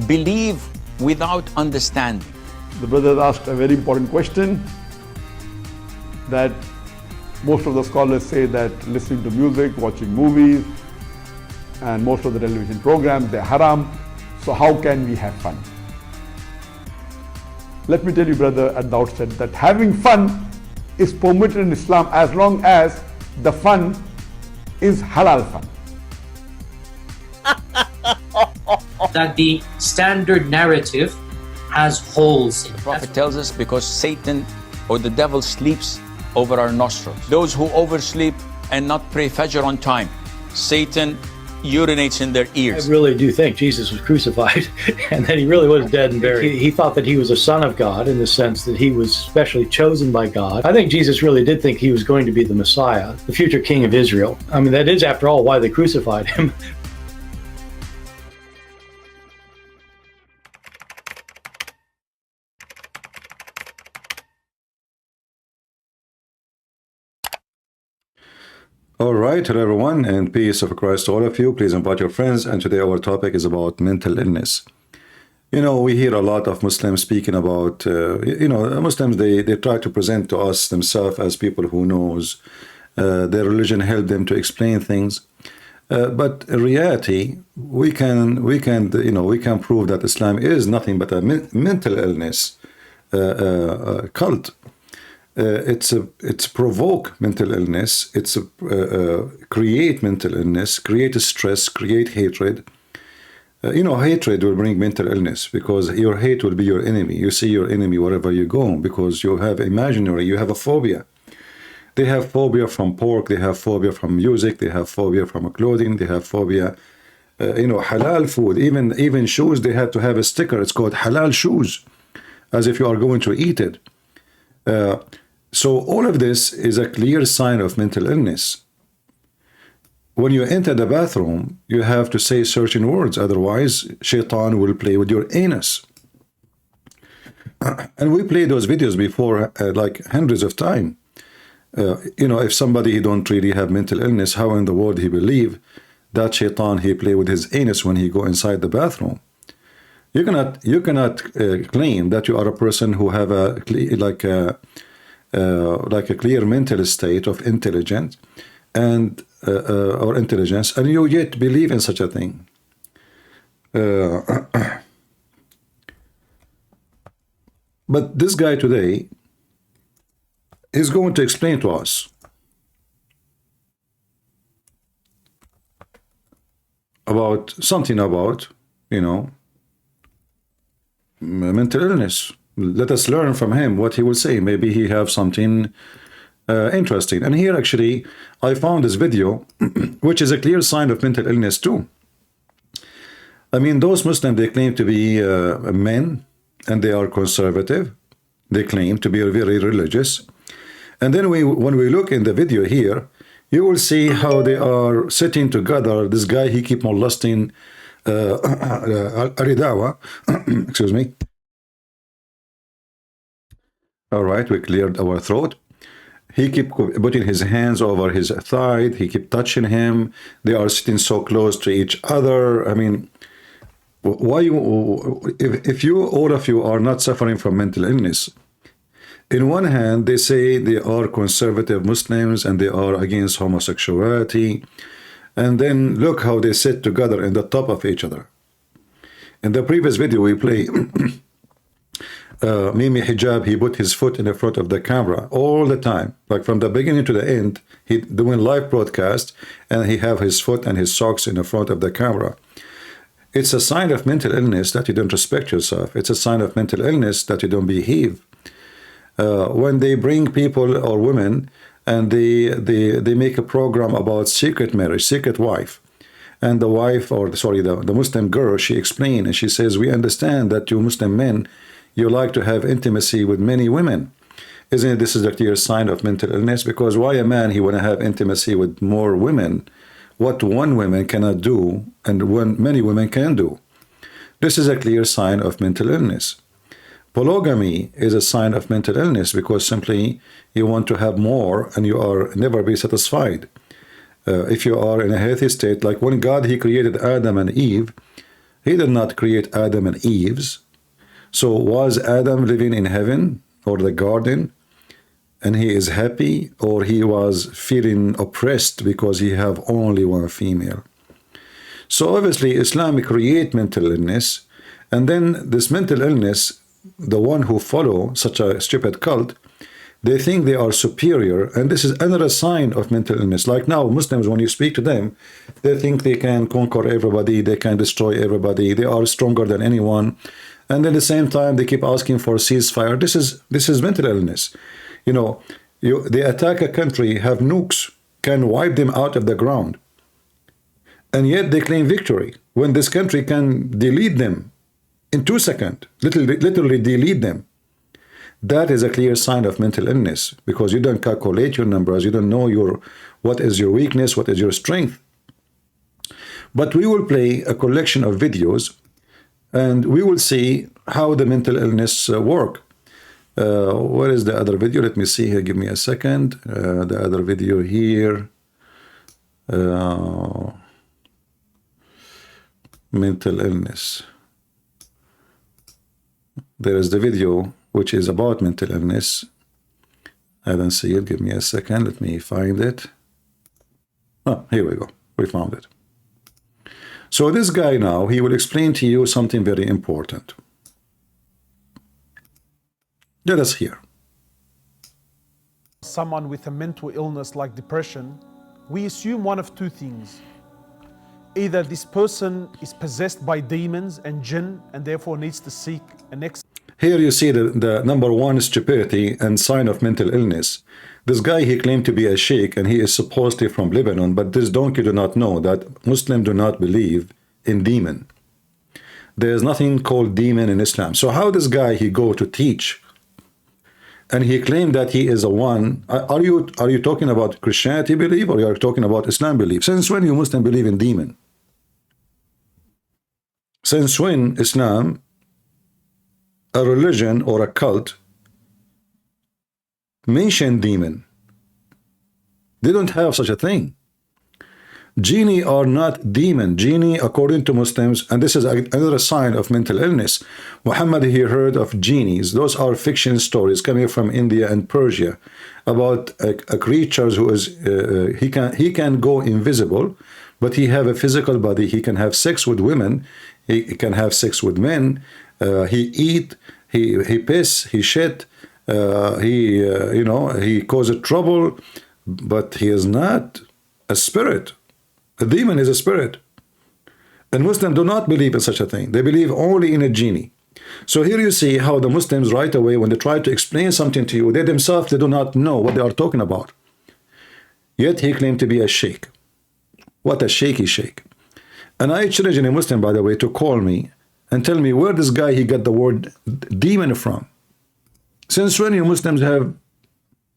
believe without understanding. The brother asked a very important question that most of the scholars say that listening to music, watching movies, and most of the television programs, they're haram. So how can we have fun? Let me tell you, brother, at the outset that having fun is permitted in Islam as long as the fun is halal fun. That the standard narrative has holes in it. The Prophet tells us because Satan or the devil sleeps over our nostrils. Those who oversleep and not pray Fajr on time, Satan urinates in their ears. I really do think Jesus was crucified and that he really was dead and buried. He thought that he was a son of God in the sense that he was specially chosen by God. I think Jesus really did think he was going to be the Messiah, the future king of Israel. I mean, that is, after all, why they crucified him. All right, hello everyone, and peace of Christ to all of you. Please invite your friends, and today our topic is about mental illness. You know, we hear a lot of Muslims speaking about, Muslims, they try to present to us themselves as people who knows their religion help them to explain things. But in reality, we can prove that Islam is nothing but a mental illness cult. It's provoke mental illness. It's create mental illness, create stress, create hatred. Hatred will bring mental illness because your hate will be your enemy. You see your enemy wherever you go because you have you have a phobia. They have phobia from pork. They have phobia from music. They have phobia from clothing. They have phobia, halal food. Even shoes. They have to have a sticker. It's called halal shoes, as if you are going to eat it. So all of this is a clear sign of mental illness. When you enter the bathroom, you have to say certain words, otherwise shaitan will play with your anus. And we played those videos before like hundreds of times. If somebody don't really have mental illness, how in the world he believe that shaitan he play with his anus when he go inside the bathroom? You cannot claim that you are a person who have a clear mental state of intelligence and or intelligence, and you yet believe in such a thing. But this guy today is going to explain to us about something about, mental illness. Let us learn from him what he will say. Maybe he have something interesting. And here actually I found this video which is a clear sign of mental illness too. I mean, those Muslims, they claim to be men and they are conservative. They claim to be very religious. And then when we look in the video here, you will see how they are sitting together. This guy, he keep molesting Aridawa. Excuse me. All right, we cleared our throat. He keep putting his hands over his thigh. He keep touching him. They are sitting so close to each other. I mean, why if all of you are not suffering from mental illness? In one hand, they say they are conservative Muslims and they are against homosexuality. And then look how they sit together in the top of each other. In the previous video we play, Mimi Hijab, he put his foot in the front of the camera all the time, like from the beginning to the end. He doing live broadcast and he have his foot and his socks in the front of the camera. It's a sign of mental illness that you don't respect yourself. It's a sign of mental illness that you don't behave. When they bring people or women and they make a program about secret marriage, secret wife, and the wife, or sorry, the Muslim girl, she explained and she says, we understand that you Muslim men, you like to have intimacy with many women. Isn't it, this is a clear sign of mental illness? Because why a man, he want to have intimacy with more women? What one woman cannot do and many women can do. This is a clear sign of mental illness. Polygamy is a sign of mental illness because simply you want to have more and you are never be satisfied. If you are in a healthy state, like when God, he created Adam and Eve, He did not create Adam and Eve's. So was Adam living in heaven or the garden and he is happy, or he was feeling oppressed because he have only one female? So obviously Islam create mental illness, and then this mental illness, the one who follow such a stupid cult, they think they are superior, and this is another sign of mental illness. Like now, Muslims, when you speak to them, they think they can conquer everybody, they can destroy everybody, they are stronger than anyone, and at the same time they keep asking for ceasefire. This is mental illness. You know, they attack a country, have nukes, can wipe them out of the ground, and yet they claim victory when this country can delete them in 2 seconds, literally delete them. That is a clear sign of mental illness, because you don't calculate your numbers, you don't know what is your weakness, what is your strength. But we will play a collection of videos, and we will see how the mental illness work. Where is the other video? Let me see here. Give me a second. The other video here. Mental illness. There is the video which is about mental illness. I don't see it. Give me a second. Let me find it. Oh, here we go. We found it. So this guy now, he will explain to you something very important. Let us hear. Someone with a mental illness like depression, we assume one of two things. Either this person is possessed by demons and jinn and therefore needs to seek an exit. Here you see the number one stupidity and sign of mental illness. This guy, he claimed to be a sheikh, and he is supposedly from Lebanon, but this donkey do not know that Muslims do not believe in demon. There is nothing called demon in Islam. So how this guy, he go to teach, and he claimed that he is a one? Are you talking about Christianity belief, or you are talking about Islam belief? Since when you Muslim believe in demon? Since when Islam, a religion or a cult, mention demon? They don't have such a thing. Genie are not demon. Genie, according to Muslims, and this is another sign of mental illness. Muhammad, he heard of genies. Those are fiction stories coming from India and Persia about a creature who is he can go invisible, but he have a physical body. He can have sex with women. He can have sex with men. He eat. He piss. He shit. He causes trouble, but he is not a spirit. A demon is a spirit. And Muslims do not believe in such a thing. They believe only in a genie. So here you see how the Muslims right away, when they try to explain something to you, they themselves, they do not know what they are talking about. Yet he claimed to be a sheikh. What a shaky sheikh. And I challenge any Muslim, by the way, to call me and tell me where this guy, he got the word demon from. Since when you Muslims have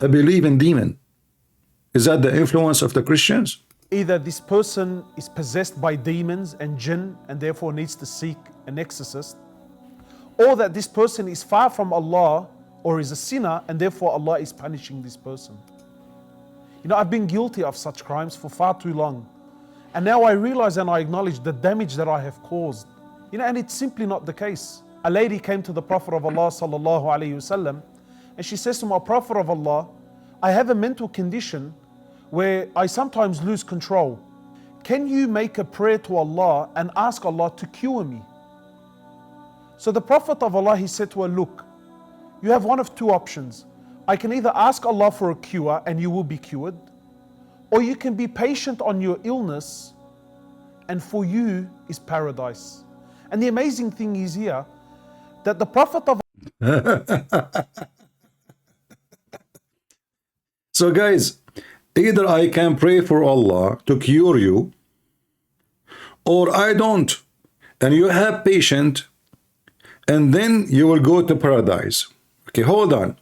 a belief in demon? Is that the influence of the Christians? Either this person is possessed by demons and jinn and therefore needs to seek an exorcist, or that this person is far from Allah or is a sinner and therefore Allah is punishing this person. You know, I've been guilty of such crimes for far too long, and now I realize and I acknowledge the damage that I have caused. You know, and it's simply not the case. A lady came to the Prophet of Allah sallallahu alaihi wasallam, and she says to my Prophet of Allah, I have a mental condition where I sometimes lose control. Can you make a prayer to Allah and ask Allah to cure me? So the Prophet of Allah, he said to her, look, you have one of two options. I can either ask Allah for a cure and you will be cured, or you can be patient on your illness and for you is paradise. And the amazing thing is here that the Prophet of So guys, either I can pray for Allah to cure you, or I don't. And you have patience, and then you will go to paradise. Okay, hold on.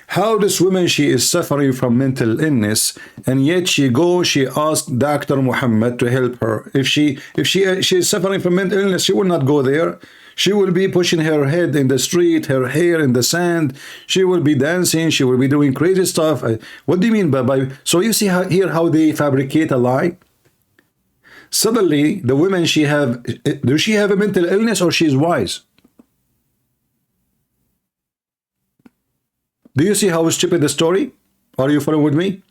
How this woman, she is suffering from mental illness, and yet she asked Dr. Muhammad to help her. If she is suffering from mental illness, she will not go there. She will be pushing her head in the street, her hair in the sand. She will be dancing. She will be doing crazy stuff. What do you mean by? So you see here how they fabricate a lie? Suddenly, the woman does she have a mental illness or she's wise? Do you see how stupid the story? Are you following with me?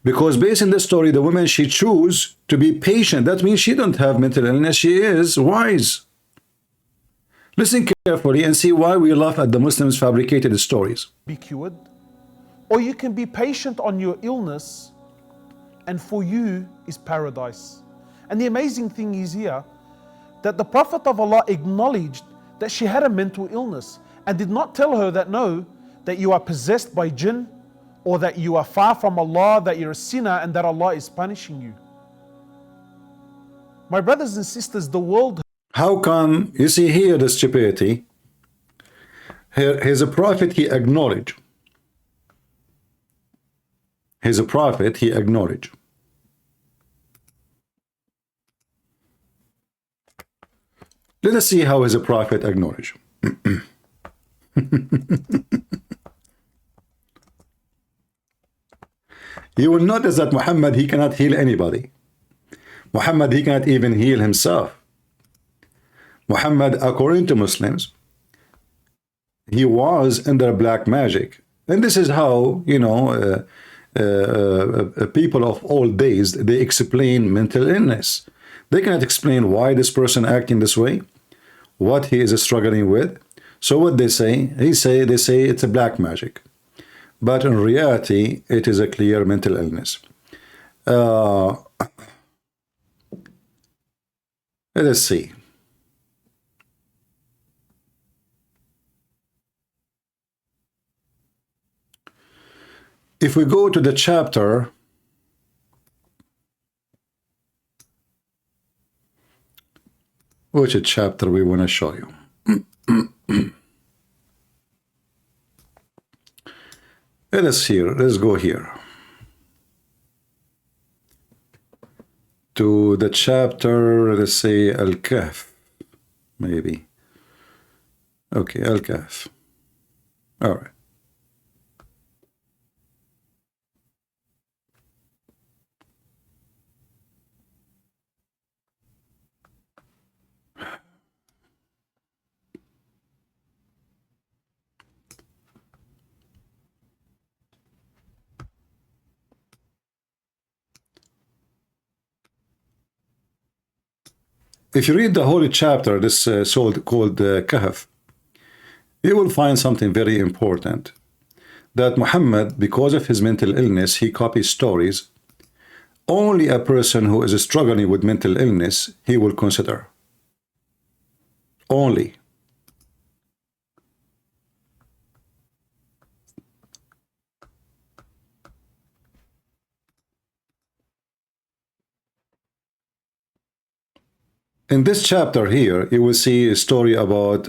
Because based on the story, the woman, she choose to be patient. That means she don't have mental illness. She is wise. Listen carefully and see why we laugh at the Muslims' fabricated stories. Be cured, or you can be patient on your illness, and for you is paradise. And the amazing thing is here that the Prophet of Allah acknowledged that she had a mental illness and did not tell her that no, that you are possessed by jinn, or that you are far from Allah, that you're a sinner and that Allah is punishing you. My brothers and sisters, the world... How come, you see here the stupidity, he's a prophet, he acknowledged. He's a prophet, he acknowledged. Let us see how he's a prophet acknowledged. You will notice that Muhammad, he cannot heal anybody. Muhammad, he cannot even heal himself. Muhammad, according to Muslims, he was under black magic. And this is how, you know, people of old days, they explain mental illness. They cannot explain why this person acting this way, what he is struggling with. So what they say, they say it's a black magic. But in reality, it is a clear mental illness. Let us see. If we go to the chapter, which chapter we want to show you? Let us here. Let's go here to the chapter. Let's say Al-Kahf, maybe. Okay, Al-Kahf. All right. If you read the whole chapter, this called Kahf, you will find something very important. That Muhammad, because of his mental illness, he copies stories. Only a person who is struggling with mental illness, he will consider. Only. In this chapter here, you will see a story about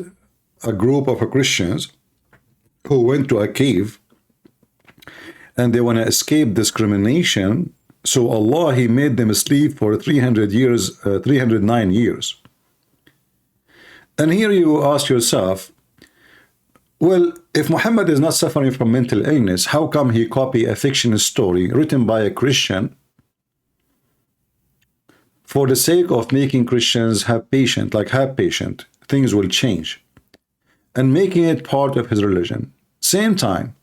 a group of Christians who went to a cave and they want to escape discrimination. So Allah, he made them sleep for 309 years. And here you ask yourself, well, if Muhammad is not suffering from mental illness, how come he copied a fictional story written by a Christian for the sake of making Christians have patience, things will change, and making it part of his religion? Same time,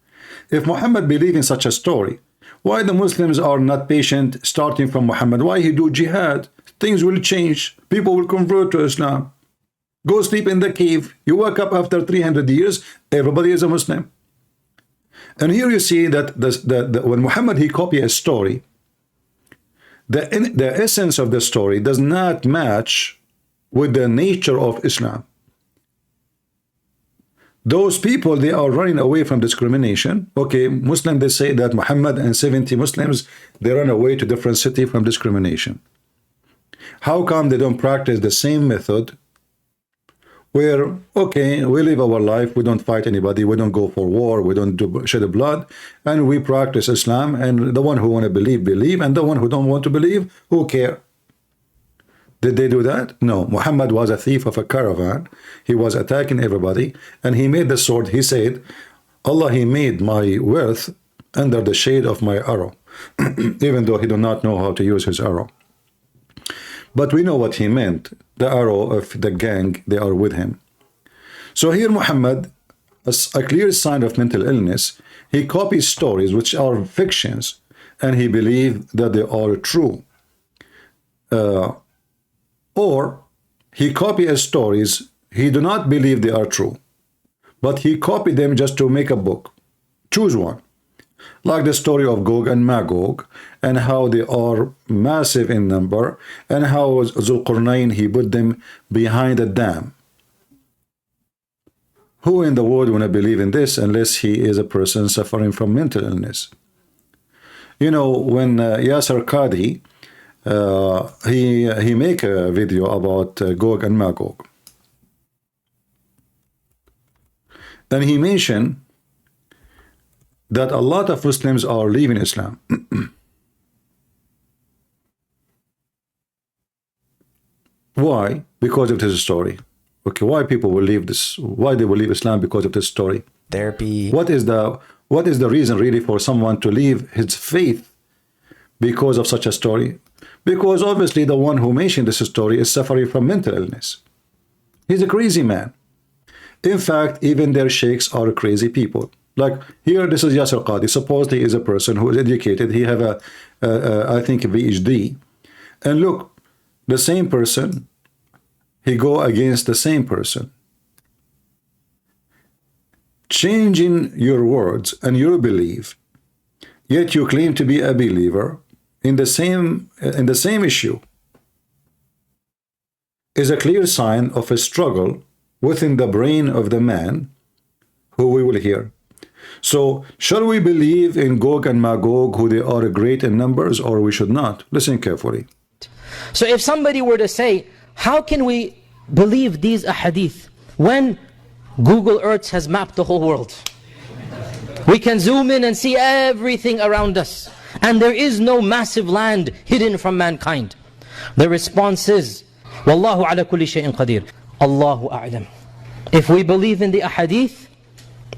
if Muhammad believed in such a story, why the Muslims are not patient starting from Muhammad? Why he do jihad? Things will change. People will convert to Islam. Go sleep in the cave. You wake up after 300 years, everybody is a Muslim. And here you see that when Muhammad, he copied a story, the essence of the story does not match with the nature of Islam. Those people, they are running away from discrimination. Okay, Muslim, they say that Muhammad and 70 Muslims, they run away to different city from discrimination. How come they don't practice the same method where, okay, we live our life, we don't fight anybody, we don't go for war, we don't shed blood, and we practice Islam, and the one who want to believe, believe, and the one who don't want to believe, who care? Did they do that? No. Muhammad was a thief of a caravan. He was attacking everybody, and he made the sword. He said, Allah, he made my wealth under the shade of my arrow, even though he did not know how to use his arrow. But we know what he meant, the arrow of the gang, they are with him. So here Muhammad, as a clear sign of mental illness, he copies stories which are fictions, and he believed that they are true. Or he copies stories he do not believe they are true, but he copied them just to make a book. Choose one. Like the story of Gog and Magog, and how they are massive in number, and how Zulqarnain, he put them behind a dam. Who in the world want to believe in this unless he is a person suffering from mental illness? You know, when Yasser Qadhi, he make a video about Gog and Magog. And he mentioned that a lot of Muslims are leaving Islam. Why? Because of this story. Okay, why people will leave this? Why they will leave Islam? Because of this story. Therapy. What is the reason really for someone to leave his faith because of such a story? Because obviously the one who mentioned this story is suffering from mental illness. He's a crazy man. In fact, even their sheikhs are crazy people. Like here, this is Yasser Qadhi. Supposedly he is a person who is educated. He have I think a PhD. And look, the same person, he go against the same person. Changing your words and your belief, yet you claim to be a believer in the same issue, is a clear sign of a struggle within the brain of the man who we will hear. So, shall we believe in Gog and Magog, who they are great in numbers, or we should not? Listen carefully. So if somebody were to say, how can we believe these ahadith when Google Earth has mapped the whole world? We can zoom in and see everything around us, and there is no massive land hidden from mankind. The response is, Wallahu ala kulli shay'in qadir. Allahu a'lam. If we believe in the ahadith,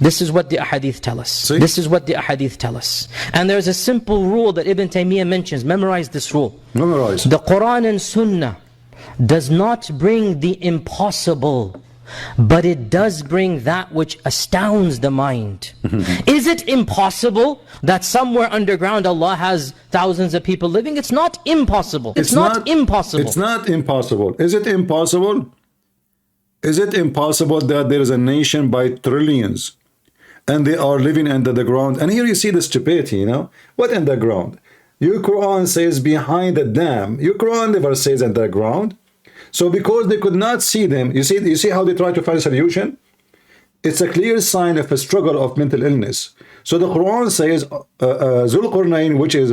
this is what the ahadith tell us. See? This is what the ahadith tell us. And there's a simple rule that Ibn Taymiyyah mentions. Memorize this rule. Memorize. The Quran and Sunnah does not bring the impossible, but it does bring that which astounds the mind. Is it impossible that somewhere underground Allah has thousands of people living? It's not impossible. It's not impossible. It's not impossible. Is it impossible? Is it impossible that there is a nation by trillions and they are living under the ground? And here you see the stupidity, you know. What underground? Your Quran says behind the dam. Your Quran never says underground. So because they could not see them, you see how they try to find a solution? It's a clear sign of a struggle of mental illness. So the Quran says Zulqarnain, which is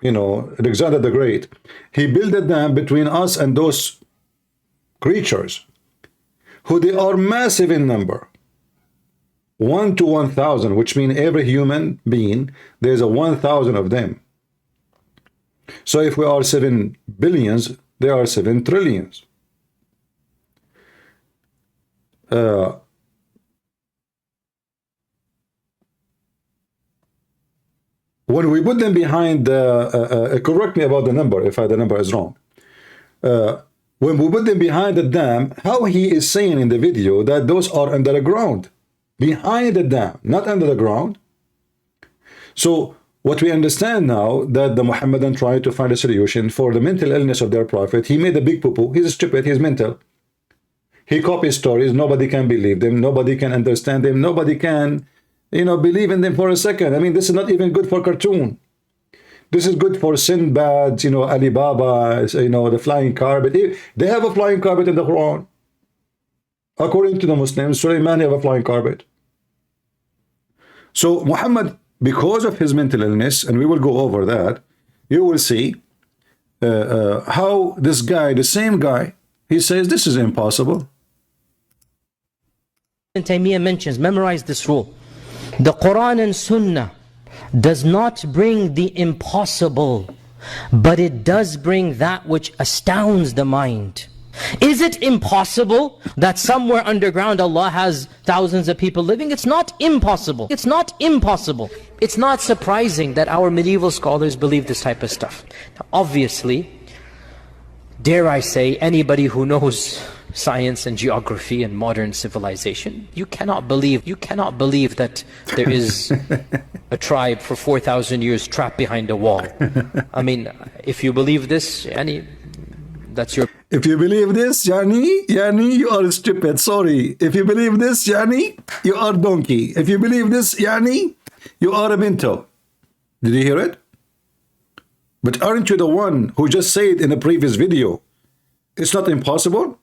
Alexander the Great, he built a dam between us and those creatures, who they are massive in number. 1 to 1,000, which means every human being, there's a 1,000 of them. So if we are 7 billions, there are 7 trillions. When we put them behind, correct me about the number if the number is wrong. When we put them behind the dam, how he is saying in the video that those are under the ground, behind the dam, not under the ground. So what we understand now, that the Muhammadan tried to find a solution for the mental illness of their prophet. He made a big poo-poo. He's stupid. He's mental. He copies stories. Nobody can believe them. Nobody can understand them. Nobody can, believe in them for a second. I mean, this is not even good for cartoon. This is good for Sinbad, Alibaba, the flying carpet. They have a flying carpet in the Quran. According to the Muslims, Sulaiman have a flying carpet. So Muhammad, because of his mental illness, and we will go over that, you will see how this guy, the same guy, he says this is impossible. Ibn Taymiyyah mentions, memorize this rule. The Quran and Sunnah does not bring the impossible, but it does bring that which astounds the mind. Is it impossible that somewhere underground Allah has thousands of people living? It's not impossible. It's not impossible. It's not surprising that our medieval scholars believe this type of stuff. Now, obviously, dare I say, anybody who knows science and geography and modern civilization, you cannot believe that there is a tribe for 4,000 years trapped behind a wall. I mean, if you believe this, that's your... If you believe this, Yani, you are stupid. Sorry. If you believe this, Yani, you are donkey. If you believe this, Yani, you are a minto. Did you hear it? But aren't you the one who just said in a previous video, it's not impossible?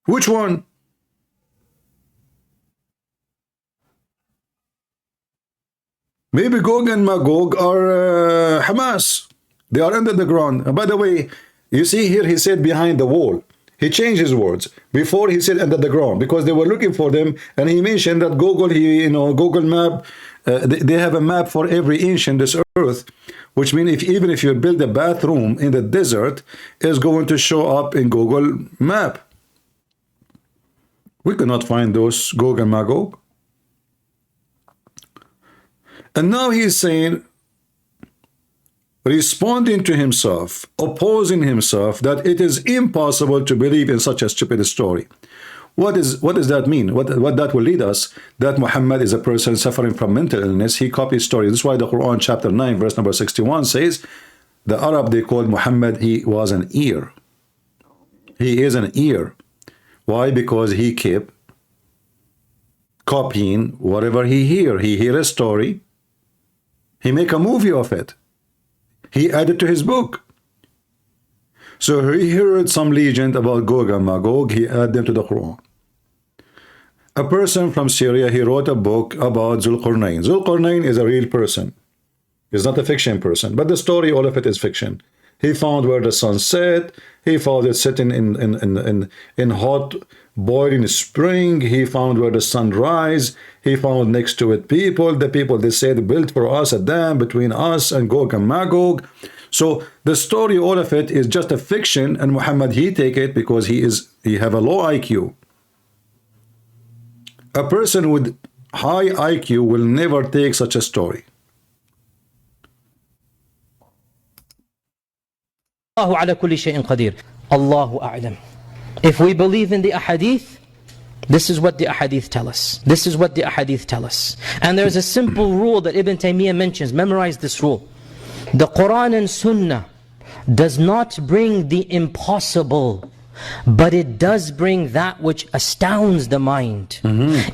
Which one? Maybe Gog and Magog are Hamas. They are under the ground. And by the way, you see here he said behind the wall. He changed his words. Before he said under the ground because they were looking for them, and he mentioned that Google, Google Map, they have a map for every inch in this earth, which means even if you build a bathroom in the desert, it's going to show up in Google Map. We cannot find those Gog and Magog. And now he's saying, responding to himself, opposing himself, that it is impossible to believe in such a stupid story. What does that mean? What that will lead us? That Muhammad is a person suffering from mental illness. He copies stories. That's why the Quran chapter 9 verse number 61 says, the Arab, they called Muhammad, he was an ear. He is an ear. Why? Because he kept copying whatever he hear. He hear a story, he make a movie of it. He added to his book. So he heard some legend about Gog and Magog, he added them to the Quran. A person from Syria, he wrote a book about Zulqarnain. Zulqarnain is a real person. He's not a fiction person, but the story, all of it is fiction. He found where the sun set, he found it sitting in hot, boiling spring, he found where the sun rise, he found next to it people, the people they said built for us a dam between us and Gog and Magog. So the story, all of it is just a fiction, and Muhammad, he take it because he have a low IQ. A person with high IQ will never take such a story. Allahu ala kulli shay'in qadir. Allahu a'lam. If we believe in the ahadith, this is what the ahadith tell us. This is what the ahadith tell us. And there's a simple rule that Ibn Taymiyyah mentions. Memorize this rule. The Quran and Sunnah does not bring the impossible, but it does bring that which astounds the mind.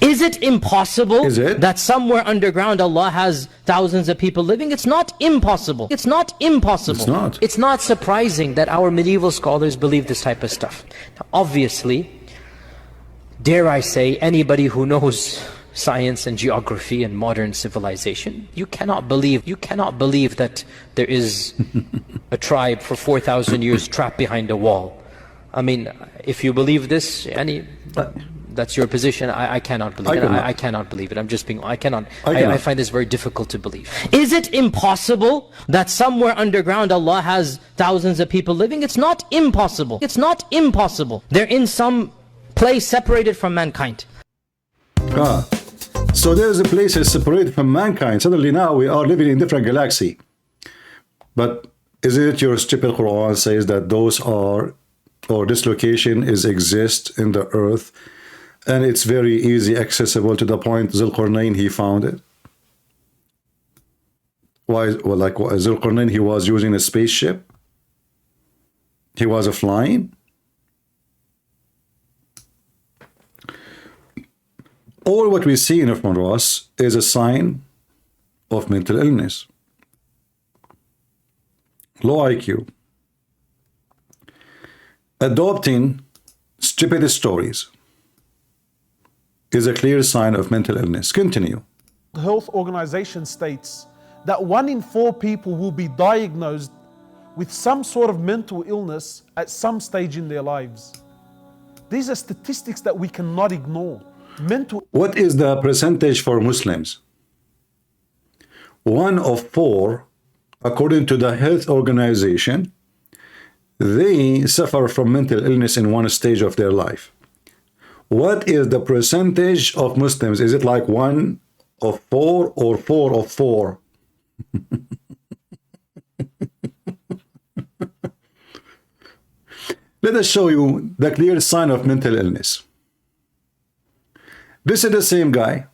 Is it impossible that somewhere underground Allah has thousands of people living? It's not impossible. It's not impossible. It's not. It's not surprising that our medieval scholars believe this type of stuff. Now, obviously, dare I say, anybody who knows science and geography and modern civilization, you cannot believe that there is a tribe for 4,000 years trapped behind a wall. I mean, if you believe this, that's your position. I cannot believe it. I cannot believe it. I'm just being, I find this very difficult to believe. Is it impossible that somewhere underground Allah has thousands of people living? It's not impossible. It's not impossible. They're in some place separated from mankind. So there's a place that's separated from mankind. Suddenly now we are living in different galaxy. But isn't it your stupid Quran says that those are, or this location exists in the earth, and it's very easy accessible to the point Zulqarnain, he found it? Why? Well, like Zulqarnain, he was using a spaceship. He was flying. All what we see in front of us is a sign of mental illness. Low IQ. Adopting stupid stories is a clear sign of mental illness. Continue. The Health Organization states that 1 in 4 people will be diagnosed with some sort of mental illness at some stage in their lives. These are statistics that we cannot ignore. What is the percentage for Muslims? 1 of 4, according to the Health Organization, they suffer from mental illness in one stage of their life. What is the percentage of Muslims? Is it like 1 of 4 or 4 of 4? Let us show you the clear sign of mental illness. This is the same guy.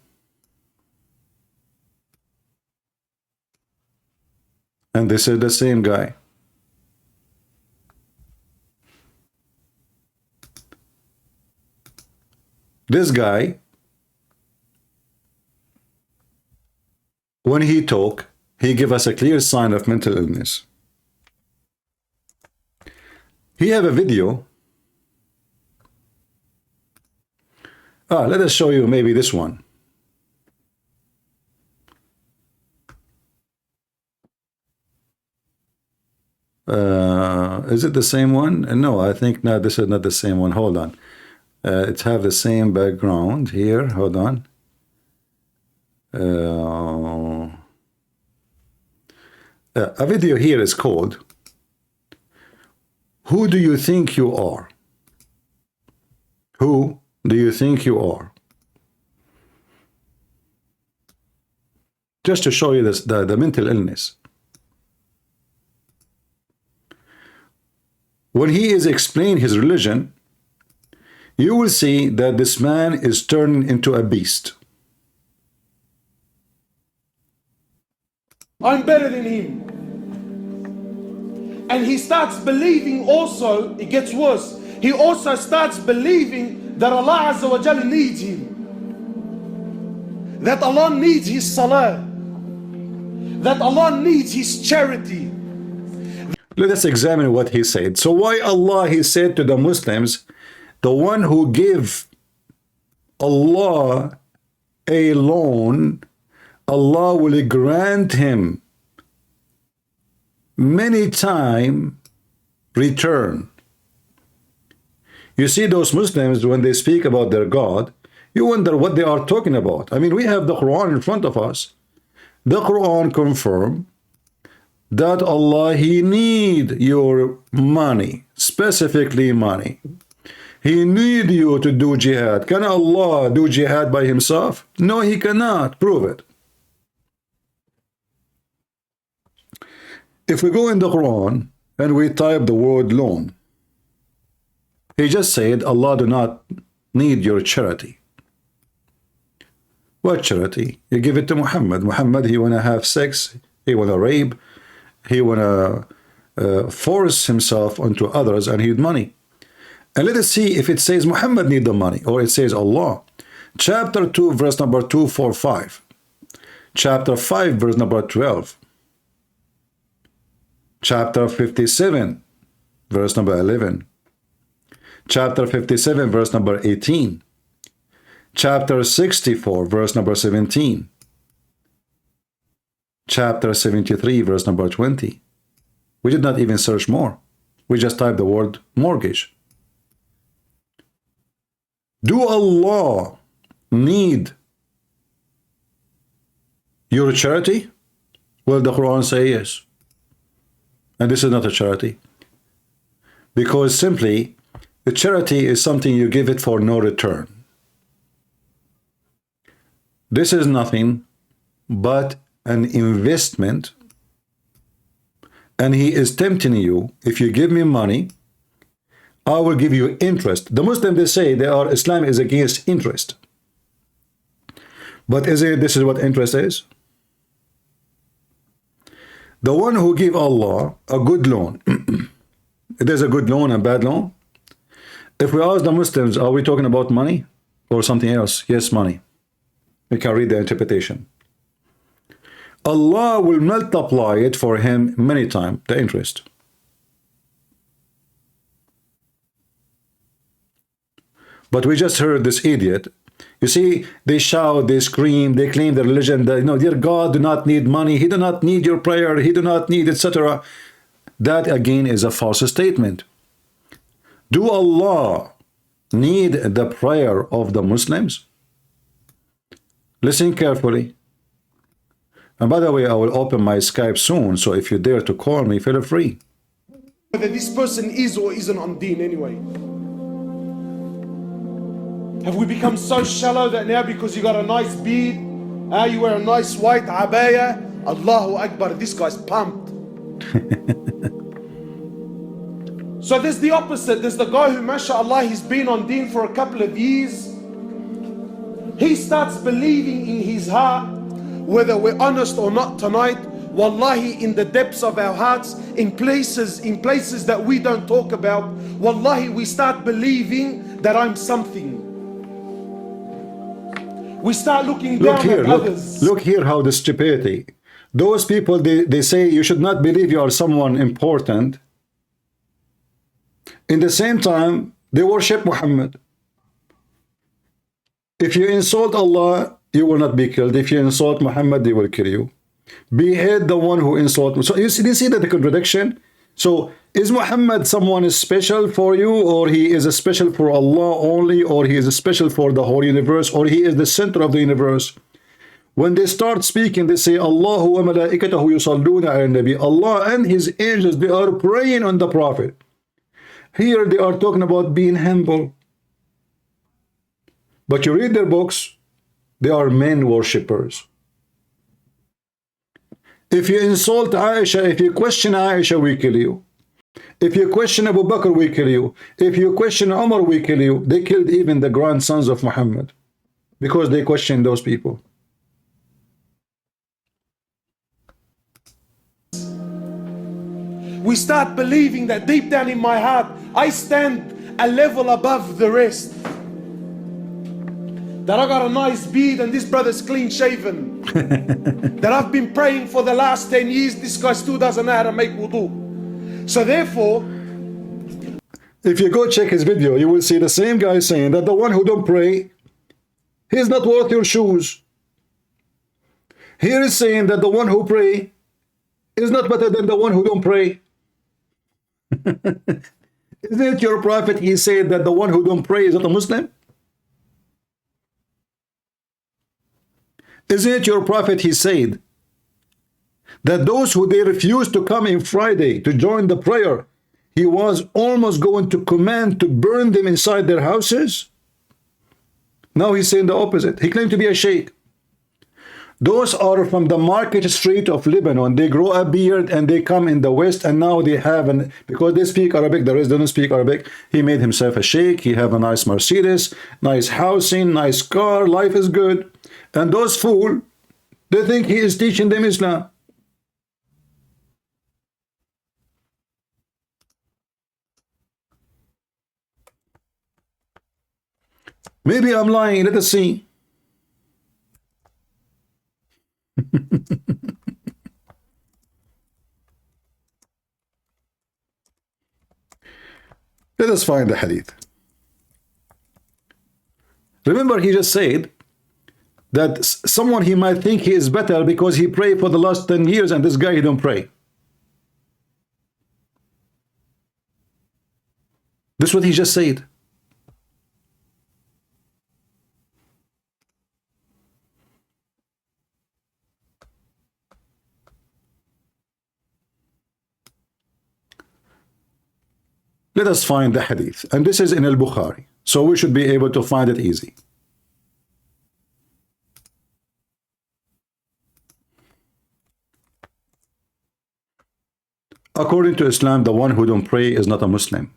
And this is the same guy. This guy, when he talk, he give us a clear sign of mental illness. He have a video. Let us show you maybe this one. Is it the same one? No, I think no, this is not the same one. Hold on. It have the same background here. Hold on. A video here is called "Who Do You Think You Are?" Who do you think you are? Just to show you this, the mental illness. When he is explaining his religion, you will see that this man is turned into a beast. I'm better than him. And he starts believing also, it gets worse. He also starts believing that Allah Azza wa Jal needs him. That Allah needs his salah. That Allah needs his charity. Let us examine what he said. So why Allah, he said to the Muslims, the one who give Allah a loan, Allah will grant him many time return. You see, those Muslims, when they speak about their God, you wonder what they are talking about. I mean, we have the Quran in front of us. The Quran confirms that Allah, he need your money, specifically money. He need you to do jihad. Can Allah do jihad by himself? No, he cannot. Prove it. If we go in the Quran and we type the word loan, he just said Allah do not need your charity. What charity? You give it to Muhammad. Muhammad, he want to have sex, he want to rape, he want to force himself onto others and he need money. And let us see if it says Muhammad need the money or it says Allah. Chapter 2, verse number 245. Chapter 5, verse number 12. Chapter 57, verse number 11. Chapter 57, verse number 18. Chapter 64, verse number 17. Chapter 73, verse number 20. We did not even search more. We just typed the word mortgage. Do Allah need your charity? Well, the Quran says yes. And this is not a charity. Because simply, the charity is something you give it for no return. This is nothing but an investment. And he is tempting you, if you give me money, I will give you interest. The Muslims, they say Islam is against interest. But this is what interest is? The one who give Allah a good loan, there's a good loan and bad loan. If we ask the Muslims, are we talking about money or something else? Yes, money. We can read the interpretation. Allah will multiply it for him many times, the interest. But we just heard this idiot. You see, they shout, they scream, they claim their religion, that, dear God do not need money, he do not need your prayer, he do not need, etc. That again is a false statement. Do Allah need the prayer of the Muslims? Listen carefully. And by the way, I will open my Skype soon, so if you dare to call me, feel free. Whether this person is or isn't on deen anyway. Have we become so shallow that now because you got a nice beard, you wear a nice white abaya, Allahu Akbar, this guy's pumped. So So there's the opposite. There's the guy who, mashallah, he's been on deen for a couple of years. He starts believing in his heart, whether we're honest or not tonight, wallahi, in the depths of our hearts, in places that we don't talk about, wallahi, we start believing that I'm something. We start looking down at others. Look here how the stupidity. Those people, they say you should not believe you are someone important. In the same time, they worship Muhammad. If you insult Allah, you will not be killed. If you insult Muhammad, they will kill you. Behead the one who insults. So you see that the contradiction? So is Muhammad someone special for you, or he is special for Allah only, or he is special for the whole universe, or he is the center of the universe? When they start speaking, they say, Allahu wa malaikatahu yusalluna ala nabi. Allah and his angels, they are praying on the Prophet. Here they are talking about being humble. But you read their books, they are men worshippers. If you insult Aisha, if you question Aisha, we kill you. If you question Abu Bakr, we kill you. If you question Umar, we kill you. They killed even the grandsons of Muhammad because they questioned those people. We start believing that deep down in my heart, I stand a level above the rest. That I got a nice beard and this brother's clean shaven. That I've been praying for the last 10 years, this guy still doesn't know how to make wudu. So therefore, if you go check his video, you will see the same guy saying that the one who don't pray, he's not worth your shoes. Here is saying that the one who pray is not better than the one who don't pray. Isn't it your prophet? He said that the one who don't pray is not a Muslim. Isn't it your prophet? He said that those who they refused to come in Friday to join the prayer, he was almost going to command to burn them inside their houses. Now he's saying the opposite. He claimed to be a sheikh. Those are from the market street of Lebanon. They grow a beard and they come in the West, and now they have because they speak Arabic, the rest don't speak Arabic. He made himself a sheikh. He have a nice Mercedes, nice housing, nice car, life is good. And those fools, they think he is teaching them Islam. Maybe I'm lying. Let us see. Let us find the hadith. Remember, he just said that someone he might think he is better because he prayed for the last 10 years and this guy he don't pray. This is what he just said. Let us find the hadith, and this is in al-Bukhari, so we should be able to find it easy. According to Islam, the one who don't pray is not a Muslim,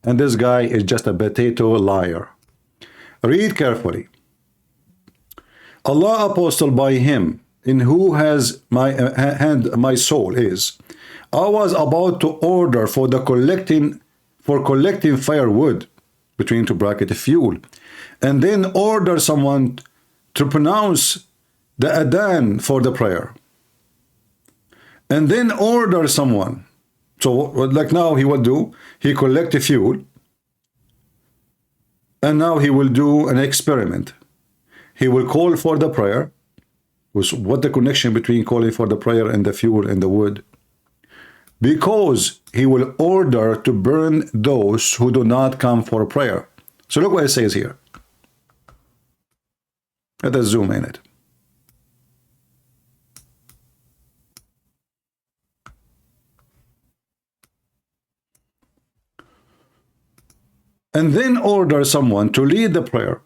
and this guy is just a potato liar. Read carefully. Allah apostle by him in who has my hand my soul is. I was about to order for collecting firewood, between two brackets fuel, and then order someone to pronounce the adhan for the prayer, and then order someone. So like now he will do, he collect the fuel, and now he will do an experiment. He will call for the prayer. What the connection between calling for the prayer and the fuel and the wood? Because he will order to burn those who do not come for prayer. So look what it says here. Let us zoom in it. And then order someone to lead the prayer.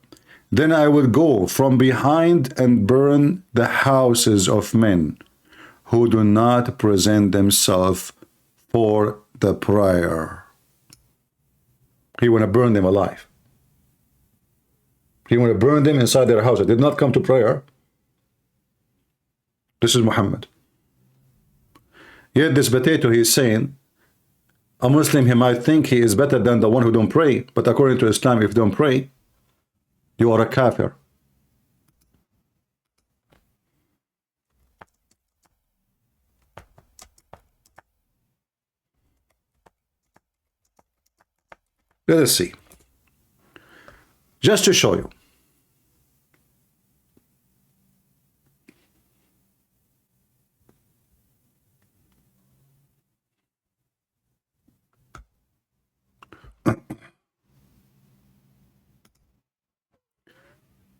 Then I will go from behind and burn the houses of men who do not present themselves for the prayer. He want to burn them alive. He want to burn them inside their house. They did not come to prayer. This is Muhammad. Yet this potato, he is saying, a Muslim, he might think he is better than the one who don't pray, but according to Islam, if you don't pray, you are a kafir. Let us see. Just to show you.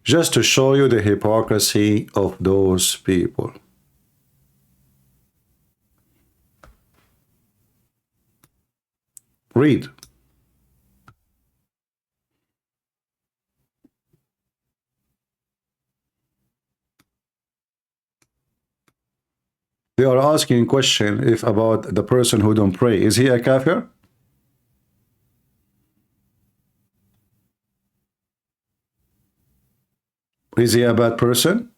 Just to show you the hypocrisy of those people. Read. They are asking a question if about the person who don't pray. Is he a kafir? Is he a bad person?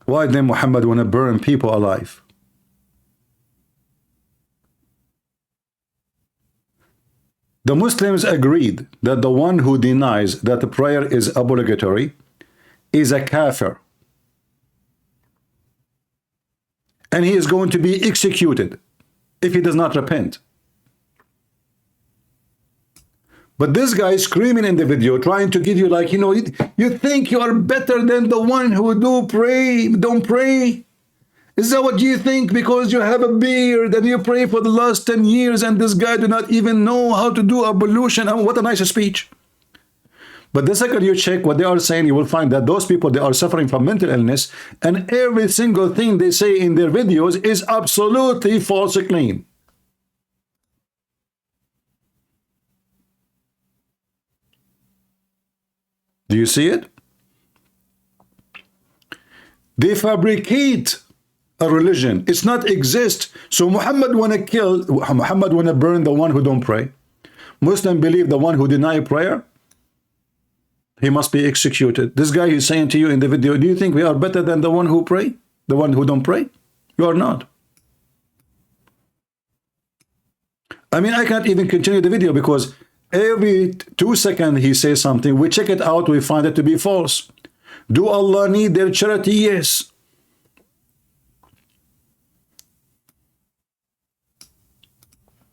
Why did Muhammad want to burn people alive? The Muslims agreed that the one who denies that the prayer is obligatory is a kafir. And he is going to be executed if he does not repent. But this guy is screaming in the video, trying to give you like, you know, you think you are better than the one who don't pray. Is that what you think? Because you have a beard and you pray for the last 10 years and this guy do not even know how to do ablution. Oh, what a nice speech. But the second you check what they are saying, you will find that those people, they are suffering from mental illness, and every single thing they say in their videos is absolutely false claim. Do you see it? They fabricate a religion. It's not exist. So Muhammad wanna kill, Muhammad wanna burn the one who don't pray. Muslim believe the one who deny prayer, he must be executed. This guy is saying to you in the video, do you think we are better than the one who pray? The one who don't pray? You are not. I mean, I can't even continue the video because every 2 seconds he says something. We check it out, we find it to be false. Do Allah need their charity? Yes.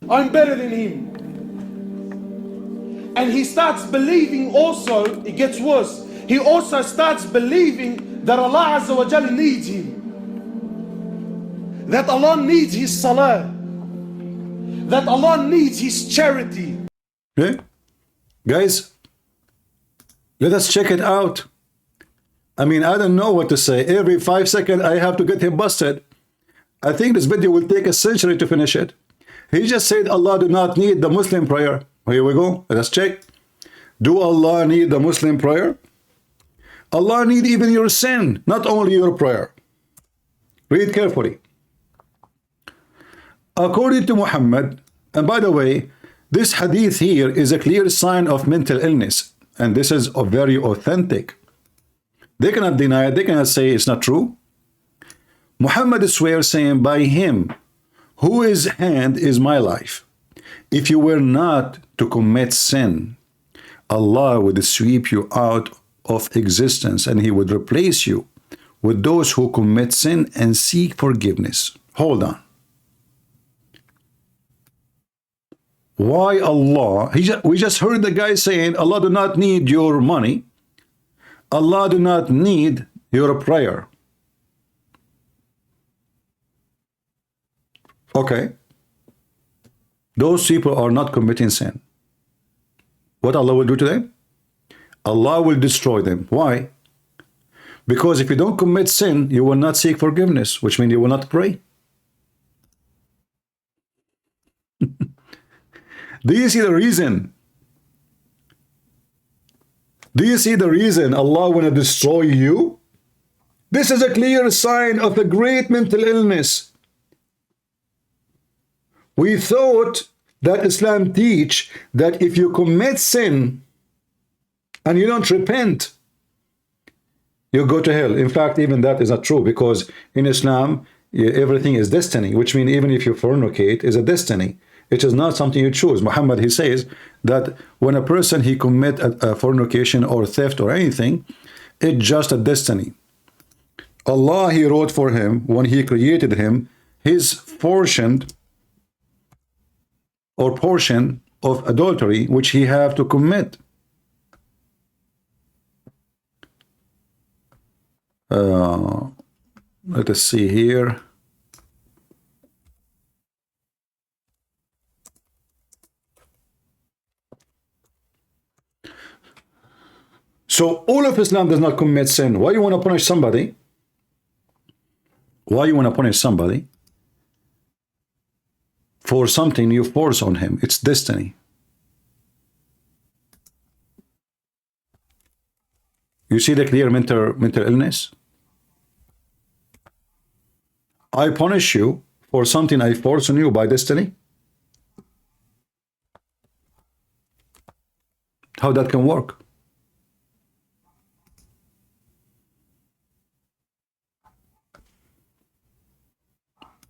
I'm better than him. And he starts believing also, it gets worse. He also starts believing that Allah Azza wa Jal needs him. That Allah needs his salah. That Allah needs his charity. Okay? Guys, let us check it out. I mean, I don't know what to say. Every 5 seconds I have to get him busted. I think this video will take a century to finish it. He just said Allah do not need the Muslim prayer. Here we go. Let's check. Do Allah need the Muslim prayer? Allah need even your sin, not only your prayer. Read carefully. According to Muhammad, and by the way, this hadith here is a clear sign of mental illness, and this is very authentic. They cannot deny it. They cannot say it's not true. Muhammad swears, saying, by him, whose hand is my life, if you were not to commit sin, Allah would sweep you out of existence and he would replace you with those who commit sin and seek forgiveness. Hold on. Why Allah? We just heard the guy saying Allah do not need your money. Allah do not need your prayer. Okay. Those people are not committing sin. What Allah will do to them? Allah will destroy them. Why? Because if you don't commit sin, you will not seek forgiveness, which means you will not pray. Do you see the reason? Do you see the reason Allah want to destroy you? This is a clear sign of a great mental illness. We thought that Islam teach that if you commit sin and you don't repent, you go to hell. In fact, even that is not true, because in Islam, everything is destiny, which means even if you fornicate, is a destiny. It is not something you choose. Muhammad, he says that when a person, he commit a fornication or theft or anything, it's just a destiny. Allah, he wrote for him, when he created him, his portion of adultery, which he have to commit. Let us see here. So all of Islam does not commit sin. Why you want to punish somebody? Why you want to punish somebody for something you force on him? It's destiny. You see the clear mental illness? I punish you for something I force on you by destiny? How that can work?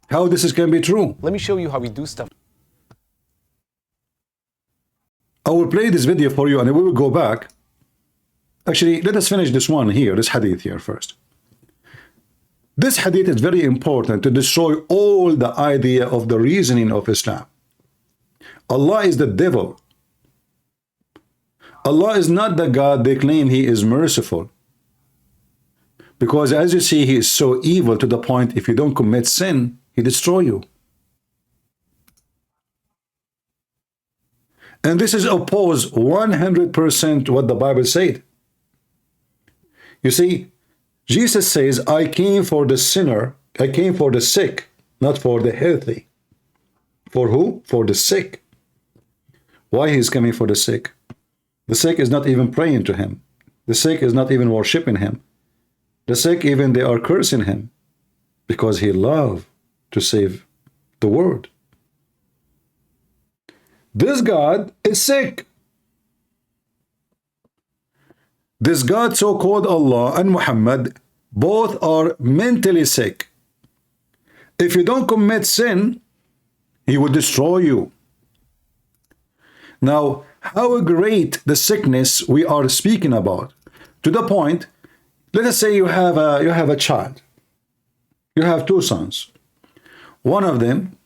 How this can be true? Let me show you how we do stuff. I will play this video for you and we will go back. Actually, let us finish this one here, this hadith here first. This hadith is very important to destroy all the idea of the reasoning of Islam. Allah is the devil. Allah is not the God they claim he is merciful. Because as you see, he is so evil to the point if you don't commit sin, he destroy you. And this is opposed 100% what the Bible said. You see, Jesus says, I came for the sinner, I came for the sick, not for the healthy. For who? For the sick. Why he's coming for the sick? The sick is not even praying to him. The sick is not even worshiping him. The sick, even they are cursing him because he loved to save the world. This God is sick. This God, so-called Allah, and Muhammad, both are mentally sick. If you don't commit sin, he will destroy you. Now, how great the sickness we are speaking about, to the point, let us say you have a child. You have two sons. One of them,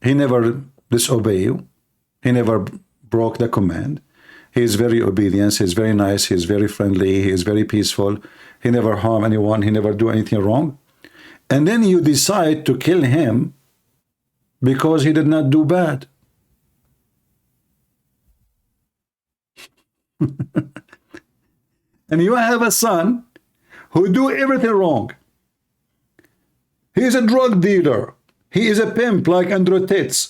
he never disobey you. He never broke the command. He is very obedient. He is very nice. He is very friendly. He is very peaceful. He never harm anyone. He never do anything wrong. And then you decide to kill him because he did not do bad. And you have a son who do everything wrong. He is a drug dealer. He is a pimp like Andrew Tate.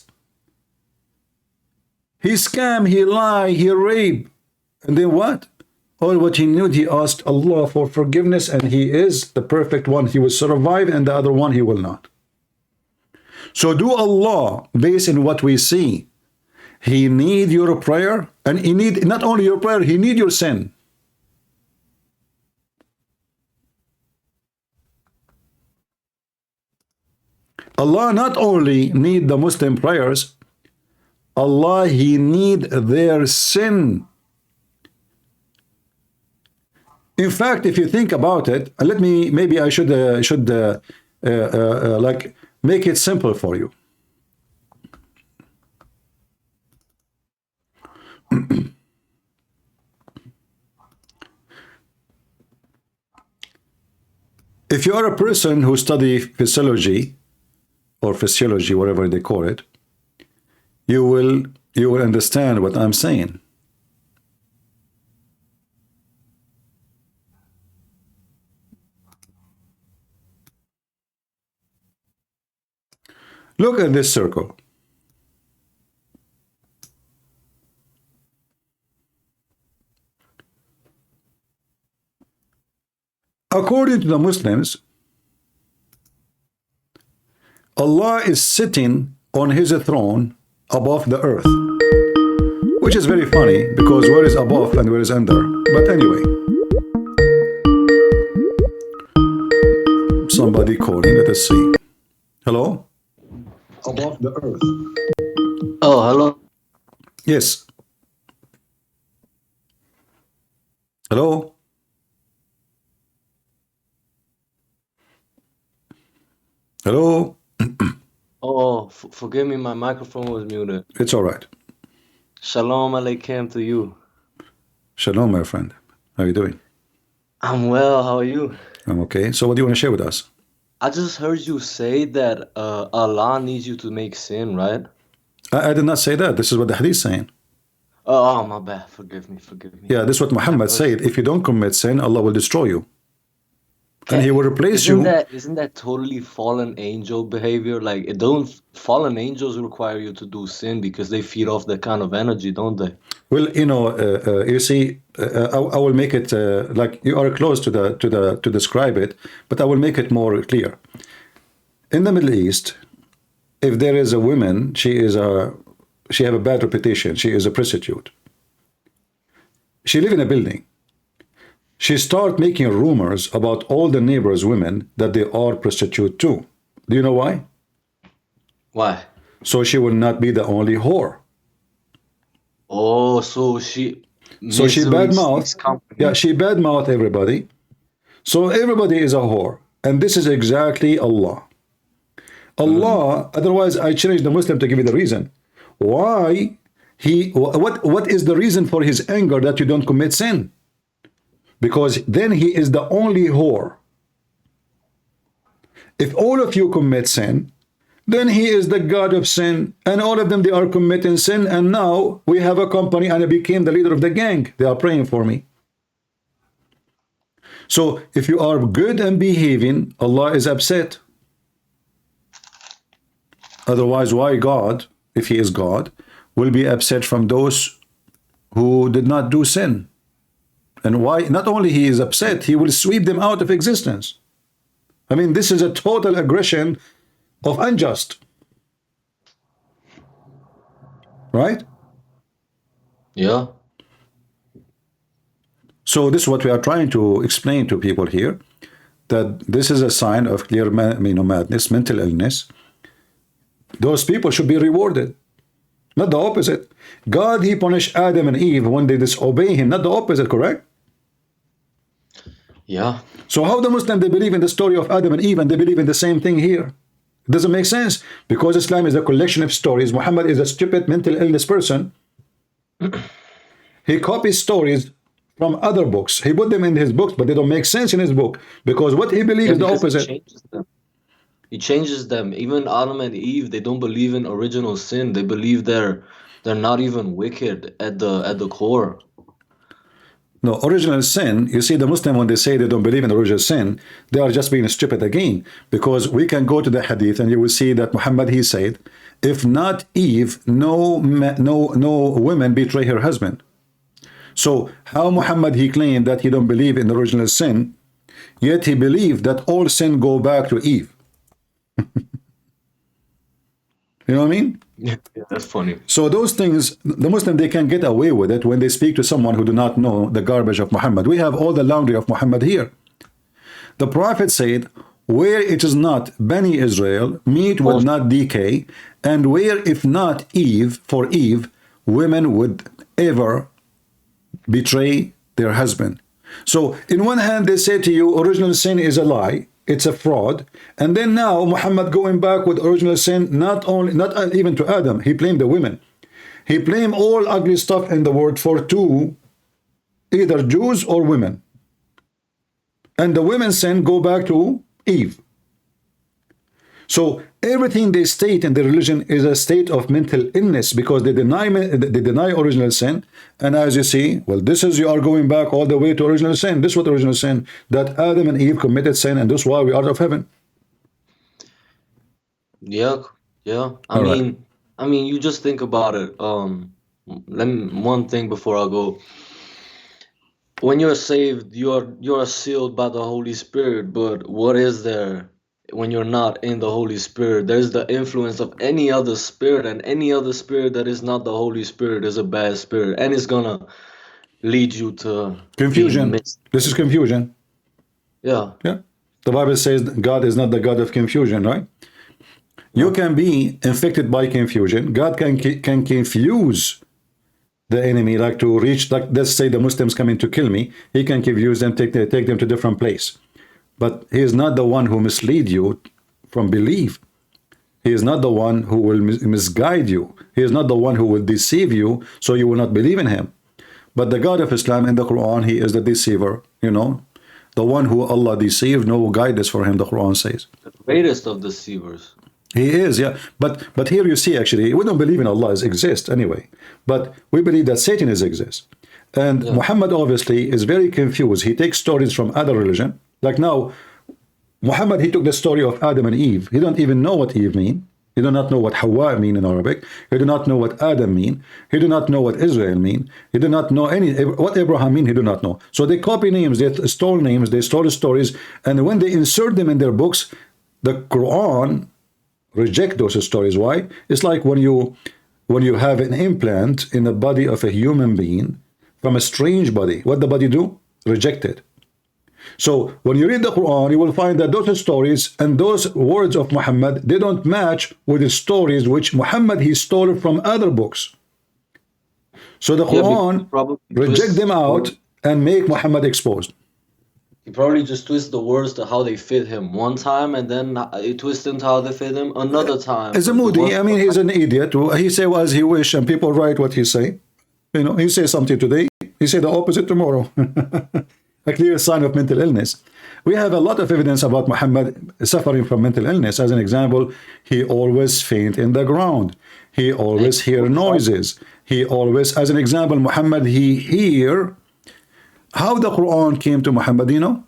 He scam, he lie, he rape. And then what? All what he knew, he asked Allah for forgiveness, and he is the perfect one. He will survive, and the other one, he will not. So do Allah, based on what we see, he need your prayer, and he need not only your prayer, he need your sin. Allah not only need the Muslim prayers, Allah, he need their sin. In fact, if you think about it, let me, maybe I should like make it simple for you. If you are a person who study physiology or physiology, whatever they call it, you will understand what I'm saying. Look at this circle. according to the Muslims, Allah is sitting on his throne above the earth, which is very funny because where is above and where is under? But anyway, somebody calling, let us see. Hello? Above the earth. Oh, hello. Yes. Hello? Hello? Oh, forgive me, my microphone was muted. It's all right. Shalom Aleichem to you. Shalom, my friend. How are you doing? I'm well, how are you? I'm okay. So what do you want to share with us? I just heard you say that Allah needs you to make sin, right? I did not say that. This is what the hadith is saying. Oh, my bad. Forgive me. Yeah, this is what Muhammad said. If you don't commit sin, Allah will destroy you. And he will replace you. Isn't that totally fallen angel behavior? Like, fallen angels require you to do sin because they feed off that kind of energy, don't they? Well, you see, I will make it like you are close to describe it, but I will make it more clear. In the Middle East, if there is a woman, she have a bad reputation. She is a prostitute. She live in a building. She start making rumors about all the neighbors' women that they are prostitute too. Do you know why? Why? So she will not be the only whore. Oh, so she badmouth. Yeah, she badmouth everybody. So everybody is a whore. And this is exactly Allah. Allah, otherwise I challenge the Muslim to give you the reason. Why what is the reason for his anger that you don't commit sin? Because then he is the only whore. If all of you commit sin, then he is the God of sin, and all of them, they are committing sin, and now we have a company, and I became the leader of the gang. They are praying for me. So if you are good and behaving, Allah is upset. Otherwise, why God, if he is God, will be upset from those who did not do sin? And why not only he is upset, he will sweep them out of existence. I mean, this is a total aggression of unjust. Right? Yeah. So this is what we are trying to explain to people here, that this is a sign of clear madness, mental illness. Those people should be rewarded, not the opposite. God, he punished Adam and Eve when they disobey him, not the opposite, correct? Yeah. So how the Muslim, they believe in the story of Adam and Eve and they believe in the same thing here? It doesn't make sense, because Islam is a collection of stories. Muhammad is a stupid mental illness person. He copies stories from other books. He put them in his books, but they don't make sense in his book, because what he believes is the opposite. He changes them. Even Adam and Eve, they don't believe in original sin. They believe they're not even wicked at the core. No, original sin, you see, the Muslim, when they say they don't believe in original sin, they are just being stupid again, because we can go to the hadith and you will see that Muhammad, he said, if not Eve, no woman betray her husband. So how Muhammad, he claimed that he don't believe in original sin, yet he believed that all sin go back to Eve. You know what I mean? Yeah, that's funny. So those things, the Muslim, they can get away with it when they speak to someone who do not know the garbage of Muhammad. We have all the laundry of Muhammad here. The Prophet said, where it is not Bani Israel, meat will not decay, and where if not Eve, for Eve, women would ever betray their husband. So in one hand, they say to you, original sin is a lie. It's a fraud. And then now Muhammad going back with original sin, not even to Adam. He blamed the women. He blamed all ugly stuff in the world for two, either Jews or women. And the women's sin go back to Eve. So everything they state in the religion is a state of mental illness, because they deny original sin. And as you see, well, this is, you are going back all the way to original sin. This is what original sin, that Adam and Eve committed sin, and this is why we are out of heaven. Yeah. I mean, you just think about it. One thing before I go. when you're saved, you're sealed by the Holy Spirit. But what is there when you're not in the Holy Spirit? There's the influence of any other spirit, and any other spirit that is not the Holy Spirit is a bad spirit, and it's gonna lead you to Confusion. This is confusion. Yeah. Yeah. The Bible says God is not the God of confusion, right? You can be infected by confusion. God can confuse the enemy, like to reach, like let's say the Muslims coming to kill me. He can confuse them, take them to different place. But he is not the one who mislead you from belief. He is not the one who will misguide you. He is not the one who will deceive you so you will not believe in him. But the God of Islam in the Quran, he is the deceiver, you know. The one who Allah deceived, no guidance for him, the Quran says. The greatest of deceivers. He is, yeah. But here you see, actually, we don't believe in Allah exists anyway. But we believe that Satan exists. And Muhammad obviously is very confused. He takes stories from other religion. Like now, Muhammad, he took the story of Adam and Eve. He don't even know what Eve mean. He do not know what Hawa mean in Arabic. He do not know what Adam mean. He do not know what Israel mean. He do not know what Abraham mean. He do not know. So they copy names, they stole names, they stole stories, and when they insert them in their books, the Quran reject those stories. Why? It's like when you have an implant in the body of a human being from a strange body. What the body do? Reject it. So when you read the Quran, you will find that those stories and those words of Muhammad, they don't match with the stories which Muhammad he stole from other books. So the Quran reject them out and make Muhammad exposed. He probably just twists the words to how they fit him one time, and then he twists them to how they fit him another time. It's a moody. I mean, he's an idiot. He say as he wish, and people write what he say. You know, he say something today, he say the opposite tomorrow. A clear sign of mental illness. We have a lot of evidence about Muhammad suffering from mental illness. As an example, he always faint in the ground. He always hear noises. He always, as an example, Muhammad, he hear. How the Quran came to Muhammad, you know?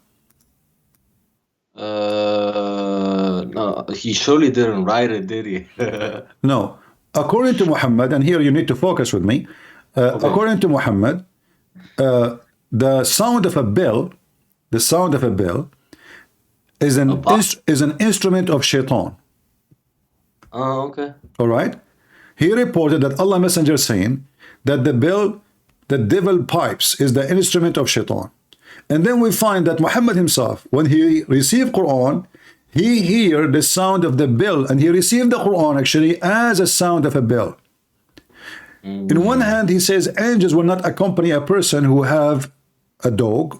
No, he surely didn't write it, did he? No. According to Muhammad, and here you need to focus with me. According to Muhammad, the sound of a bell, is an instrument of shaitan. Oh, okay. All right. He reported that Allah Messenger saying that the bell, the devil pipes, is the instrument of shaitan. And then we find that Muhammad himself, when he received Quran, he heard the sound of the bell, and he received the Quran actually as a sound of a bell. In one hand, he says angels will not accompany a person who have a dog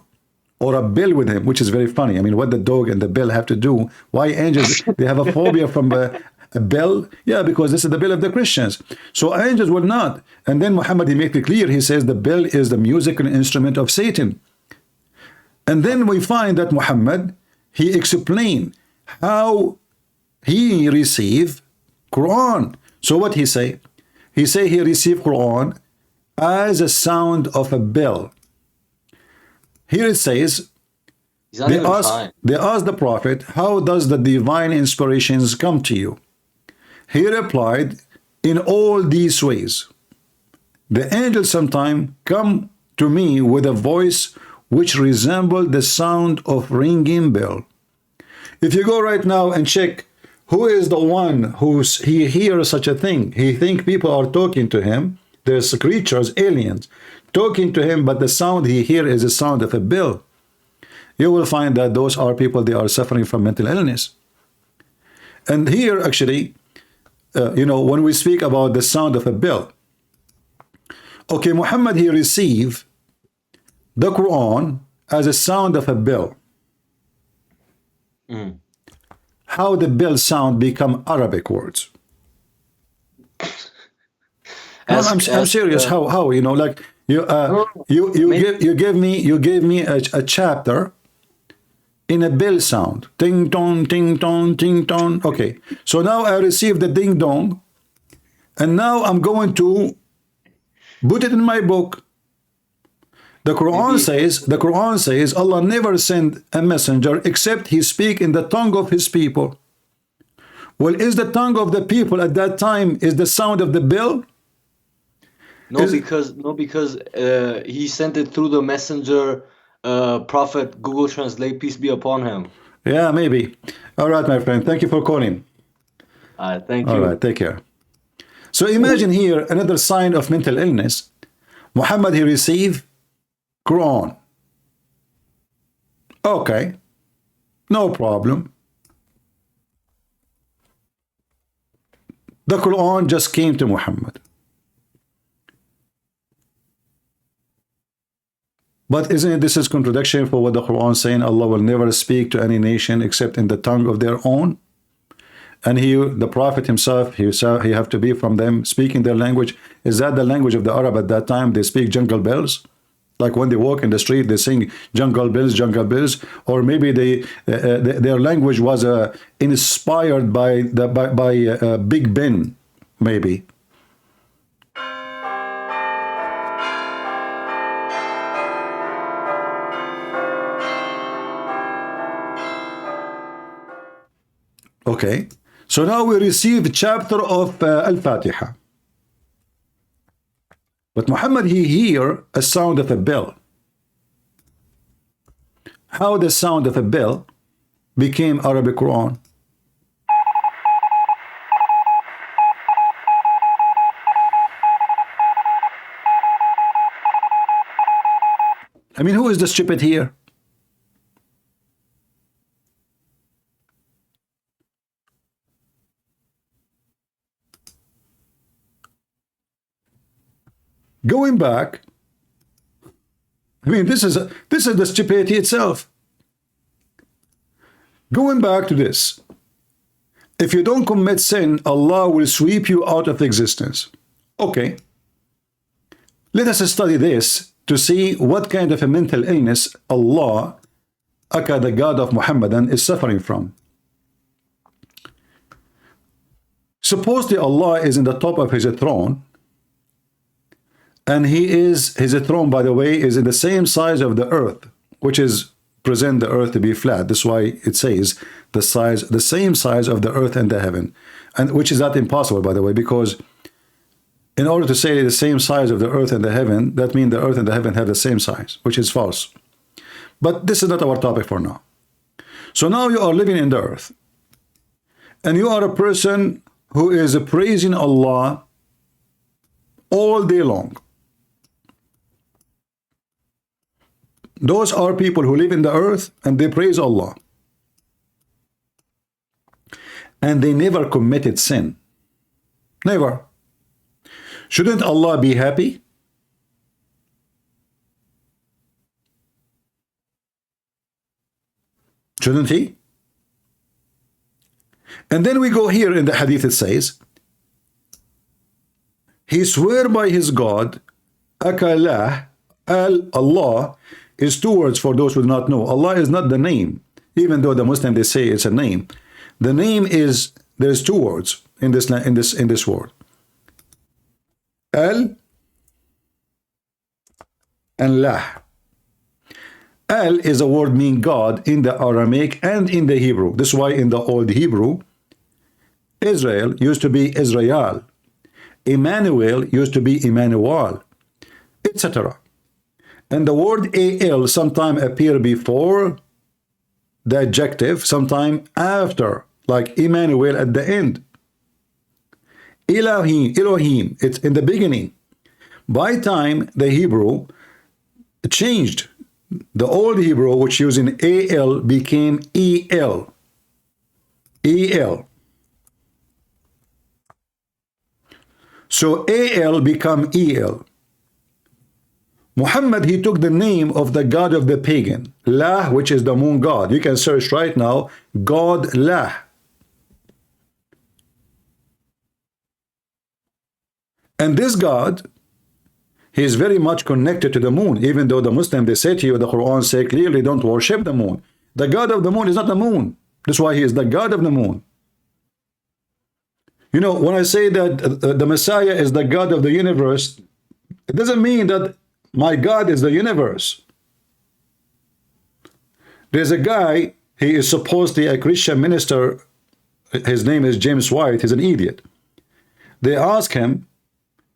or a bell with him, which is very funny. I mean, what the dog and the bell have to do? Why angels? They have a phobia from a bell? Yeah, because this is the bell of the Christians. So angels will not. And then Muhammad, he made it clear. He says the bell is the musical instrument of Satan. And then we find that Muhammad, he explained how he received Quran. So what he say? He say he received Quran as a sound of a bell. Here it says, they asked the Prophet, how does the divine inspirations come to you? He replied, in all these ways. The angels sometimes come to me with a voice which resembles the sound of ringing bell. If you go right now and check who is the one he hears such a thing, he think people are talking to him. There's creatures, aliens, talking to him, but the sound he hears is the sound of a bell. You will find that those are people, they are suffering from mental illness. And here, actually, when we speak about the sound of a bell, okay, Muhammad, he received the Quran as a sound of a bell. How the bell sound become Arabic words? I'm serious. How like you gave me a chapter in a bell sound, ding dong, ding dong, ding dong. Okay, so now I received the ding dong, and now I'm going to put it in my book. The Quran says Allah never sent a messenger except he speak in the tongue of his people. Well, is the tongue of the people at that time is the sound of the bell? No, because he sent it through the messenger, prophet Google Translate, peace be upon him. Yeah, maybe. All right, my friend. Thank you for calling. Thank you. All right, take care. So imagine here another sign of mental illness. Muhammad, he received Quran. Okay, no problem. The Quran just came to Muhammad. But isn't it this is contradiction for what the Quran is saying? Allah will never speak to any nation except in the tongue of their own. And he, the Prophet himself, he have to be from them, speaking their language. Is that the language of the Arab at that time? They speak jungle bells. Like when they walk in the street, they sing jungle bells, or maybe their language was inspired by Big Ben, maybe. Okay, so now we receive chapter of Al-Fatiha. But Muhammad, he hear a sound of a bell. How the sound of a bell became Arabic Quran? I mean, who is the stupid here? Going back, I mean, this is the stupidity itself. Going back to this, if you don't commit sin, Allah will sweep you out of existence. Okay, let us study this to see what kind of a mental illness Allah, aka the God of Muhammadan, is suffering from. Supposedly Allah is in the top of his throne, and his throne, by the way, is in the same size of the earth, which is present the earth to be flat. That's why it says the same size of the earth and the heaven, and which is not impossible, by the way, because in order to say the same size of the earth and the heaven, that means the earth and the heaven have the same size, which is false. But this is not our topic for now. So now you are living in the earth, and you are a person who is praising Allah all day long. Those are people who live in the earth and they praise Allah. And they never committed sin. Never. Shouldn't Allah be happy? Shouldn't he? And then we go here in the hadith, it says, he swear by his God, Akalah, Allah is two words for those who do not know. Allah is not the name, even though the Muslim they say it's a name. The name is, there's two words in this word. Al and Lah. Al is a word meaning God in the Aramaic and in the Hebrew. This is why in the Old Hebrew, Israel used to be Israel. Emmanuel used to be Emmanuel, etc. And the word al sometime appear before the adjective, sometime after, like Emmanuel at the end. Elohim, it's in the beginning. By time the Hebrew changed, the Old Hebrew, which using al, became el. El. So al become el. Muhammad, he took the name of the god of the pagan, Lah, which is the moon god. You can search right now, God Lah. And this god, he is very much connected to the moon, even though the Muslim, they say to you, the Quran say clearly, don't worship the moon. The god of the moon is not the moon. That's why he is the god of the moon. You know, when I say that the Messiah is the God of the universe, it doesn't mean that my God is the universe. There's a guy, he is supposedly a Christian minister, his name is James White, he's an idiot. They ask him,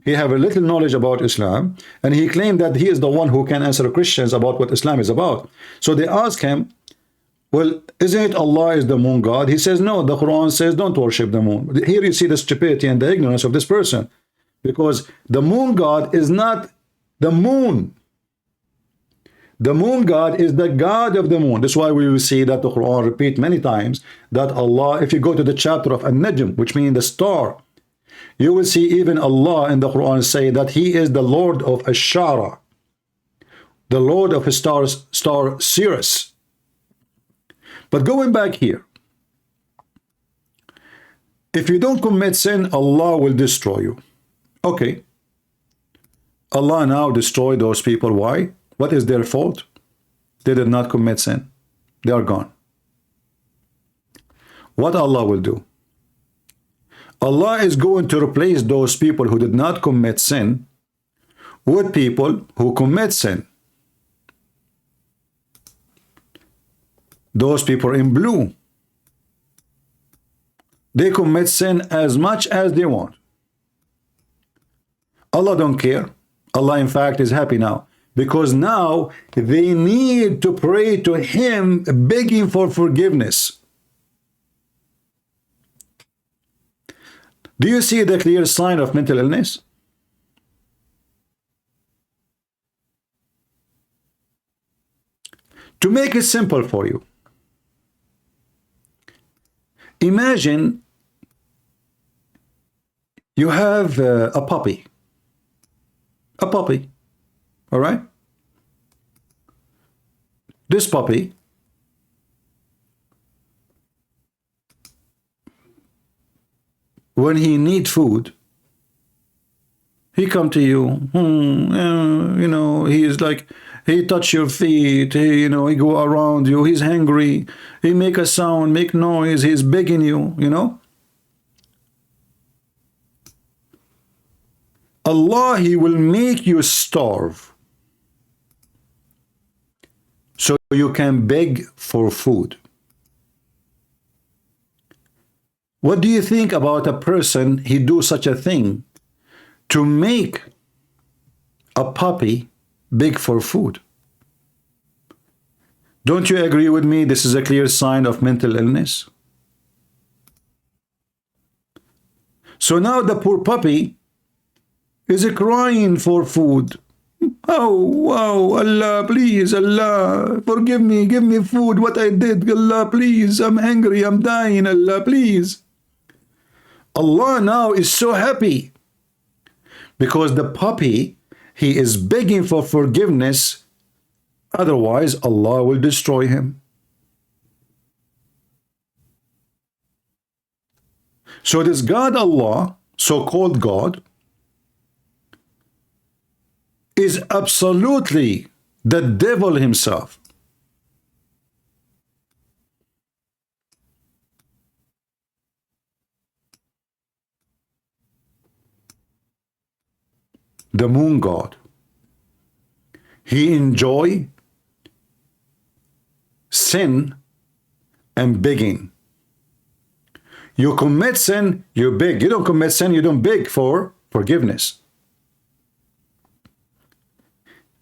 He have a little knowledge about Islam, and he claimed that he is the one who can answer Christians about what Islam is about. So they ask him, well, isn't it Allah is the moon god? He says, no, the Quran says don't worship the moon. Here you see the stupidity and the ignorance of this person, because the moon god is not the moon. The moon god is the god of the moon. That's why we will see that the Quran repeat many times that Allah, if you go to the chapter of An-Najm, which means the star, you will see even Allah in the Quran say that he is the Lord of Ash-Shara, the Lord of star Sirius. But going back here, if you don't commit sin, Allah will destroy you. Okay. Allah now destroy those people. Why? What is their fault? They did not commit sin. They are gone. What Allah will do? Allah is going to replace those people who did not commit sin with people who commit sin. Those people in blue, they commit sin as much as they want. Allah don't care. Allah in fact is happy now, because now they need to pray to him begging for forgiveness. Do you see the clear sign of mental illness? To make it simple for you, imagine you have a puppy. A puppy. All right? This puppy when he need food, he come to you, you know, he is like, he touch your feet, he, you know, he go around you, he's hungry, he make a sound, make noise, he's begging you, you know. Allah, he will make you starve so you can beg for food. What do you think about a person he do such a thing to make a puppy beg for food? Don't you agree with me? This is a clear sign of mental illness. So now the poor puppy is crying for food. Oh, wow, Allah, please, Allah, forgive me, give me food, what I did, Allah, please, I'm hungry, I'm dying, Allah, please. Allah now is so happy because the puppy, he is begging for forgiveness, otherwise Allah will destroy him. So this God Allah, so-called God, is absolutely the devil himself. The moon god. He enjoy sin and begging. You commit sin, you beg. You don't commit sin, you don't beg for forgiveness.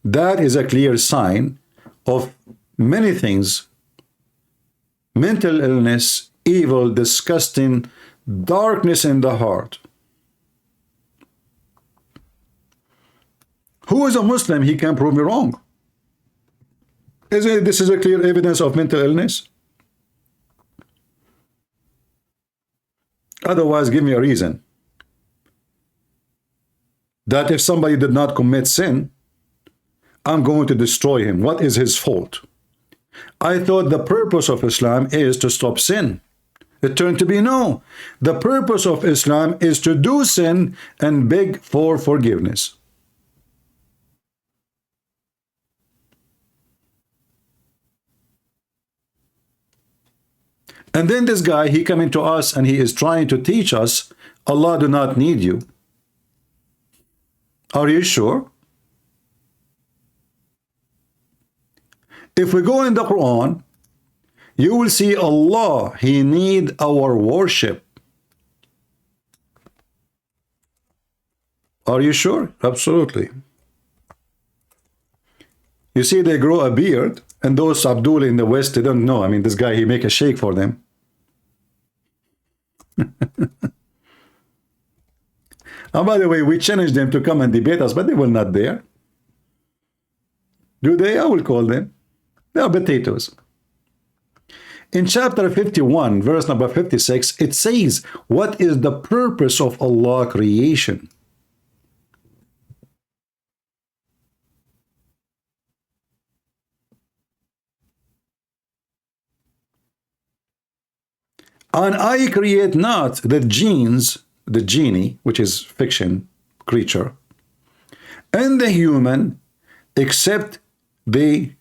That is a clear sign of many things. Mental illness, evil, disgusting, darkness in the heart. Who is a Muslim? He can prove me wrong. Isn't it, this is a clear evidence of mental illness? Otherwise, give me a reason that if somebody did not commit sin, I'm going to destroy him. What is his fault? I thought the purpose of Islam is to stop sin. It turned to be no. The purpose of Islam is to do sin and beg for forgiveness. And then this guy, he coming to us and he is trying to teach us, Allah do not need you. Are you sure? If we go in the Quran, you will see Allah, he need our worship. Are you sure? Absolutely. You see, they grow a beard, and those Abdul in the West, they don't know. I mean, this guy, he make a shake for them. And by the way, we challenge them to come and debate us, but they will not dare. Do they? I will call them. They are potatoes. In chapter 51, verse number 56, it says, what is the purpose of Allah creation? And I create not the genes, the genie, which is fiction creature, and the human, except they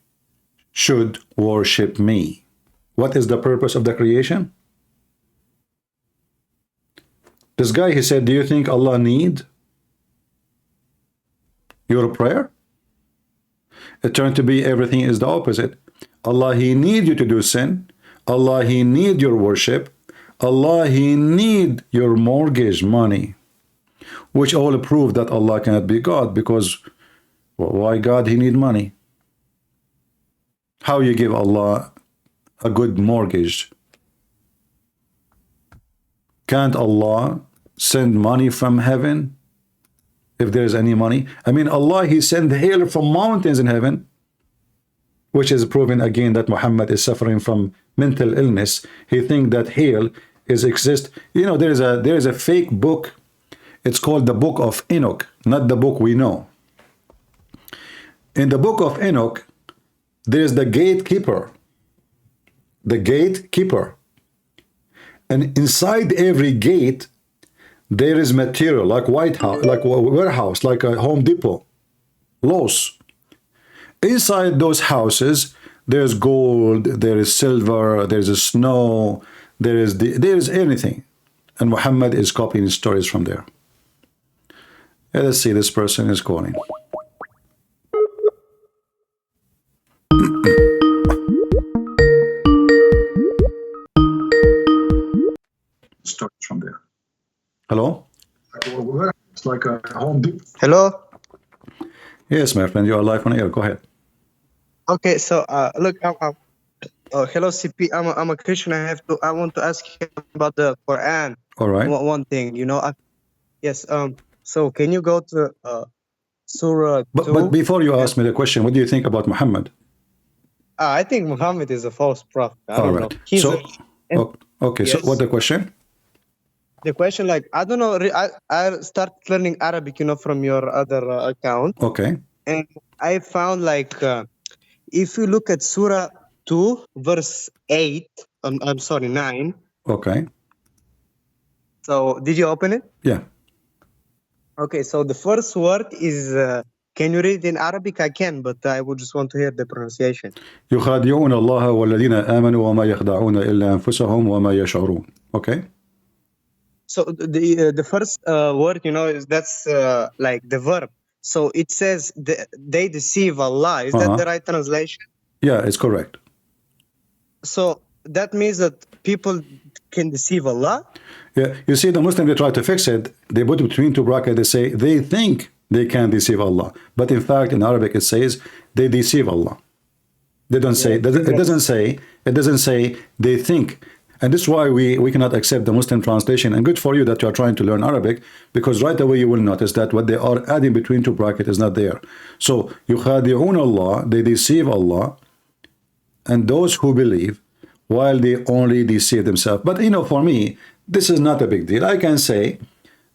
should worship me. What is the purpose of the creation? This guy, he said, do you think Allah need your prayer? It turned to be everything is the opposite. Allah, he need you to do sin. Allah, he need your worship. Allah, he need your mortgage money, which all prove that Allah cannot be God, because why God, he need money? How you give Allah a good mortgage? Can't Allah send money from heaven if there is any money? I mean, Allah, he sent hail from mountains in heaven, which is proving again that Muhammad is suffering from mental illness. He think that hail is exist. You know, there is a fake book. It's called the Book of Enoch, not the book we know. In the Book of Enoch, there is the gatekeeper. The gatekeeper. And inside every gate, there is material like White House, like a warehouse, like a Home Depot, Lowe's. Inside those houses, there's gold, there is silver, there's snow, there is anything. And Muhammad is copying stories from there. Yeah, let's see, this person is calling. Stories from there. Hello? It's like a Home Depot. Hello. Yes, my friend, you are live on air. Go ahead. Okay, so look, hello, CP. I'm a Christian. I want to ask you about the Quran. All right. One thing, you know. Yes. So can you go to Surah 2? But before you ask me the question, what do you think about Muhammad? I think Muhammad is a false prophet. I All don't right. know. He's okay. Yes. So what the question? The question, like, I don't know. I started learning Arabic, you know, from your other account. Okay. And I found, like, if you look at Surah 2, verse 8, I'm sorry, 9. Okay. So, did you open it? Yeah. Okay, so the first word is, can you read it in Arabic? I can, but I would just want to hear the pronunciation. يخادعون الله والذين آمنوا وما يخدعون إلا أنفسهم وما يشعرون. Okay. So the first word, you know, that's like the verb. So it says they deceive Allah. Is that the right translation? Yeah, it's correct. So that means that people can deceive Allah? Yeah, you see, the Muslim, they try to fix it. They put between two brackets, they say they think they can deceive Allah. But in fact, in Arabic, it says they deceive Allah. They don't say, it doesn't say they think. And this is why we cannot accept the Muslim translation. And good for you that you are trying to learn Arabic, because right away you will notice that what they are adding between two brackets is not there. So, يخادعون Allah, they deceive Allah, and those who believe, while they only deceive themselves. But, you know, for me, this is not a big deal. I can say,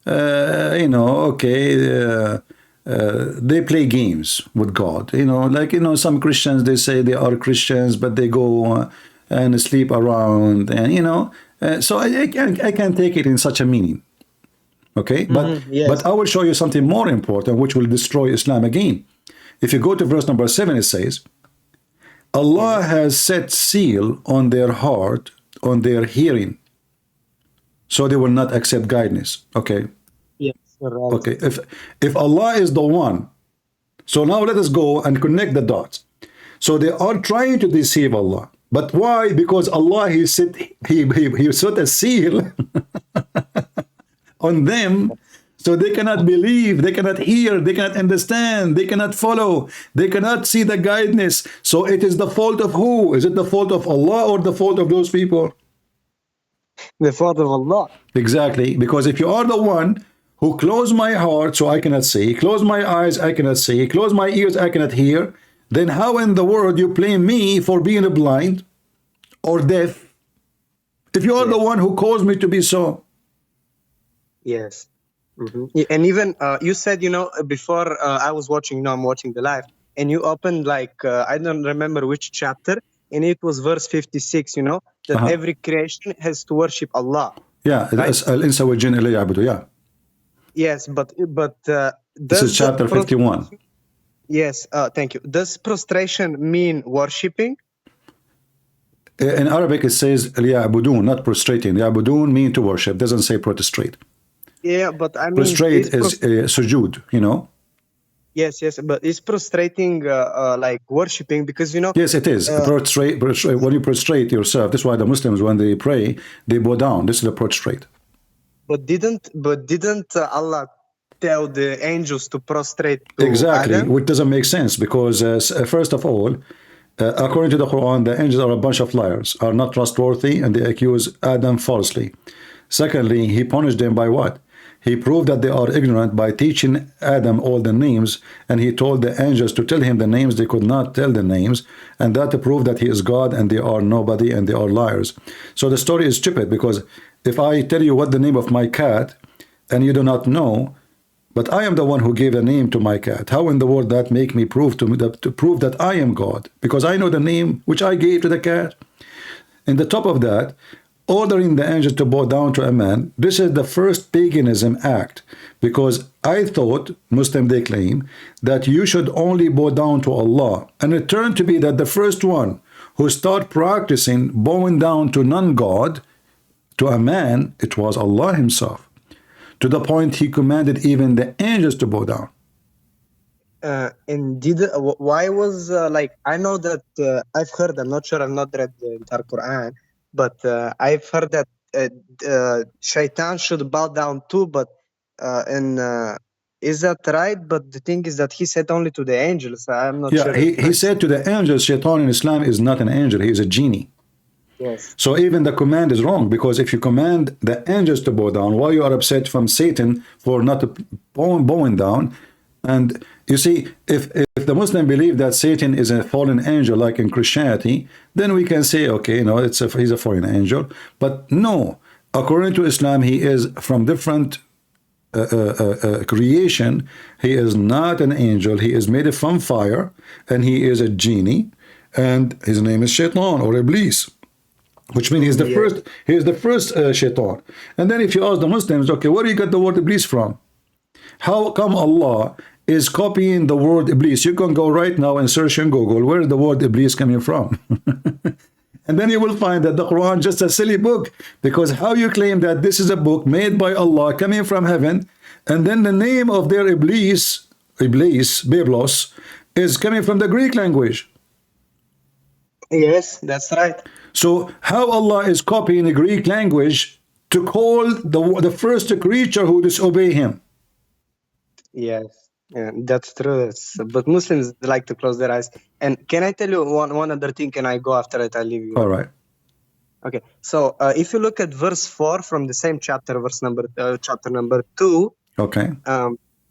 you know, okay, they play games with God. You know, like, you know, some Christians, they say they are Christians, but they go and sleep around, and, you know, so I can take it in such a meaning. Okay, but yes. But I will show you something more important, which will destroy Islam again. If you go to verse number 7, it says, Allah has set seal on their heart, on their hearing, so they will not accept guidance. Okay. Yes. Right. Okay. If Allah is the one, so now let us go and connect the dots. So they are trying to deceive Allah. But why? Because Allah, he set a seal on them, So they cannot believe, they cannot hear, they cannot understand, they cannot follow, they cannot see the guidance. So it is the fault of who? Is it the fault of Allah or the fault of those people? The fault of Allah. Exactly, because if you are the one who close my heart so I cannot see, close my eyes I cannot see, close my ears I cannot hear, then how in the world you blame me for being blind or deaf if you are the one who caused me to be so? Yes. Yeah, and even you said, before I was watching, I'm watching the live, and you opened like, I don't remember which chapter, and it was verse 56, that every creation has to worship Allah. Yeah, right? Al-insa wal jinn illa ya'budu, yeah. Yes, but This is chapter 51. Yes, thank you. Does prostration mean worshipping? In Arabic it says liya'budun, not prostrating. Liya'budun mean to worship, doesn't say prostrate. Yeah, but I mean... Prostrate is sujood, Yes, but is prostrating like worshipping? Because, Yes, it is. Prostrate, when you prostrate yourself, that's why the Muslims, when they pray, they bow down. This is the prostrate. But didn't Allah tell the angels to prostrate to Exactly, Adam? which doesn't make sense because first of all, according to the Quran, the angels are a bunch of liars, are not trustworthy, and they accuse Adam falsely. Secondly, he punished them by what? He proved that they are ignorant by teaching Adam all the names, and he told the angels to tell him the names. They could not tell the names, and that proved that he is God and they are nobody and they are liars. So the story is stupid, because if I tell you what the name of my cat and you do not know, but I am the one who gave a name to my cat, how in the world that make me prove to prove that I am God? Because I know the name which I gave to the cat. And the top of that, ordering the angels to bow down to a man, this is the first paganism act, because I thought, Muslim they claim, that you should only bow down to Allah, and it turned to be that the first one who started practicing bowing down to non-God, to a man, it was Allah himself, to the point he commanded even the angels to bow down. And why was like, I know that I've heard, I'm not sure, I've not read the entire Quran, but I've heard that Shaitan should bow down too, but is that right? But the thing is that he said only to the angels. I'm not sure. Yeah, he said to the angels, Shaitan in Islam is not an angel, he is a genie. Yes. So even the command is wrong, because if you command the angels to bow down, why you are upset from Satan for not bowing down? And you see, if the Muslim believe that Satan is a fallen angel, like in Christianity, then we can say, okay, he's a fallen angel. But no, according to Islam, he is from different creation. He is not an angel. He is made from fire, and he is a genie, and his name is Shaitan or Iblis, which means he's the first Shaitan. And then if you ask the Muslims, okay, where do you get the word Iblis from? How come Allah is copying the word Iblis? You can go right now and search in Google, where is the word Iblis coming from? And then you will find that the Quran is just a silly book, because how you claim that this is a book made by Allah coming from heaven, and then the name of their Iblis, Biblos, is coming from the Greek language. Yes, that's right. So how Allah is copying the Greek language to call the first creature who disobey him? Yes, yeah, that's true. But Muslims like to close their eyes. And can I tell you one other thing? Can I go after it? I'll leave you. All right. Okay. So if you look at verse 4 from the same chapter, chapter number 2. Okay.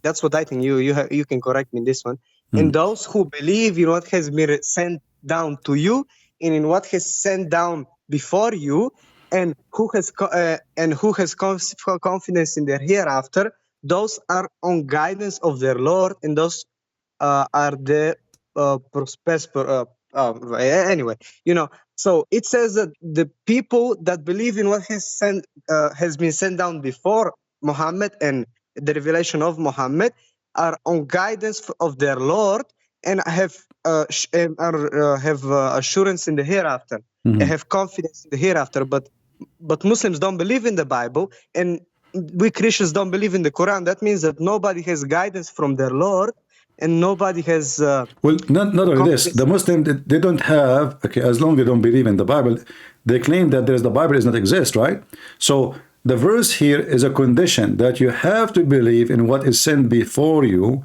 That's what I think. You can correct me in this one. And those who believe in what has been sent down to you, and in what has sent down before you, and who has confidence in their hereafter, those are on guidance of their Lord, and those are the anyway, so it says that the people that believe in what has been sent down before Muhammad and the revelation of Muhammad are on guidance of their Lord, and have assurance in the hereafter. They have confidence in the hereafter. But Muslims don't believe in the Bible, and we Christians don't believe in the Quran. That means that nobody has guidance from their Lord, and nobody has well, not only this, the Muslim, they don't have, okay, as long as they don't believe in the Bible, they claim that the Bible does not exist, right? So The verse here is a condition that you have to believe in what is sent before you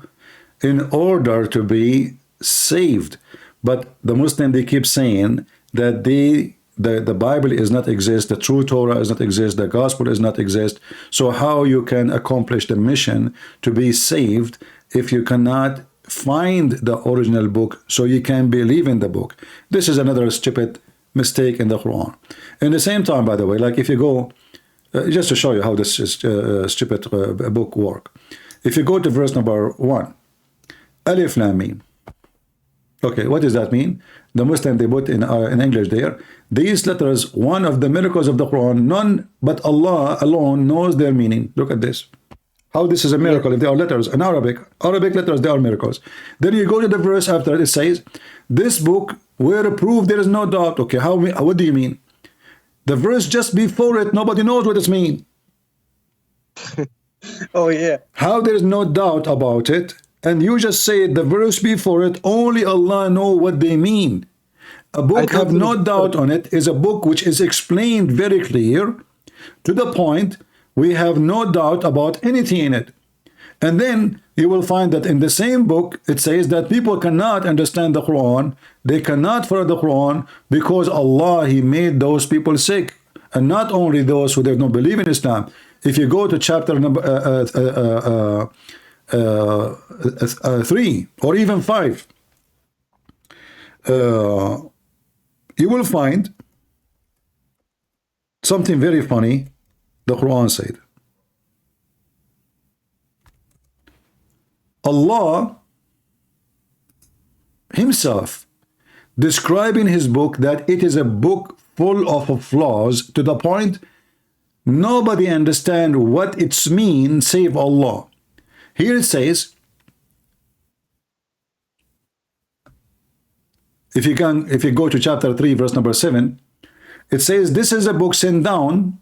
in order to be saved. But the Muslim, they keep saying that the Bible is not exist, the true Torah is not exist, the gospel is not exist. So how you can accomplish the mission to be saved if you cannot find the original book so you can believe in the book? This is another stupid mistake in the Quran. In the same time, by the way, like if you go, just to show you how this stupid book work. If you go to verse number 1, Alif Lam Mim. Okay, what does that mean? The Muslim, they put in English there, these letters, one of the miracles of the Quran, none but Allah alone knows their meaning. Look at this. How this is a miracle if they are letters in Arabic letters, they are miracles. Then you go to the verse after it says, this book were approved, there is no doubt. Okay, what do you mean? The verse just before it, nobody knows what it means. Oh yeah. How there is no doubt about it, and you just say the verse before it, only Allah know what they mean. A book have no doubt on it is a book which is explained very clear to the point we have no doubt about anything in it. And then you will find that in the same book it says that people cannot understand the Quran, they cannot follow the Quran because Allah, He made those people sick, and not only those who don't believe in Islam. If you go to chapter number 3 or even 5, you will find something very funny. The Quran said, Allah Himself describing His book that it is a book full of flaws to the point nobody understand what it's mean save Allah. Here it says, if you go to chapter 3 verse number 7, it says this is a book sent down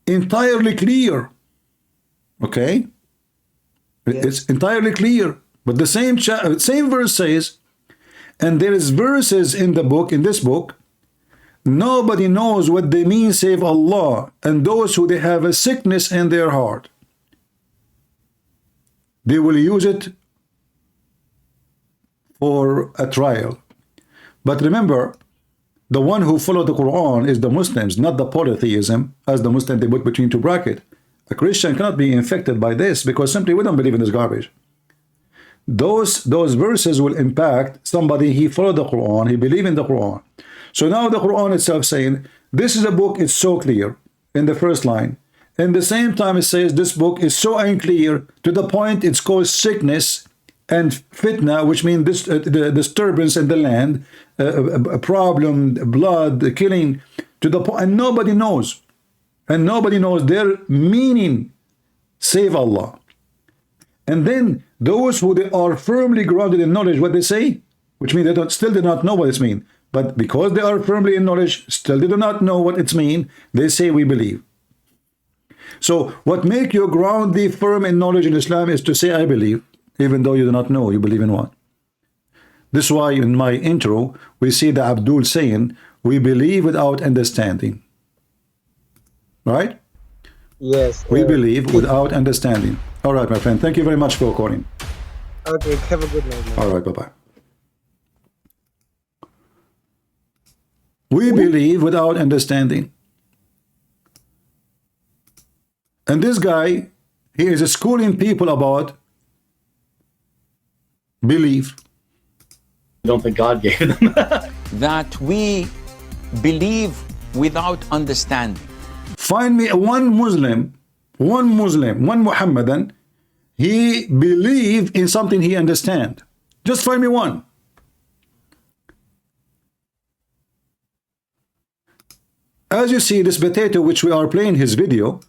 entirely clear. Okay, yes. It's entirely clear, but the same verse says, and there is verses in the book, in this book, nobody knows what they mean save Allah and those who they have a sickness in their heart. They will use it for a trial. But remember, the one who followed the Quran is the Muslims, not the polytheism, as the Muslim they put between two brackets. A Christian cannot be infected by this because simply we don't believe in this garbage. Those verses will impact somebody. He followed the Quran, he believed in the Quran. So now the Quran itself saying, this is a book, it's so clear in the first line. In the same time it says this book is so unclear to the point it's caused sickness and fitna, which means this the disturbance in the land, a problem, blood, killing, to the point, and nobody knows their meaning save Allah. And then those who they are firmly grounded in knowledge, what they say, which means they still do not know what it means, but because they are firmly in knowledge, still they do not know what it means, they say we believe. So what make you groundedly firm in knowledge in Islam is to say I believe, even though you do not know you believe in what. This is why in my intro we see the Abdul saying we believe without understanding. Right? Yes. We believe without understanding. All right, my friend. Thank you very much for calling. Okay, have a good night. All right, bye-bye. We believe without understanding. And this guy, he is schooling people about belief. I don't think God gave them. That we believe without understanding. Find me one Muslim, one Muhammadan, he believe in something he understand. Just find me one. As you see, this potato which we are playing his video,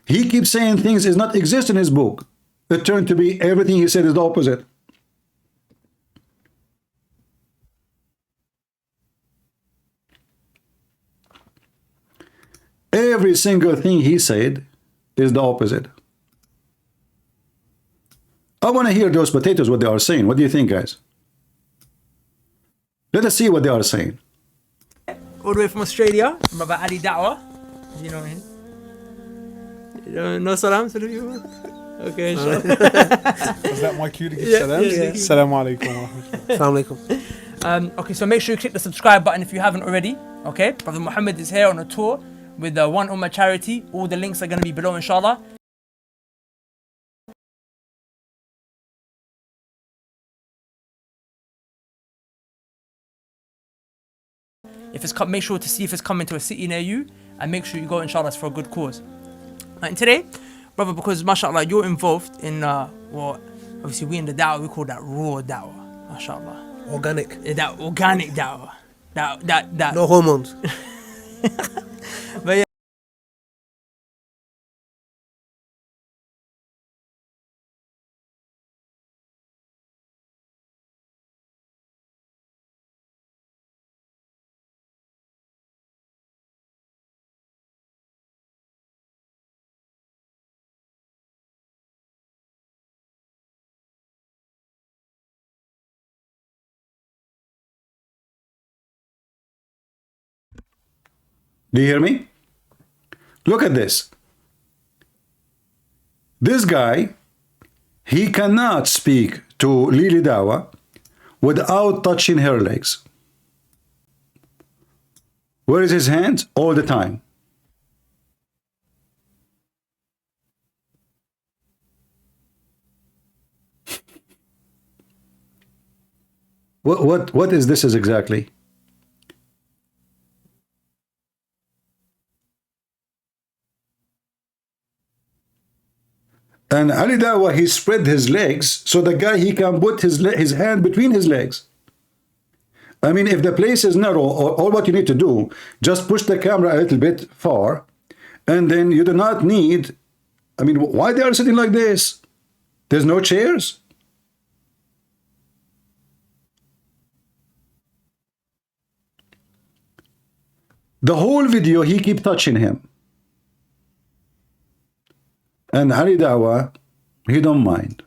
he keeps saying things is not exist in his book. It turned to be everything he said is the opposite. Every single thing he said is the opposite. I want to hear those potatoes what they are saying. What do you think, guys? Let us see what they are saying. All the way from Australia, from Brother Ali Dawah. You know what I mean? You know, no salam to the people? Okay, inshallah. Was that my cue to give Yeah, salam? yeah, yeah. Assalamu alaikum wa rahmatullah. Assalamu alaikum. Okay, so make sure you click the subscribe button if you haven't already. Okay, Brother Muhammad is here on a tour with the One Ummah charity. All the links are going to be below, inshallah. If it's make sure to see if it's coming to a city near you, and make sure you go, inshallah, it's for a good cause. And today, brother, because mashallah you're involved in well, obviously we in the da'wah, we call that raw da'wah, mashallah. Organic. That organic da'wah. That No hormones. But yeah. Do you hear me? Look at this. This guy, he cannot speak to Lili Dawa without touching her legs. Where is his hands? All the time. What is this exactly? And Ali Dawa, he spread his legs so the guy, he can put his hand between his legs. I mean, if the place is narrow, all what you need to do, just push the camera a little bit far, and then you do not need, I mean, why they are sitting like this? There's no chairs. The whole video, he keep touching him. And Ali Dawa, he don't mind.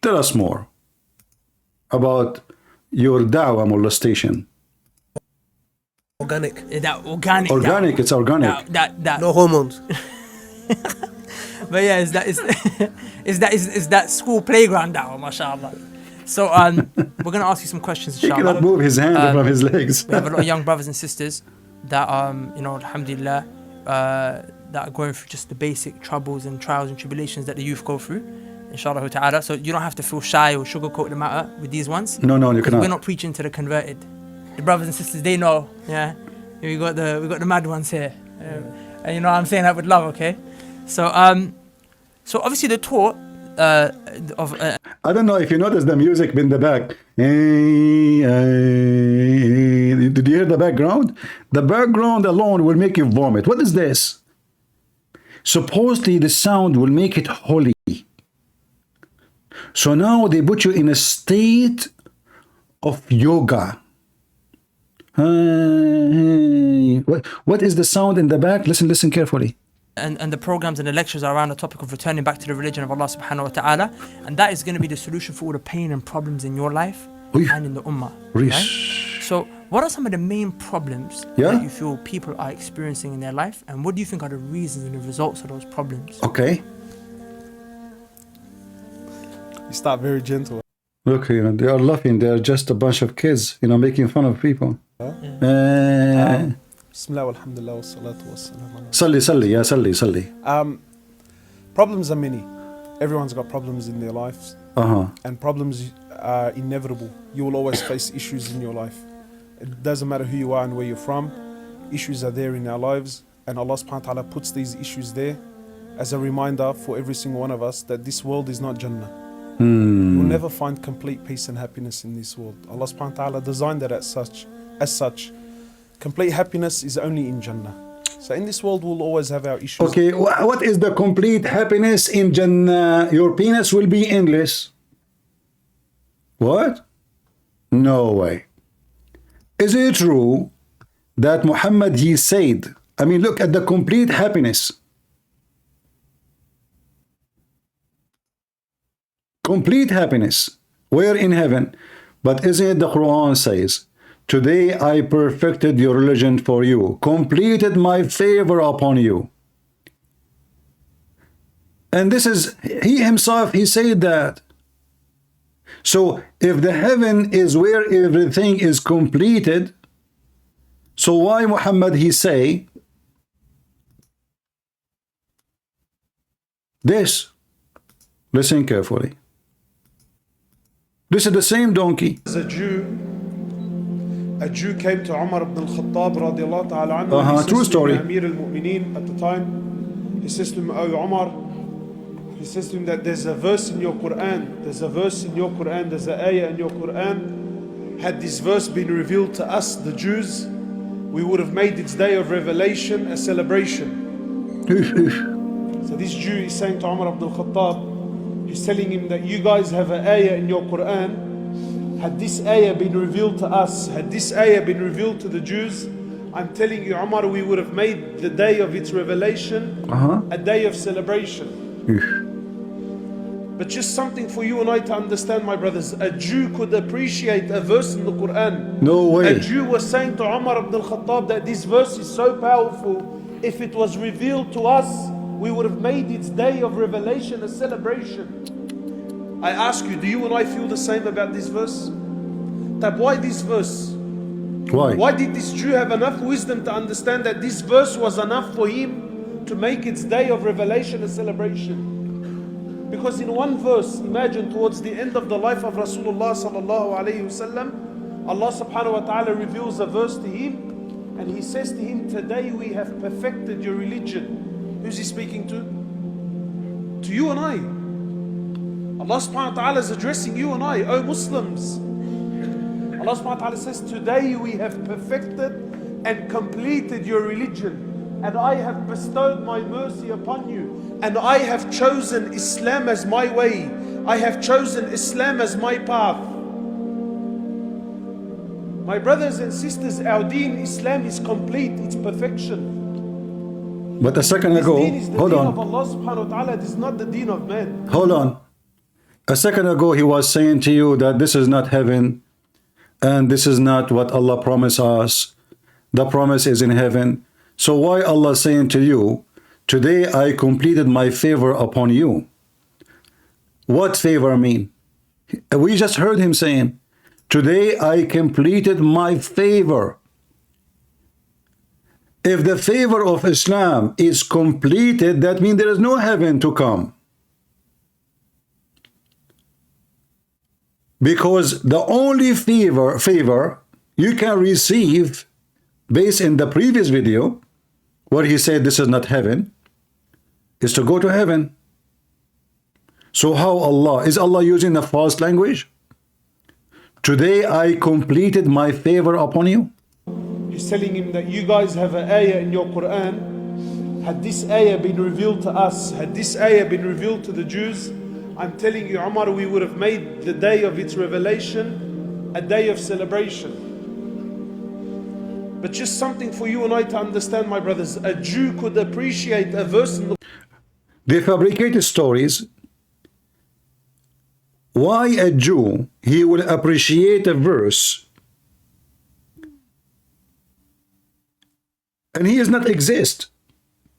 Tell us more about your Dawa molestation. Organic. That organic. Organic, da'wah. it's organic. That. No hormones. But yeah, is that school playground da'wah, mashallah. So we're gonna ask you some questions, He inshallah. cannot move his hand from his legs. We have a lot of young brothers and sisters that you know, alhamdulillah, that are going through just the basic troubles and trials and tribulations that the youth go through, inshallah ta'ala. So you don't have to feel shy or sugarcoat the matter with these ones. No, you because cannot. we're not preaching to the converted. The brothers and sisters, they know. Yeah, we got the mad ones here, and you know I'm saying that with love, okay? So so obviously the tour of I don't know if you noticed the music in the back. Did you hear the background? The background alone will make you vomit. What is this? Supposedly the sound will make it holy. So now they put you in a state of yoga. What is the sound in the back? Listen carefully. And the programs and the lectures are around the topic of returning back to the religion of Allah subhanahu wa ta'ala, and that is going to be the solution for all the pain and problems in your life and in the ummah. Right? So what are some of the main problems that you feel people are experiencing in their life, and what do you think are the reasons and the results of those problems? Okay. You start very gentle. Look, you know, they are laughing. They are just a bunch of kids, you know, making fun of people. Bismillah walhamdulillah wa salatu wa salam. Salli. Problems are many. Everyone's got problems in their lives. And problems are inevitable. You will always face issues in your life. It doesn't matter who you are and where you're from. Issues are there in our lives. And Allah subhanahu wa ta'ala puts these issues there as a reminder for every single one of us that this world is not Jannah. You will never find complete peace and happiness in this world. Allah subhanahu wa ta'ala designed it as such. Complete happiness is only in Jannah. So in this world we'll always have our issues. Okay, what is the complete happiness in Jannah? Your penis will be endless. What? No way. Is it true that Muhammad, he said, I mean, look at the complete happiness. Complete happiness. Where in heaven? But isn't it the Quran says, Today I perfected your religion for you, completed my favor upon you. And this is, he himself, he said that. So if the heaven is where everything is completed, so why Muhammad he say this? Listen carefully. This is the same donkey. As a Jew came to Umar ibn al-Khattab radiallahu ta'ala anhu. True story. Amir al-Mu'mineen at the time. He says to him, "Oh Umar," he says to him that there's a verse in your Quran. There's a verse in your Quran. There's an ayah in your Quran. Had this verse been revealed to us, the Jews, we would have made its day of revelation a celebration. So this Jew is saying to Umar ibn al-Khattab, he's telling him that you guys have an ayah in your Quran. Had this ayah been revealed to us, had this ayah been revealed to the Jews, I'm telling you, Umar, we would have made the day of its revelation a day of celebration. But just something for you and I to understand, my brothers. A Jew could appreciate a verse in the Quran. No way. A Jew was saying to Umar ibn al-Khattab that this verse is so powerful, if it was revealed to us, we would have made its day of revelation a celebration. I ask you, do you and I feel the same about this verse? That why this verse? Why? Why did this Jew have enough wisdom to understand that this verse was enough for him to make its day of revelation a celebration? Because in one verse, imagine towards the end of the life of Rasulullah sallallahu alayhi wasallam, Allah subhanahu wa ta'ala reveals a verse to him and he says to him, today we have perfected your religion. Who's he speaking to? To you and I. Allah subhanahu wa ta'ala is addressing you and I, O Muslims. Allah subhanahu wa ta'ala says, today we have perfected and completed your religion, and I have bestowed my mercy upon you, and I have chosen Islam as my way. I have chosen Islam as my path. My brothers and sisters, our deen, Islam is complete, it's perfection. But a second ago, hold on. Of Allah subhanahu wa ta'ala, it is not the deen of man. Hold on. A second ago, he was saying to you that this is not heaven, and this is not what Allah promised us. The promise is in heaven. So why Allah saying to you, today I completed my favor upon you? What favor mean? We just heard him saying, today I completed my favor. If the favor of Islam is completed, that means there is no heaven to come. Because the only favor you can receive, based in the previous video, where he said this is not heaven, is to go to heaven. So how Allah? Is Allah using a false language? Today I completed my favor upon you. He's telling him that you guys have an ayah in your Quran. Had this ayah been revealed to us, had this ayah been revealed to the Jews, I'm telling you, Umar, we would have made the day of its revelation a day of celebration. But just something for you and I to understand, my brothers. A Jew could appreciate a verse in the... They fabricated stories. Why a Jew, he will appreciate a verse and he does not exist?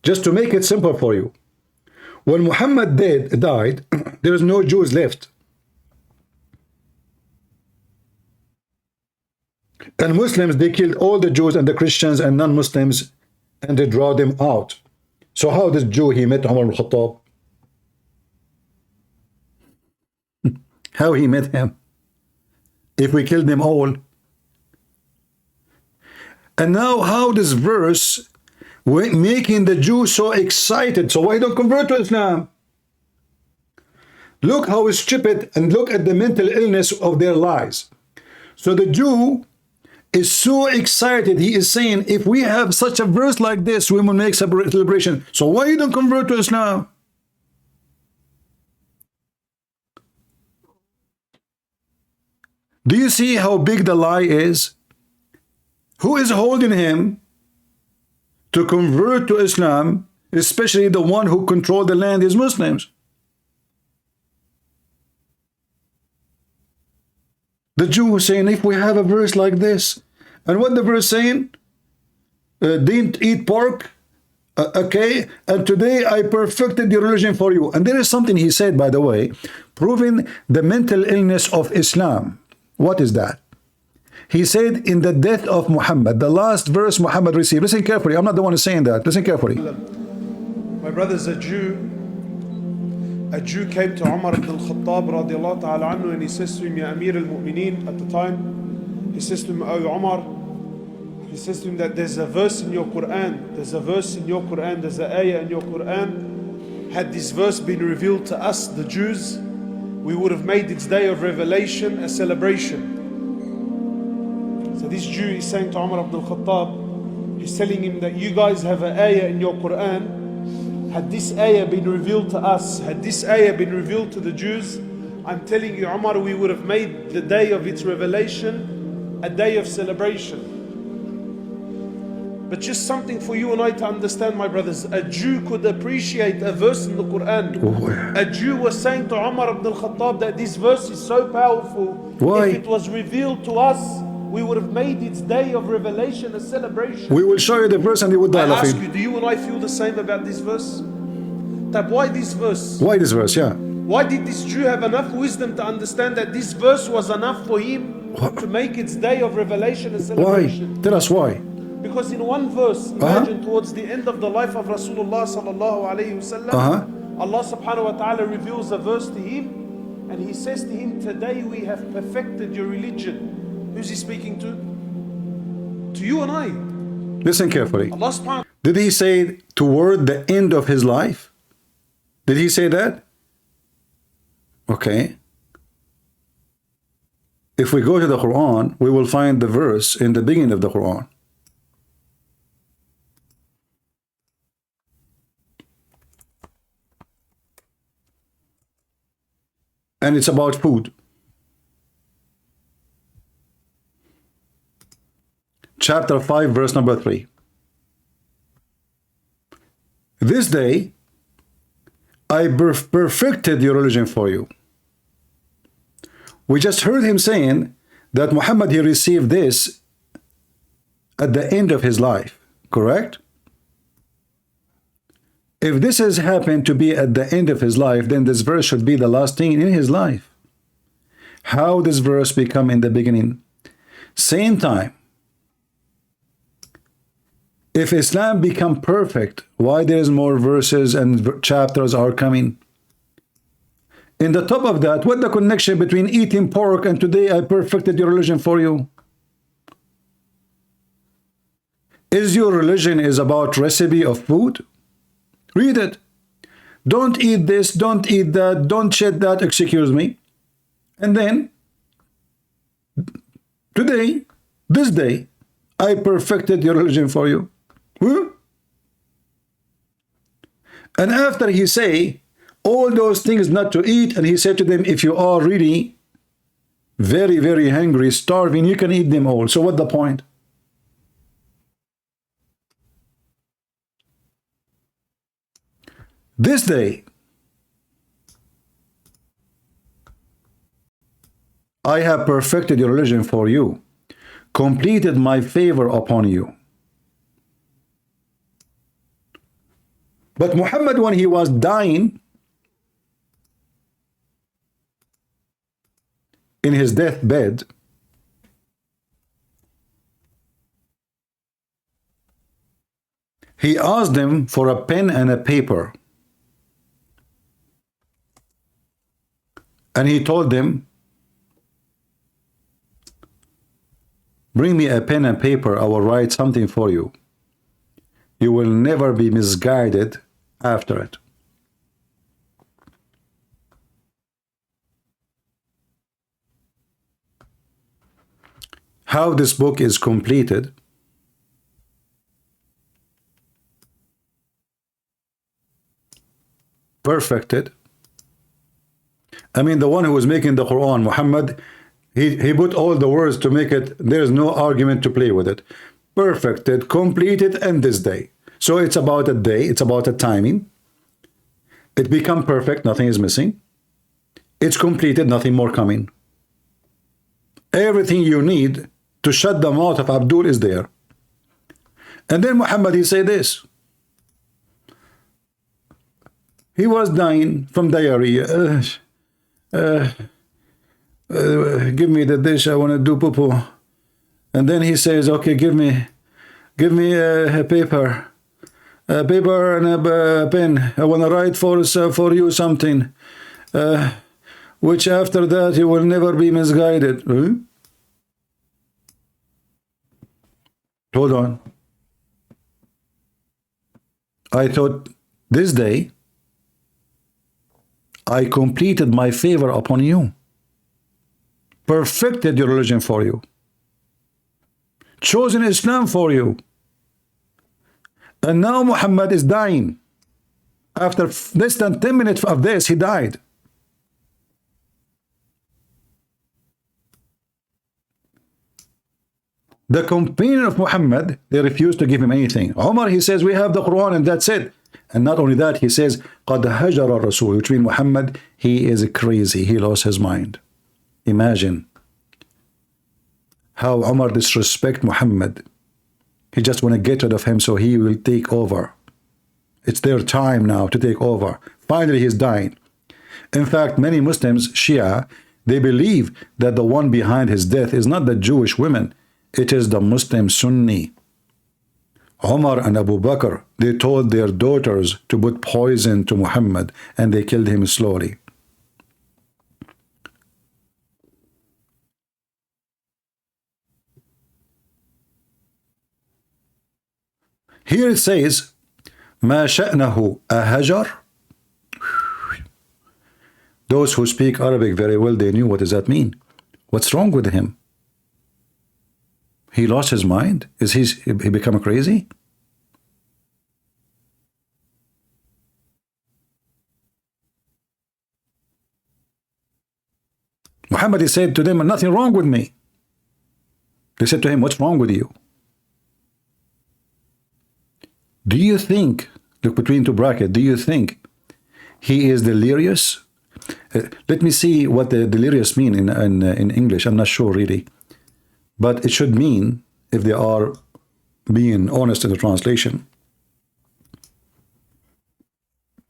Just to make it simple for you. When Muhammad died, there is no Jews left. And Muslims, they killed all the Jews and the Christians and non-Muslims, and they draw them out. So how this Jew, he met Umar al-Khattab? How he met him? If we killed them all. And now how this verse making the Jews so excited? So why don't convert to Islam? Look how stupid, and look at the mental illness of their lies. So the Jew is so excited, he is saying, if we have such a verse like this, we will make celebration. So why you don't convert to Islam? Do you see how big the lie is? Who is holding him to convert to Islam, especially the one who controlled the land is Muslims? The Jew is saying, if we have a verse like this, And what the verse saying? Didn't eat pork. Okay, and today I perfected your religion for you. And there is something he said, by the way, proving the mental illness of Islam. What is that? He said in the death of Muhammad, the last verse Muhammad received. Listen carefully. I'm not the one saying that. Listen carefully. My brother's a Jew. A Jew came to Umar ibn al-Khattab radiallahu ta'ala anhu, and he says to him, Ya Amir al-Mu'mineen, at the time, he says to him, Oh Umar, he says to him that there's a verse in your Quran, there's a verse in your Quran, there's an ayah in your Quran. Had this verse been revealed to us, the Jews, we would have made its day of revelation a celebration. So this Jew is saying to Umar ibn al-Khattab, he's telling him that you guys have an ayah in your Quran. Had this ayah been revealed to us, had this ayah been revealed to the Jews, I'm telling you, Umar, we would have made the day of its revelation a day of celebration. But just something for you and I to understand, my brothers. A Jew could appreciate a verse in the Quran. A Jew was saying to Umar ibn al-Khattab that this verse is so powerful. Why? If it was revealed to us, we would have made its day of revelation a celebration. We will show you the verse and you will die I ask laughing. you, do you and I feel the same about this verse? That why this verse? Why this verse? Yeah. Why did this Jew have enough wisdom to understand that this verse was enough for him to make its day of revelation a celebration? Why? Tell us why. Because in one verse, imagine towards the end of the life of Rasulullah sallallahu alayhi wasallam, Allah subhanahu wa ta'ala reveals a verse to him, and He says to him, today we have perfected your religion. Who's He speaking to? To you and I. Listen carefully. Allah subhanahu. Did He say toward the end of His life? Did He say that? Okay. If we go to the Quran, we will find the verse in the beginning of the Quran. And it's about food. Chapter 5, verse number 3. This day, I perfected your religion for you. We just heard him saying that Muhammad, he received this at the end of his life, correct? If this has happened to be at the end of his life, then this verse should be the last thing in his life. How this verse become in the beginning? Same time. If Islam become perfect, why there is more verses and chapters are coming? In the top of that, what the connection between eating pork and today I perfected your religion for you? Is your religion is about recipe of food? Read it. Don't eat this, don't eat that, don't shed that, excuse me. And then, today, this day, I perfected your religion for you. And after he say all those things not to eat, and he said to them, if you are really very, very hungry, starving, you can eat them all. So what's the point? This day, I have perfected your religion for you, completed my favor upon you. But Muhammad, when he was dying in his deathbed, he asked them for a pen and a paper. And he told them, bring me a pen and paper, I will write something for you. You will never be misguided after it. How this book is completed? Perfected. I mean, the one who was making the Quran, Muhammad, he put all the words to make it, there's no argument to play with it. Perfected, completed, and this day. So it's about a day, it's about a timing. It become perfect, nothing is missing. It's completed, nothing more coming. Everything you need to shut the mouth of Abdul is there. And then Muhammad, he said this. He was dying from diarrhea. Give me the dish, I want to do poo-poo. And then he says, okay, give me a paper and a pen. I want to write for you something, which after that you will never be misguided. Huh? Hold on. I thought this day I completed my favor upon you, perfected your religion for you, chosen Islam for you. And now Muhammad is dying. After less than 10 minutes of this, he died. The companion of Muhammad, they refused to give him anything. Umar, he says, we have the Quran and that's it. And not only that, he says, قَدْ هَجَرَ الرَّسُولُ, which means Muhammad, he is crazy. He lost his mind. Imagine how Umar disrespect Muhammad. He just want to get rid of him so he will take over. It's their time now to take over. Finally, he's dying. In fact, many Muslims, Shia, they believe that the one behind his death is not the Jewish women. It is the Muslim Sunni. Umar and Abu Bakr, they told their daughters to put poison to Muhammad and they killed him slowly. Here it says, ما شأنه أهجر. Those who speak Arabic very well, they knew what does that mean. What's wrong with him? He lost his mind? Is he become crazy? Muhammad, he said to them, nothing wrong with me. They said to him, what's wrong with you? Do you think, look between two brackets, do you think he is delirious? Let me see what the delirious mean in English. I'm not sure really. But it should mean, if they are being honest in the translation,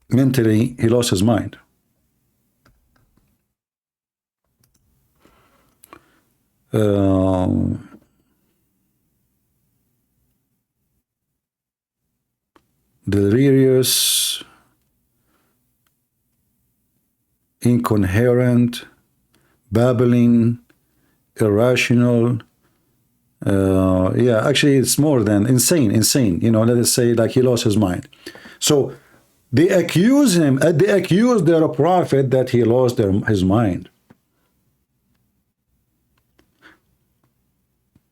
mentally he lost his mind. Delirious, incoherent, babbling, irrational. Yeah, actually it's more than insane, you know, let us say like he lost his mind. So they accuse him, they accuse their prophet that he lost his mind.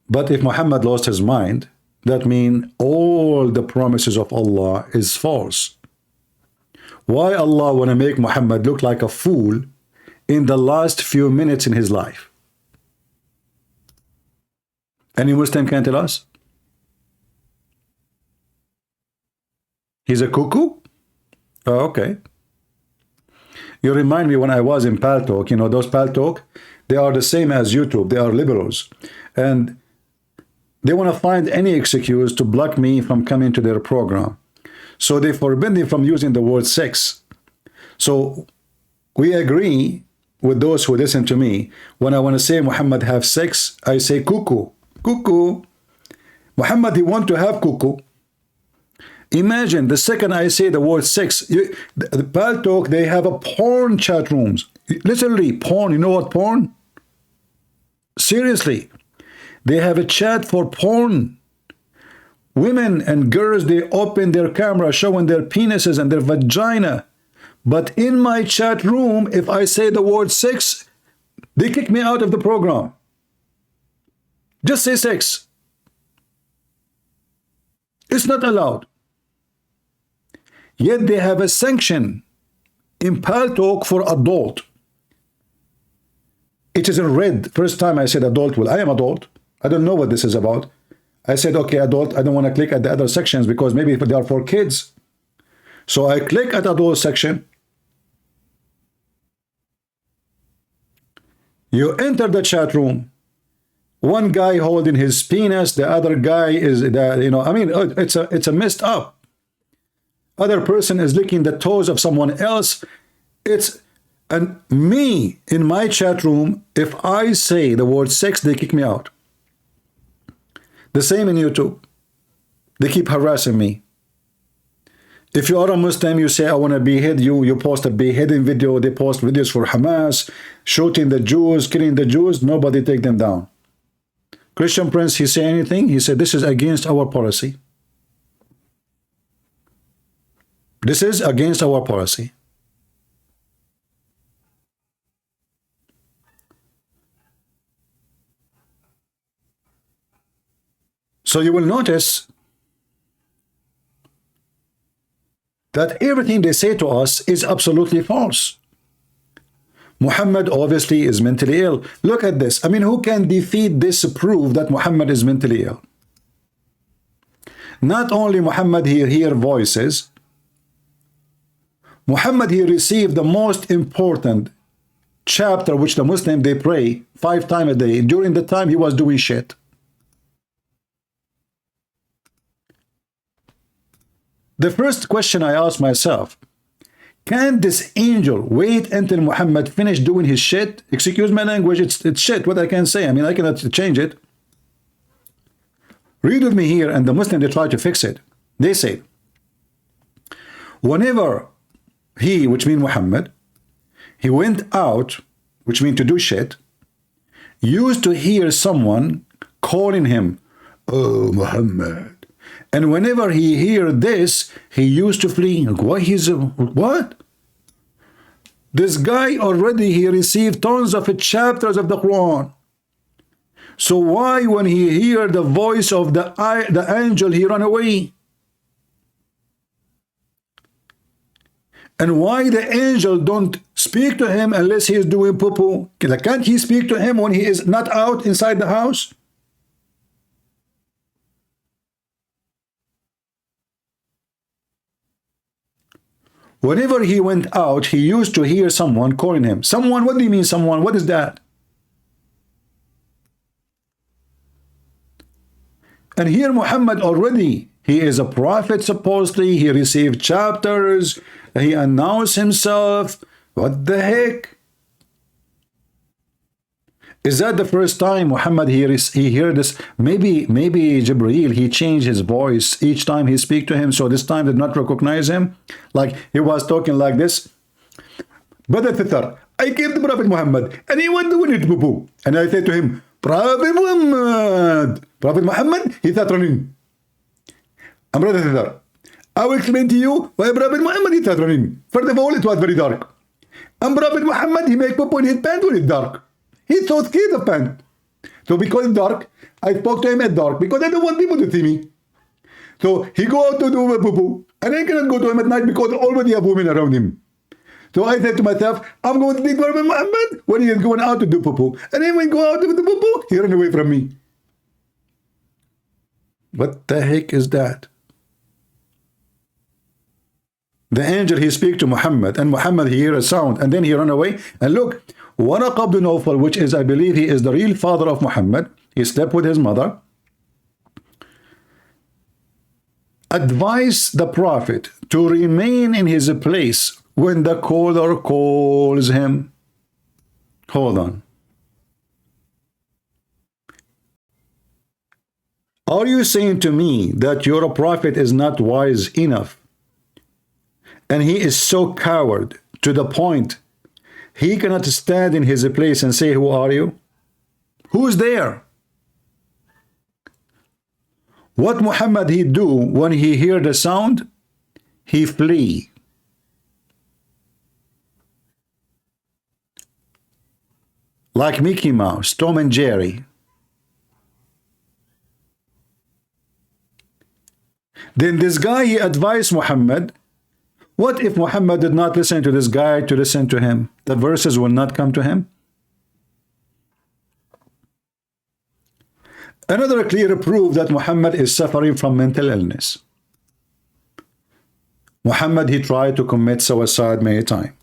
But if Muhammad lost his mind, that means all the promises of Allah is false. Why Allah want to make Muhammad look like a fool in the last few minutes in his life? Any Muslim can tell us? He's a cuckoo? Oh, okay. You remind me when I was in Paltalk, you know, those Paltalk, they are the same as YouTube. They are liberals. And they want to find any excuse to block me from coming to their program. So they forbid me from using the word sex. So we agree with those who listen to me. When I want to say Muhammad have sex, I say cuckoo. Cuckoo. Muhammad, he want to have cuckoo. Imagine the second I say the word sex, the Paltalk, they have a porn chat rooms. Literally, porn. You know what porn? Seriously. They have a chat for porn. Women and girls, they open their camera showing their penises and their vagina. But in my chat room, if I say the word sex, they kick me out of the program. Just say sex. It's not allowed. Yet they have a sanction in Paltalk for adult. It is in red. First time I said adult. Well, I am adult. I don't know what this is about. I said, okay, adult. I don't want to click at the other sections because maybe they are for kids. So I click at adult section. You enter the chat room. One guy holding his penis, the other guy is, I mean, it's a messed up. Other person is licking the toes of someone else. And me, in my chat room, if I say the word sex, they kick me out. The same in YouTube. They keep harassing me. If you are a Muslim, you say, I want to behead you. You post a beheading video. They post videos for Hamas, shooting the Jews, killing the Jews. Nobody take them down. Christian Prince, he say anything? He said, this is against our policy. This is against our policy. So you will notice that everything they say to us is absolutely false. Muhammad obviously is mentally ill. Look at this. I mean, who can defeat this proof that Muhammad is mentally ill? Not only Muhammad, he hear voices. Muhammad, he received the most important chapter which the Muslim, they pray 5 times a day. During the time he was doing shit. The first question I asked myself, can this angel wait until Muhammad finished doing his shit? Excuse my language, it's shit, what I can say. I mean, I cannot change it. Read with me here, and the Muslim, they try to fix it. They say, whenever he, which means Muhammad, he went out, which means to do shit, used to hear someone calling him, oh, Muhammad. And whenever he heard this, he used to flee. What? This guy already, he received tons of chapters of the Quran. So why, when he heard the voice of the angel, he ran away? And why the angel don't speak to him unless he is doing poo-poo? Can't he speak to him when he is not out inside the house? Whenever he went out, he used to hear someone calling him. Someone, what do you mean someone? What is that? And here Muhammad already, he is a prophet supposedly, he received chapters, he announced himself. What the heck? Is that the first time Muhammad he heard this? Maybe Jibreel, he changed his voice each time he speak to him, so this time did not recognize him. Like he was talking like this. Brother, I came to Prophet Muhammad and he went doing it boo-boo. And I said to him, Prophet Muhammad, he started running. And Brother Thithar, I will explain to you why Prophet Muhammad he started running. First of all, it was very dark. And Prophet Muhammad, he make poo-poo in his pants when it's dark. He's so scared of pants. So because it's dark, I spoke to him at dark because I don't want people to see me. So he go out to do a poo-poo. And I cannot go to him at night because I already have women around him. So I said to myself, I'm going to take Prophet Muhammad when he is going out to do poo-poo. And then when he go out to do poo-poo, he ran away from me. What the heck is that? The angel, he speak to Muhammad, and Muhammad, he hear a sound, and then he run away. And look, Waraq ibn Nawfal, which is, I believe, he is the real father of Muhammad. He slept with his mother. Advise the Prophet to remain in his place when the caller calls him. Hold on. Are you saying to me that your prophet is not wise enough? And he is so coward to the point he cannot stand in his place and say, who are you? Who's there? What Muhammad he do when he hear the sound? He flee. Like Mickey Mouse, Tom and Jerry. Then this guy, he advised Muhammad, what if Muhammad did not listen to this guy to listen to him? The verses will not come to him. Another clear proof that Muhammad is suffering from mental illness. Muhammad, he tried to commit suicide many times.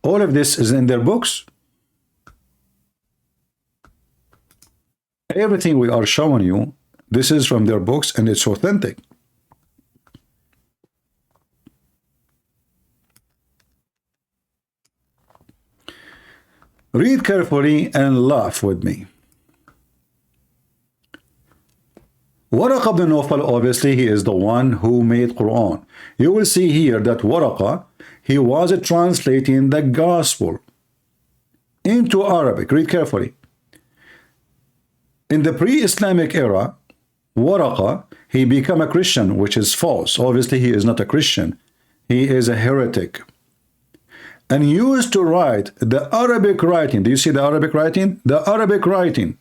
All of this is in their books. Everything we are showing you, this is from their books and it's authentic. Read carefully and laugh with me. Waraqa ibn Nawfal, obviously, he is the one who made Quran. You will see here that Waraqa, he was translating the gospel into Arabic. Read carefully. In the pre-Islamic era, Waraqa, he became a Christian, which is false. Obviously, he is not a Christian. He is a heretic. And he used to write the Arabic writing. Do you see the Arabic writing? The Arabic writing.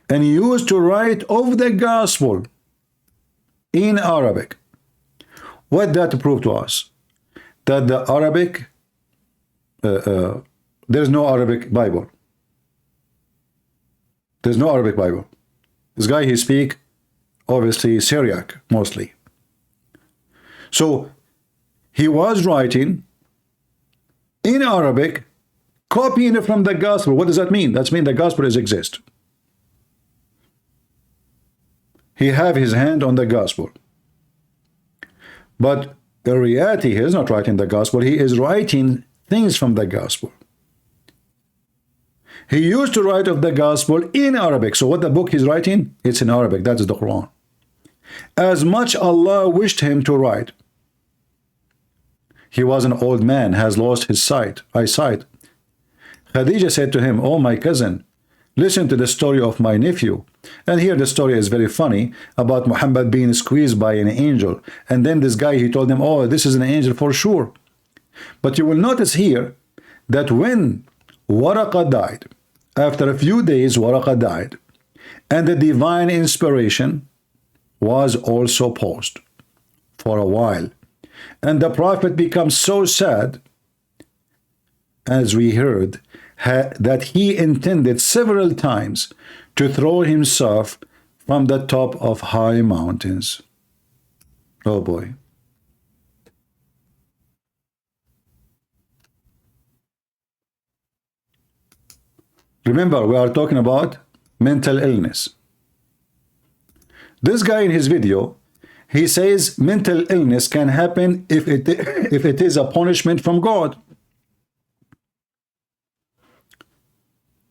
And he used to write of the gospel in Arabic. What that proved to us? That the Arabic, there's no Arabic Bible. There's no Arabic Bible. This guy, he speak, obviously, Syriac, mostly. So, he was writing in Arabic, copying it from the gospel. What does that mean? That means the gospel is exist. He have his hand on the gospel. But in reality, he is not writing the gospel. He is writing things from the gospel. He used to write of the gospel in Arabic. So what the book he's writing, it's in Arabic. That is the Quran. As much Allah wished him to write. He was an old man, has lost his eyesight. Khadija said to him, "Oh, my cousin, listen to the story of my nephew." And here the story is very funny about Muhammad being squeezed by an angel. And then this guy, he told him, "Oh, this is an angel for sure." But you will notice here that when Waraqa died, after a few days, Waraqa died, and the divine inspiration was also paused for a while. And the prophet becomes so sad, as we heard, that he intended several times to throw himself from the top of high mountains. Oh boy. Remember, we are talking about mental illness. This guy in his video, he says mental illness can happen if it is a punishment from God.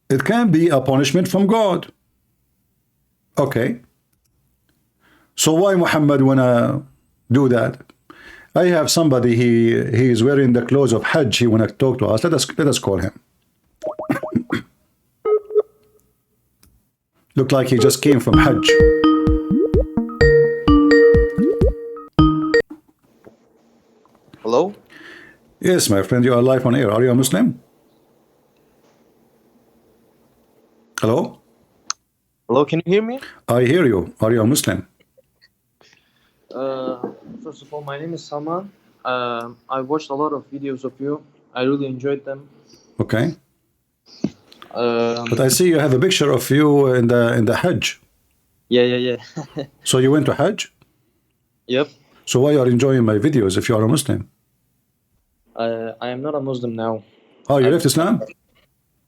It can be a punishment from God. Okay. So why Muhammad wanna do that? I have somebody, he is wearing the clothes of Hajj. He wanna talk to us. Let us call him. Look like he just came from Hajj. Hello? Yes, my friend, you are live on air. Are you a Muslim? Hello? Hello, can you hear me? I hear you. Are you a Muslim? First of all, my name is Salman. I watched a lot of videos of you. I really enjoyed them. Okay. But I see you have a picture of you in the Hajj. Yeah. So you went to Hajj? Yep. So why you are enjoying my videos if you are a Muslim? I am not a Muslim now. Oh, you left Islam?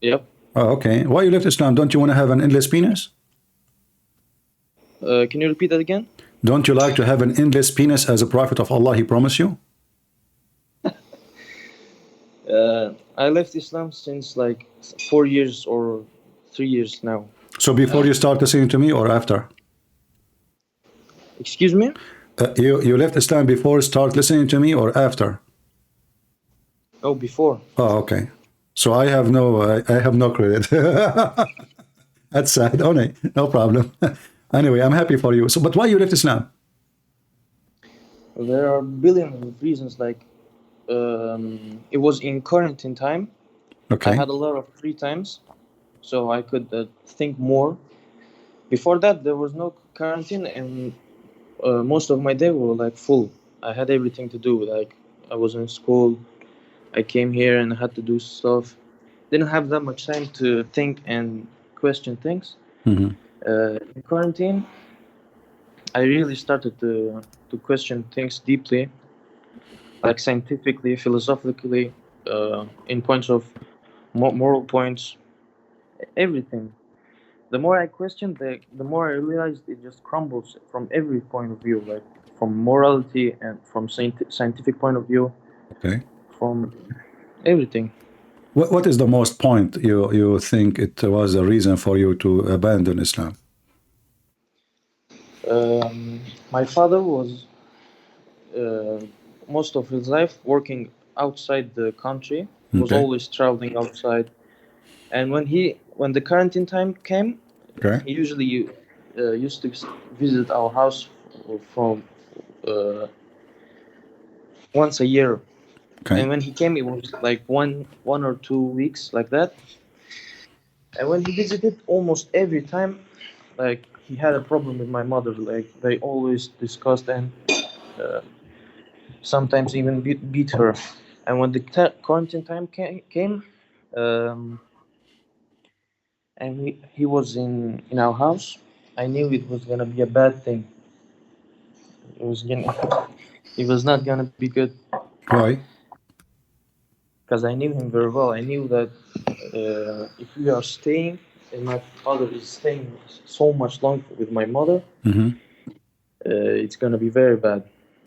Yep. Oh, okay. Why you left Islam? Don't you want to have an endless penis? Can you repeat that again? Don't you like to have an endless penis as a prophet of Allah, he promised you? I left Islam since like 4 years or 3 years now. So before you start listening to me or after? Excuse me? You left Islam before start listening to me or after? Oh, before. Oh, okay. So I have no credit. That's sad. Oh, no problem. Anyway, I'm happy for you. So, but why you left Islam? There are billions of reasons. Like, it was in quarantine time. Okay. I had a lot of free times, so I could think more. Before that, there was no quarantine, and most of my day were like full. I had everything to do. Like, I was in school. I came here and I had to do stuff. Didn't have that much time to think and question things. Mm-hmm. In quarantine, I really started to question things deeply, like scientifically, philosophically, in points of moral points, everything. The more I questioned, the more I realized it just crumbles from every point of view, like from morality and from scientific point of view, Okay. from everything. What is the most point you think it was a reason for you to abandon Islam? My father was most of his life working outside the country, was Okay. always traveling outside, and when the quarantine time came, Okay. he usually used to visit our house from once a year. Okay. And when he came, it was like one or 2 weeks, like that. And when he visited, almost every time, like he had a problem with my mother. Like they always discussed and sometimes even beat her. And when the quarantine time came, and he was in our house, I knew it was gonna be a bad thing. It was not gonna be good. Why? Because I knew him very well. I knew that if we are staying, and my father is staying so much longer with my mother, it's gonna be very bad.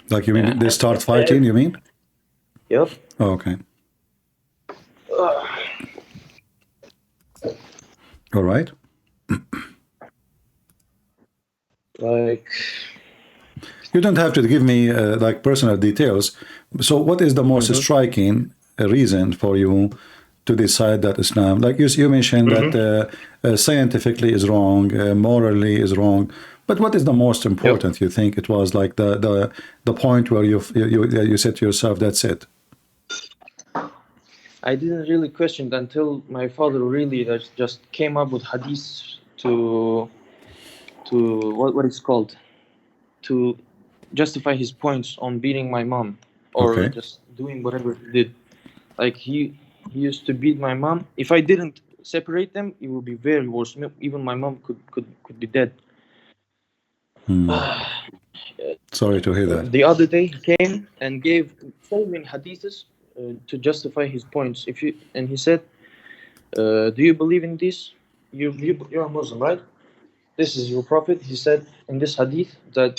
Like you mean they start fighting? You mean? Yep. Oh, okay. All right. Like, you don't have to give me like personal details. So, what is the most striking reason for you to decide that Islam, like you mentioned that scientifically is wrong, morally is wrong, but what is the most important? You think it was like the point where you said to yourself, that's it? I didn't really question it until my father really just came up with hadiths to what it's called, to justify his points on beating my mom or just doing whatever he did. Like he used to beat my mom. If I didn't separate them, it would be very worse. Even my mom could be dead. Sorry to hear that. The other day he came and gave so many hadiths to justify his points. And he said, "Do you believe in this? You're a Muslim, right? This is your prophet." He said in this hadith that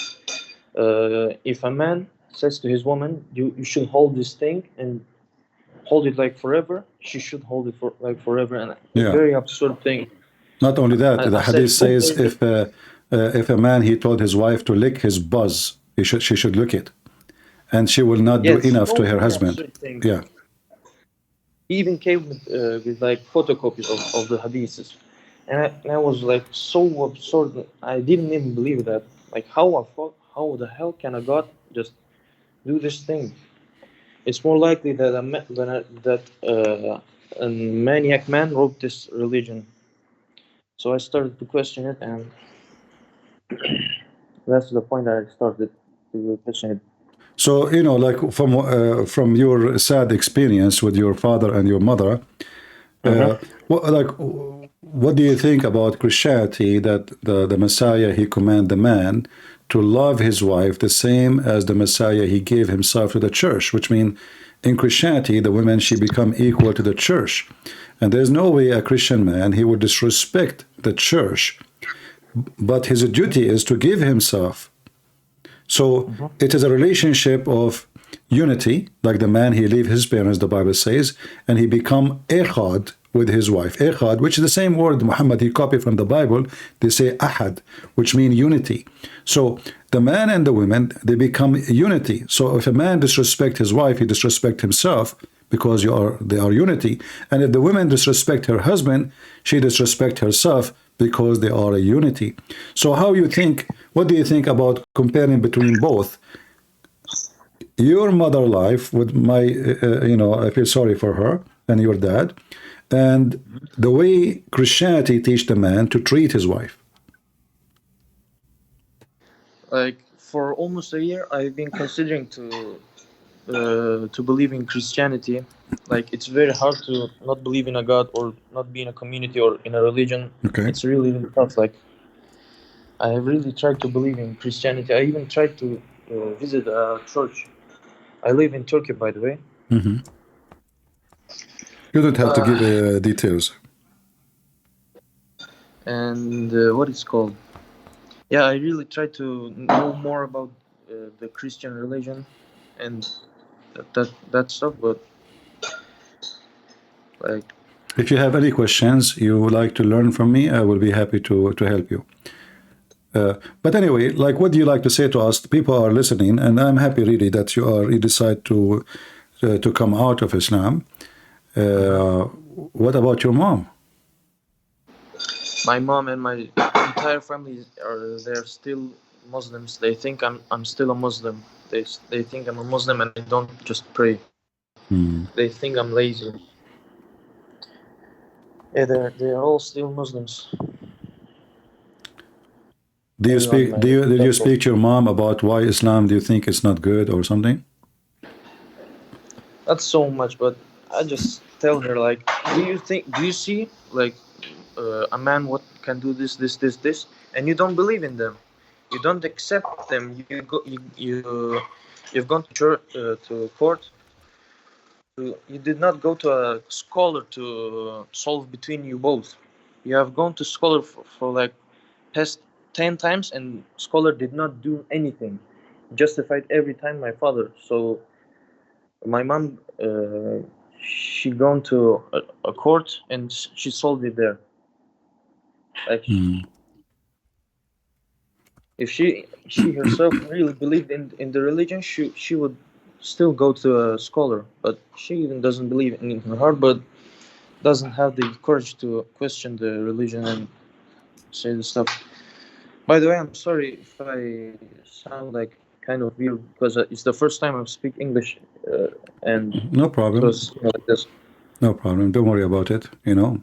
if a man says to his woman, "You should hold this thing and hold it like forever," she should hold it for like forever. And a very absurd thing. Not only that, the hadith says if a man he told his wife to lick his buzz, she should lick it, and she will not do enough to her husband. Yeah. He even came with like photocopies of the hadiths, and I was like so absurd. I didn't even believe that. Like how the hell can a God just do this thing? It's more likely that a maniac man wrote this religion. So I started to question it, and that's the point that I started to question it. So, you know, like from your sad experience with your father and your mother, what do you think about Christianity, that the Messiah, he commanded the man to love his wife the same as the Messiah, he gave himself to the church, which means in Christianity, the women, she become equal to the church. And there's no way a Christian man, he would disrespect the church, but his duty is to give himself. So it is a relationship of unity, like the man, he leave his parents, the Bible says, and he become echad with his wife. Echad, which is the same word Muhammad, he copied from the Bible. They say ahad, which means unity. So the man and the women, they become unity. So if a man disrespect his wife, he disrespect himself, because they are unity. And if the woman disrespect her husband, she disrespect herself, because they are a unity. So what do you think about comparing between both? Your mother life with my, I feel sorry for her, and your dad, and the way Christianity teach the man to treat his wife. Like for almost a year, I've been considering to believe in Christianity. Like it's very hard to not believe in a God or not be in a community or in a religion. Okay. It's really, really tough. Like I have really tried to believe in Christianity. I even tried to visit a church. I live in Turkey, by the way. You don't have to give details. And what it's called? Yeah, I really try to know more about the Christian religion and that stuff. But like, if you have any questions you would like to learn from me, I will be happy to help you. But anyway, like, what do you like to say to us? People are listening, and I'm happy really that you decide to come out of Islam. What about your mom? my mom and my entire family they're still Muslims. They think I'm still a Muslim. They think I'm a Muslim and I don't just pray. They think I'm lazy. Yeah, they're all still Muslims. Do you speak? Did you speak to your mom about why Islam? Do you think it's not good or something? Not so much, but I just tell her like, do you see like a man what can do this, and you don't believe in them, you don't accept them. You've gone to church, to court. You did not go to a scholar to solve between you both. You have gone to scholar for like past 10 times, and scholar did not do anything. Justified every time my father. So my mom, she gone to a court and she solved it there. Like, if she herself really believed in the religion, she would still go to a scholar. But she even doesn't believe in her heart, but doesn't have the courage to question the religion and say the stuff. By the way, I'm sorry if I sound like kind of weird, because it's the first time I speak English, and no problem. Like this. No problem. Don't worry about it. You know,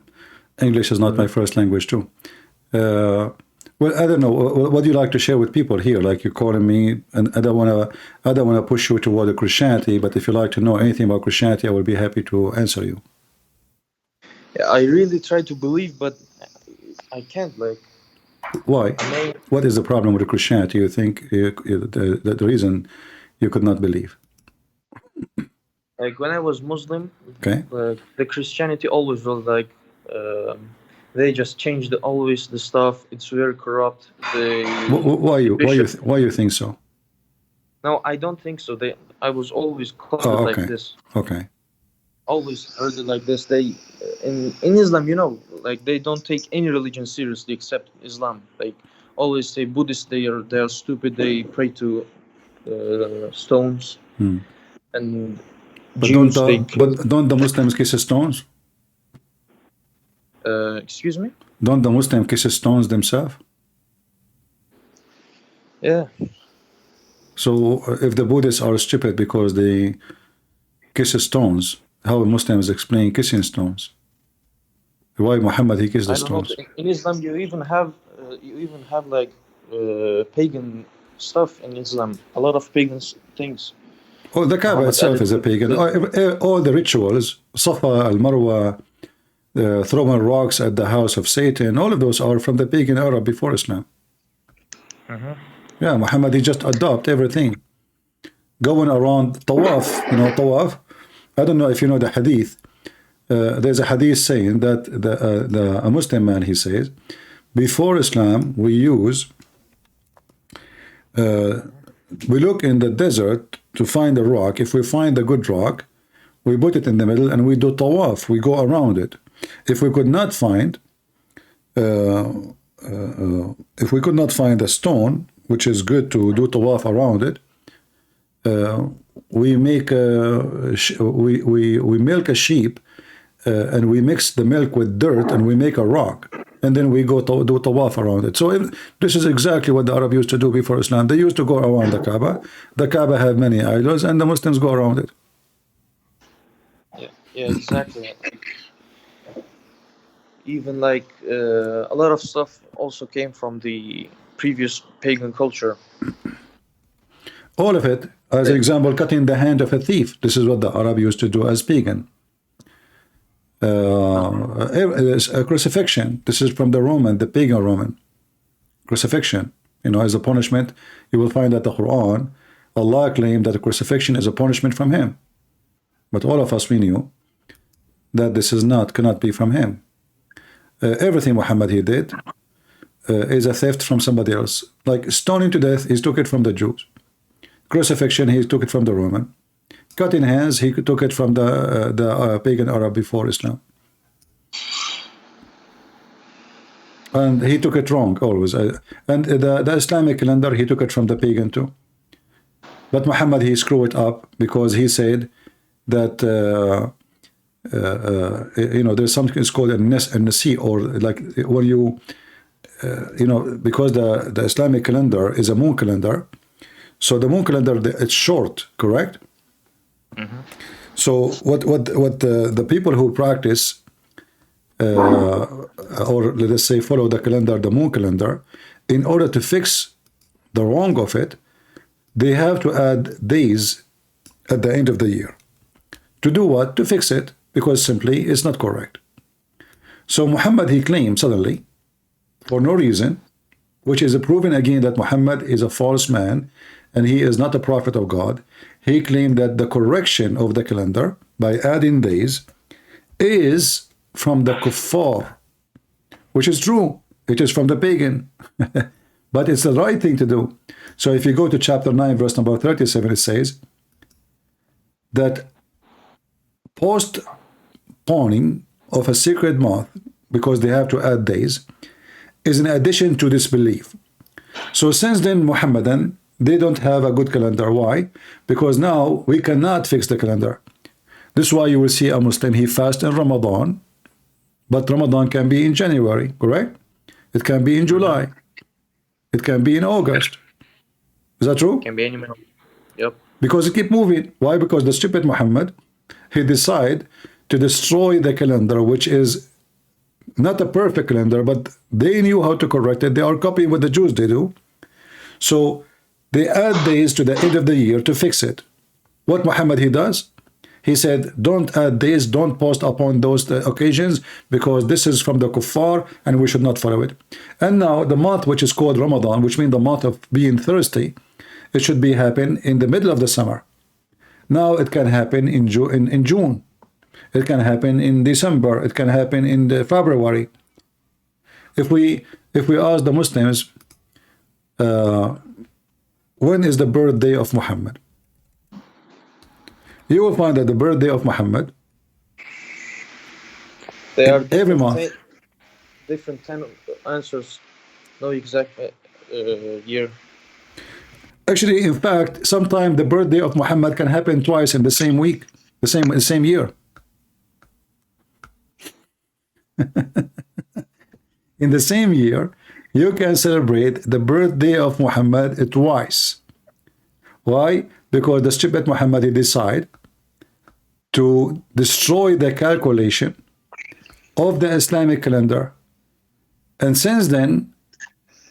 English is not my first language too. Well, I don't know. What do you like to share with people here? Like, you're calling me, and I don't want to push you toward the Christianity. But if you like to know anything about Christianity, I will be happy to answer you. Yeah, I really try to believe, but I can't. Like, why? What is the problem with Christianity? You think the reason you could not believe? Like, when I was Muslim, okay, the Christianity always was like. They just changed always the stuff. It's very corrupt. Why you think so? No, I don't think so. I was always called like this. Okay. Always heard it like this. They in Islam, you know, like, they don't take any religion seriously except Islam. Like, always say Buddhists, they are stupid. They pray to stones. And but Jews, don't the Muslims kiss stones? Excuse me? Don't the Muslims kiss stones themselves? Yeah. So if the Buddhists are stupid because they kiss stones, how Muslims explain kissing stones? Why Muhammad he kissed the stones? In Islam, you even have like pagan stuff in Islam. A lot of pagan things. Oh, the Kaaba itself is a pagan. All the rituals, Safa, Al-Marwa, throwing rocks at the house of Satan, all of those are from the pagan era before Islam. Yeah, Muhammad, he just adopt everything. Going around Tawaf, you know, Tawaf. I don't know if you know the hadith. There's a hadith saying that a Muslim man, he says, before Islam, we look in the desert to find a rock. If we find a good rock, we put it in the middle and we do Tawaf. We go around it. If we could not find a stone which is good to do tawaf around it, we make we milk a sheep and we mix the milk with dirt and we make a rock, and then we go to do tawaf around it. So this is exactly what the Arab used to do before Islam. They used to go around the Kaaba. The Kaaba had many idols, and the Muslims go around it. Yeah, exactly. Even like a lot of stuff also came from the previous pagan culture. All of it. As an example, cutting the hand of a thief. This is what the Arab used to do as pagan. A crucifixion. This is from the pagan Roman. Crucifixion. You know, as a punishment. You will find that the Quran, Allah claimed that the crucifixion is a punishment from him. But all of us, we knew that this is cannot be from him. Everything Muhammad he did is a theft from somebody else. Like stoning to death, he took it from the Jews. Crucifixion, he took it from the Roman. Cutting hands, he took it from the pagan Arab before Islam. And he took it wrong always. And the Islamic calendar, he took it from the pagan too. But Muhammad, he screwed it up because he said that you know, there's something it's called a nasi, or like when you you know, because the Islamic calendar is a moon calendar, so the moon calendar, it's short, correct? Mm-hmm. So what the people who practice or let us say follow the calendar, the moon calendar, in order to fix the wrong of it, they have to add days at the end of the year. To do what? To fix it, because simply it's not correct. So Muhammad, he claimed suddenly, for no reason, which is proving again that Muhammad is a false man and he is not a prophet of God. He claimed that the correction of the calendar by adding days is from the kuffar, which is true. It is from the pagan. But it's the right thing to do. So if you go to chapter 9, verse number 37, it says that postponing of a sacred month, because they have to add days, is in addition to this belief. So since then, Muhammadan, they don't have a good calendar. Why? Because now we cannot fix the calendar. This is why you will see a Muslim, he fasts in Ramadan, but Ramadan can be in January, correct? It can be in July. It can be in August. Is that true? Can be any month. Yep. Because it keep moving. Why? Because the stupid Muhammad, he decided to destroy the calendar, which is not a perfect calendar, but they knew how to correct it. They are copying what the Jews they do. So they add days to the end of the year to fix it. What Muhammad he does? He said, don't add days, don't post upon those occasions, because this is from the kuffar and we should not follow it. And now the month which is called Ramadan, which means the month of being thirsty, it should be happen in the middle of the summer. Now it can happen in June. It can happen in December. It can happen in February. If we ask the Muslims, when is the birthday of Muhammad? You will find that the birthday of Muhammad, they are every month. Different 10 answers, no exact year. Actually, in fact, sometimes the birthday of Muhammad can happen twice in the same week, the same year. In the same year, you can celebrate the birthday of Muhammad twice. Why? Because the stupid Muhammad he decided to destroy the calculation of the Islamic calendar. And since then,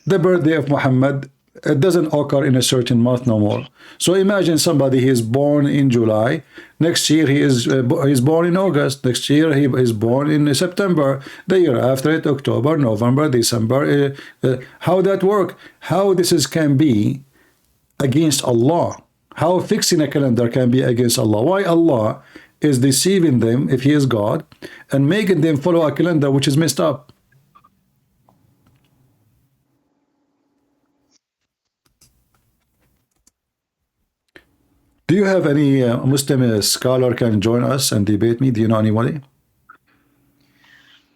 the birthday of Muhammad, it doesn't occur in a certain month no more. So imagine somebody, he is born in July, next year he is born in August, next year he is born in September, the year after it, October, November, December. How that work? How this can be against Allah? How fixing a calendar can be against Allah? Why Allah is deceiving them, if he is God, and making them follow a calendar which is messed up? Do you have any Muslim scholar can join us and debate me? Do you know anybody?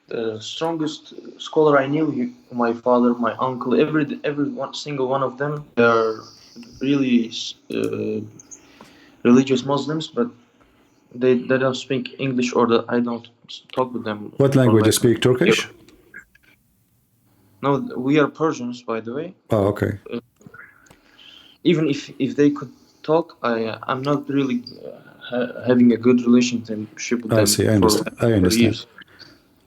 The strongest scholar I knew, my father, my uncle, every single one of them, they are really religious Muslims, but they don't speak English, or I don't talk with them. What language do you speak? Turkish? No, we are Persians, by the way. Oh, okay. Even if they could talk, I'm not really having a good relationship with them. I see. I understand.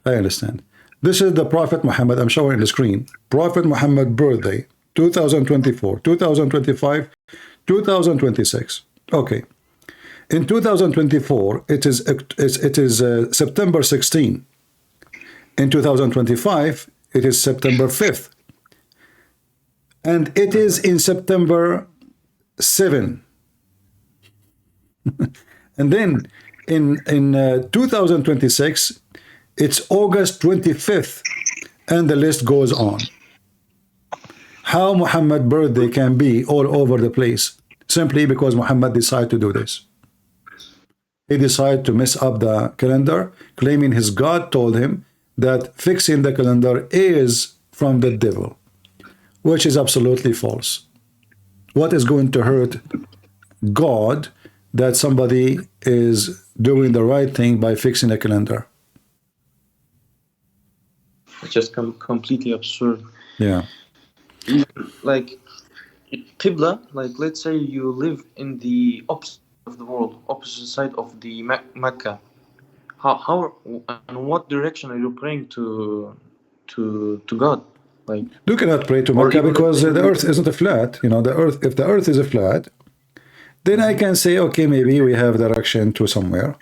I understand. This is the Prophet Muhammad. I'm showing the screen. Prophet Muhammad birthday, 2024, 2025, 2026. Okay. In 2024, it is September 16. In 2025, it is September 5th. And it is in September 7. And then in 2026, it's August 25th, and the list goes on. How Muhammad's birthday can be all over the place simply because Muhammad decided to do this. He decided to mess up the calendar, claiming his God told him that fixing the calendar is from the devil, which is absolutely false. What is going to hurt God that somebody is doing the right thing by fixing a calendar? It's just completely absurd. Yeah. Like Qibla, like let's say you live in the opposite of the world, opposite side of the Mecca. How and what direction are you praying to God? Like you cannot pray to Mecca because the earth isn't a flat. You know, the earth. If the earth is a flat, then I can say, okay, maybe we have direction to somewhere.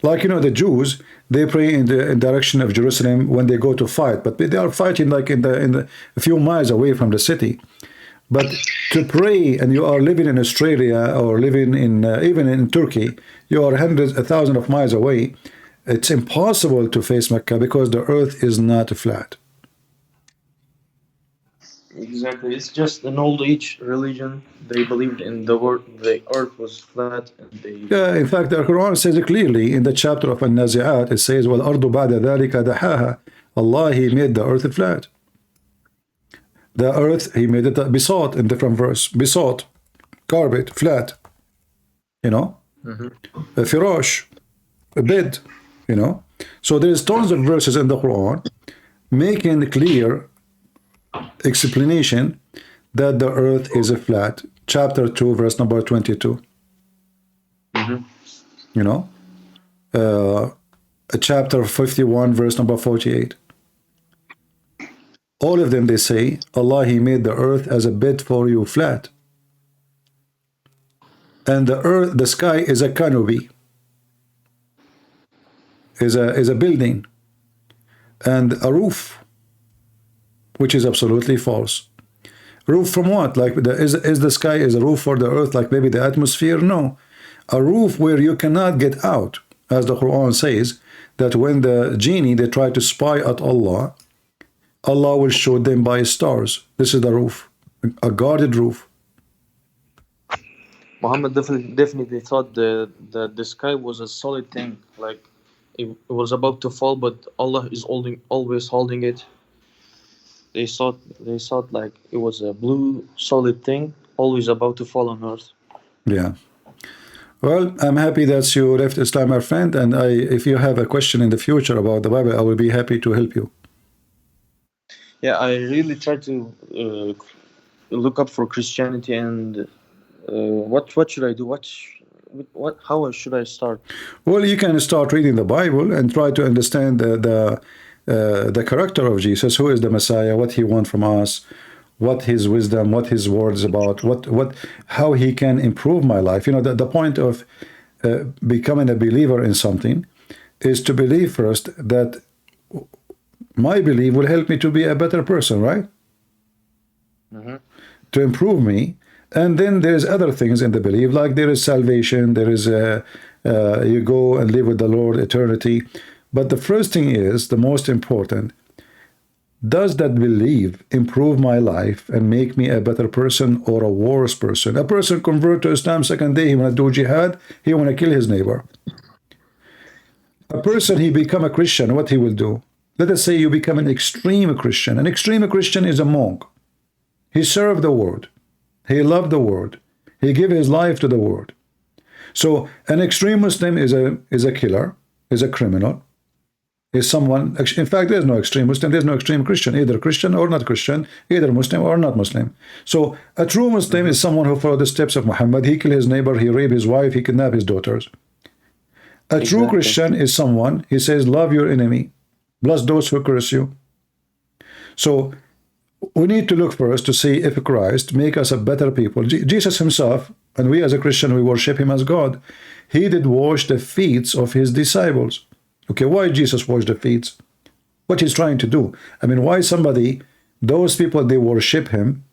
Like, you know, the Jews, they pray in the direction of Jerusalem when they go to fight, but they are fighting like in the a few miles away from the city. But to pray, and you are living in Australia or living in even in Turkey, you are hundreds, thousands of miles away. It's impossible to face Mecca because the earth is not flat. Exactly, it's just an old age religion. They believed in the earth was flat, and they. Yeah, in fact, the Quran says it clearly in the chapter of An-Nazi'at. It says, "Wal ardu ba'da dhalika dahaha." Allah, He made the earth flat. The earth, He made it besought in different verse. Besought, carpet, flat. You know, a firash, a bed. You know, so there's tons of verses in the Quran making clear explanation that the earth is a flat. Chapter 2, verse number 22. You know, chapter 51, verse number 48. All of them, they say, Allah, He made the earth as a bed for you, flat. And the earth, the sky is a canopy, is a building, and a roof, which is absolutely false. Roof from what? Like, is the sky is a roof for the earth, like maybe the atmosphere? No. A roof where you cannot get out, as the Quran says, that when the genie, they try to spy at Allah, Allah will show them by stars. This is the roof, a guarded roof. Muhammad definitely thought the sky was a solid thing, like it was about to fall, but Allah is always holding it. They thought like it was a blue solid thing, always about to fall on earth. Yeah. Well, I'm happy that you left Islam, my friend, and if you have a question in the future about the Bible, I will be happy to help you. Yeah, I really try to look up for Christianity, and what should I do? How should I start? Well, you can start reading the Bible and try to understand the character of Jesus, who is the Messiah, what He wants from us, what His wisdom, what His word is about, how He can improve my life. You know, the point of becoming a believer in something is to believe first that my belief will help me to be a better person, right? To improve me. And then there's other things in the belief, like there is salvation, there is you go and live with the Lord eternity. But the first thing is, the most important, does that belief improve my life and make me a better person or a worse person? A person convert to Islam second day, he want to do jihad, he want to kill his neighbor. A person, he become a Christian, what he will do? Let us say you become an extreme Christian. An extreme Christian is a monk. He served the word. He loved the word. He gave his life to the word. So an extreme Muslim is a killer, is a criminal, is someone, in fact, there's no extreme Muslim, there's no extreme Christian, either Christian or not Christian, either Muslim or not Muslim. So a true Muslim is someone who followed the steps of Muhammad. He killed his neighbor, he raped his wife, he kidnapped his daughters. A true Christian is someone, he says, love your enemy, bless those who curse you. So we need to look first to see if Christ make us a better people. Jesus himself, and we as a Christian, we worship him as God. He did wash the feet of his disciples. Okay, why Jesus washed the feet? What he's trying to do? I mean, why somebody, those people, they worship him,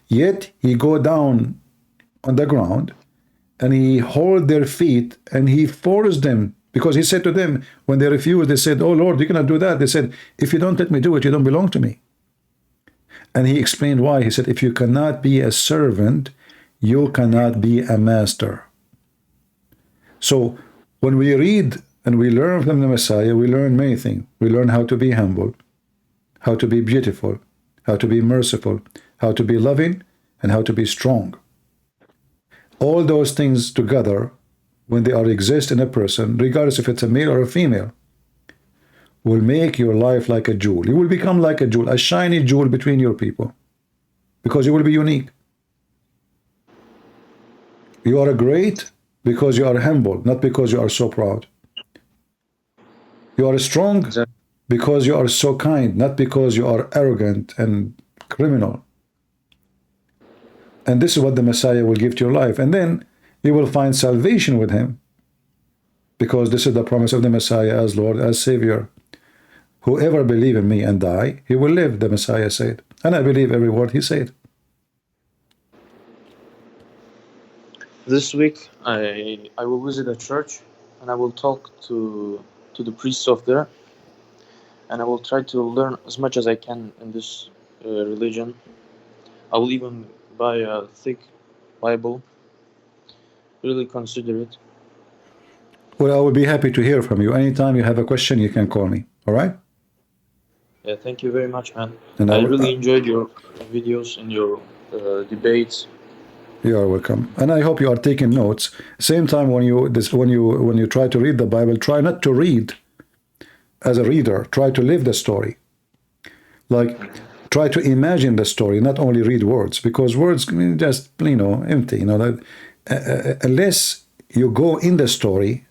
yet he go down on the ground and he held their feet, and he forced them, because he said to them, when they refused, they said, oh Lord, you cannot do that. They said, if you don't let me do it, you don't belong to me. And he explained why. He said, if you cannot be a servant, you cannot be a master. So when we read and we learn from the Messiah, we learn many things. We learn how to be humble, how to be beautiful, how to be merciful, how to be loving, and how to be strong. All those things together, when they are exist in a person, regardless if it's a male or a female, will make your life like a jewel. You will become like a jewel, a shiny jewel between your people, because you will be unique. You are great because you are humble, not because you are so proud. You are strong because you are so kind, not because you are arrogant and criminal. And this is what the Messiah will give to your life. And then you will find salvation with him, because this is the promise of the Messiah as Lord, as Savior. Whoever believe in me and die, he will live, the Messiah said. And I believe every word he said. This week, I will visit a church, and I will talk to the priests of there, and I will try to learn as much as I can in this religion. I will even buy a thick Bible. Really consider it. Well, I will be happy to hear from you. Anytime you have a question, you can call me. All right? Yeah, thank you very much, man. And I really enjoyed your videos and your debates. You are welcome, and I hope you are taking notes. Same time, when you try to read the Bible, try not to read as a reader. Try to live the story. Like, try to imagine the story, not only read words, because words just empty. Unless you go in the story,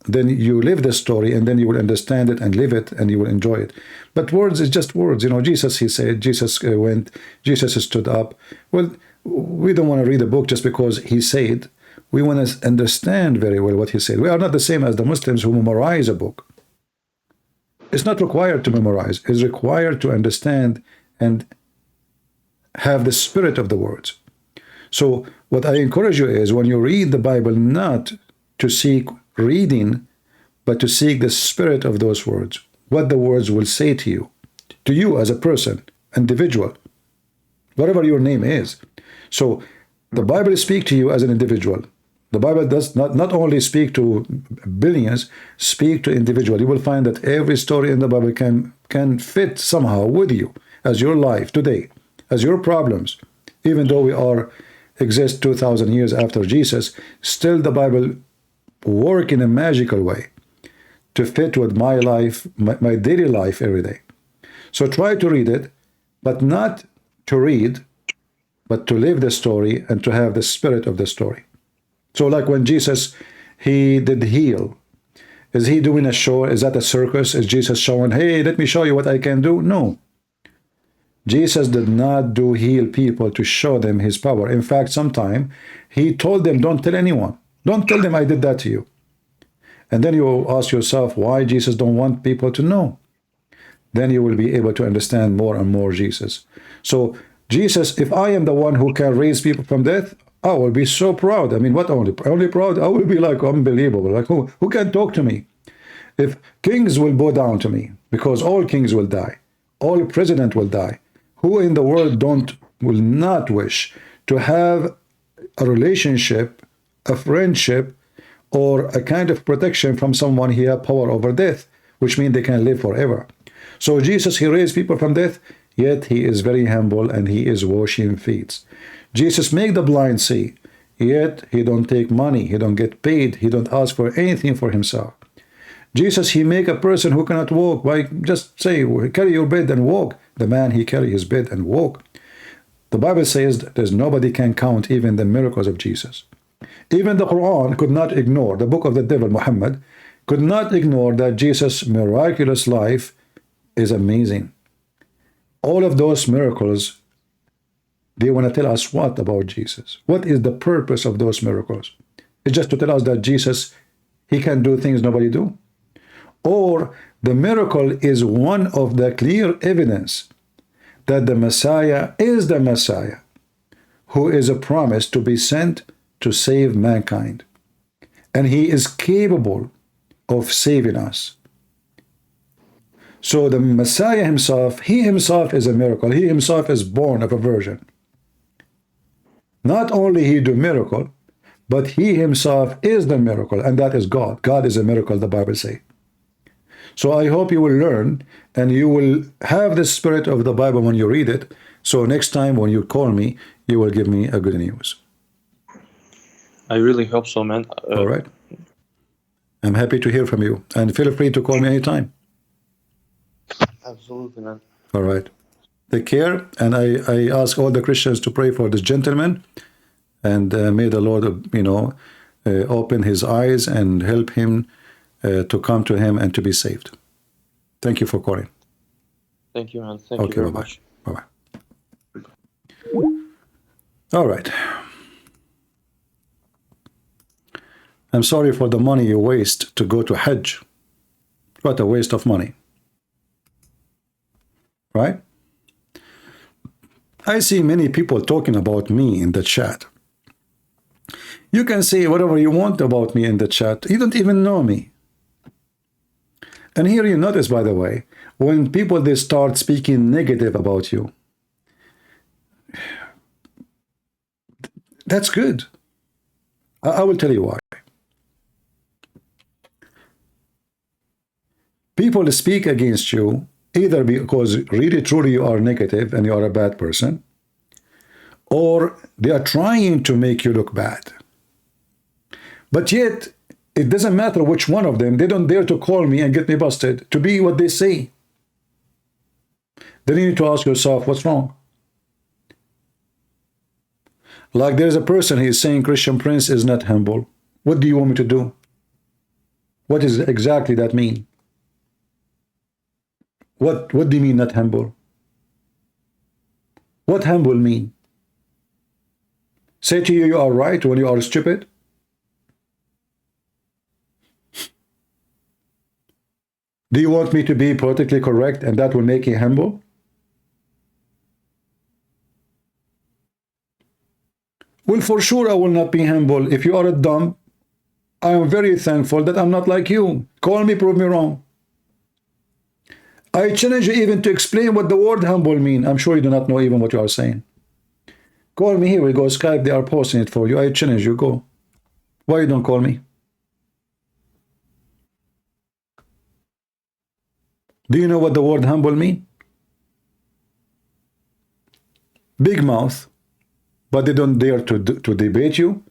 then you live the story, and then you will understand it and live it, and you will enjoy it. But words is just words. Jesus, he said, Jesus went, Jesus stood up. Well, we don't want to read a book just because he said. We want to understand very well what he said. We are not the same as the Muslims who memorize a book. It's not required to memorize. It's required to understand and have the spirit of the words. So what I encourage you is, when you read the Bible, not to seek reading, but to seek the spirit of those words, what the words will say to you as a person, individual, whatever your name is. So the Bible speaks to you as an individual. The Bible does not only speak to billions, speak to individuals. You will find that every story in the Bible can fit somehow with you, as your life today, as your problems. Even though we exist 2,000 years after Jesus, still the Bible work in a magical way to fit with my life, my daily life every day. So try to read it, but not to read, but to live the story and to have the spirit of the story. So like when Jesus, he did heal. Is he doing a show? Is that a circus? Is Jesus showing, hey, let me show you what I can do? No. Jesus did not heal people to show them his power. In fact, sometime he told them, don't tell anyone. Don't tell them I did that to you. And then you ask yourself, why Jesus don't want people to know? Then you will be able to understand more and more Jesus. So Jesus, if I am the one who can raise people from death, I will be so proud. I mean, what only proud? I will be like unbelievable. Like who can talk to me? If kings will bow down to me, because all kings will die, all president will die. Who in the world will not wish to have a relationship, a friendship, or a kind of protection from someone he has power over death, which means they can live forever. So Jesus, he raised people from death, yet he is very humble and he is washing feet. Jesus make the blind see, yet he don't take money, he don't get paid, he don't ask for anything for himself. Jesus, he make a person who cannot walk by just say, carry your bed and walk. The man, he carry his bed and walk. The Bible says that there's nobody can count even the miracles of Jesus. Even the Quran could not ignore, the book of the devil, Muhammad, could not ignore that Jesus' miraculous life is amazing. All of those miracles, they want to tell us what about Jesus? What is the purpose of those miracles? It's just to tell us that Jesus, he can do things nobody do. Or the miracle is one of the clear evidence that the Messiah is the Messiah, who is a promise to be sent to save mankind. And he is capable of saving us. So the Messiah himself, he himself is a miracle. He himself is born of a virgin. Not only he do miracle, but he himself is the miracle, and that is God. God is a miracle, the Bible says. So I hope you will learn, and you will have the spirit of the Bible when you read it. So next time when you call me, you will give me a good news. I really hope so, man. All right. I'm happy to hear from you, and feel free to call me anytime. Absolutely, man. All right. Take care, and I ask all the Christians to pray for this gentleman, and may the Lord, open his eyes and help him to come to him and to be saved. Thank you for calling. Thank you, man. Thank you very much. Bye-bye. All right. I'm sorry for the money you waste to go to Hajj. What a waste of money. Right? I see many people talking about me in the chat. You can say whatever you want about me in the chat. You don't even know me. And here you notice, by the way, when people, they start speaking negative about you, that's good. I will tell you why. People speak against you either because really truly you are negative and you are a bad person, or they are trying to make you look bad. But yet, it doesn't matter which one of them, they don't dare to call me and get me busted to be what they say. Then you need to ask yourself, what's wrong? Like there's a person, he is saying Christian Prince is not humble. What do you want me to do? What does exactly that mean? What do you mean not humble? What humble mean? Say to you, you are right when you are stupid? Do you want me to be politically correct and that will make you humble? Well, for sure I will not be humble. If you are a dumb, I am very thankful that I'm not like you. Call me, prove me wrong. I challenge you even to explain what the word humble mean. I'm sure you do not know even what you are saying. Call me, here we go, Skype, they are posting it for you. I challenge you, go. Why you don't call me? Do you know what the word humble mean? Big mouth, but they don't dare to debate you.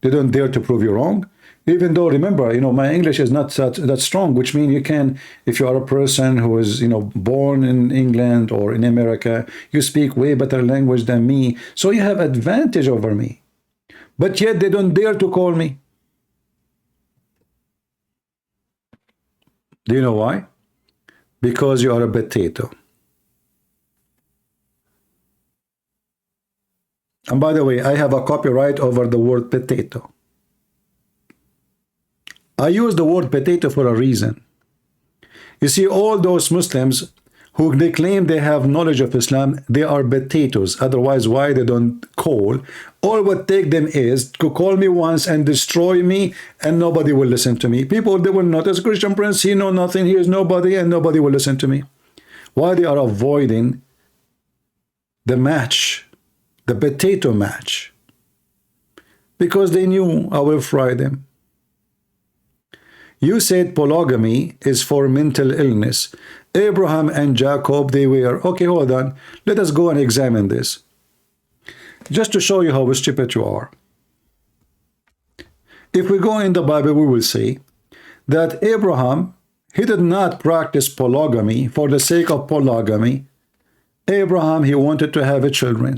They don't dare to prove you wrong. Even though, remember, my English is not that strong, which means you can, if you are a person who is, born in England or in America, you speak way better language than me. So you have advantage over me. But yet they don't dare to call me. Do you know why? Because you are a potato. And by the way, I have a copyright over the word potato. I use the word potato for a reason. You see, all those Muslims who they claim they have knowledge of Islam, they are potatoes. Otherwise, why they don't call? All what take them is to call me once and destroy me, and nobody will listen to me. People, they will notice Christian Prince, he know nothing, he is nobody, and nobody will listen to me. Why they are avoiding the match, the potato match? Because they knew I will fry them. You said polygamy is for mental illness. Abraham and Jacob, they were. Okay, hold on. Let us go and examine this. Just to show you how stupid you are. If we go in the Bible, we will see that Abraham, he did not practice polygamy for the sake of polygamy. Abraham, he wanted to have children.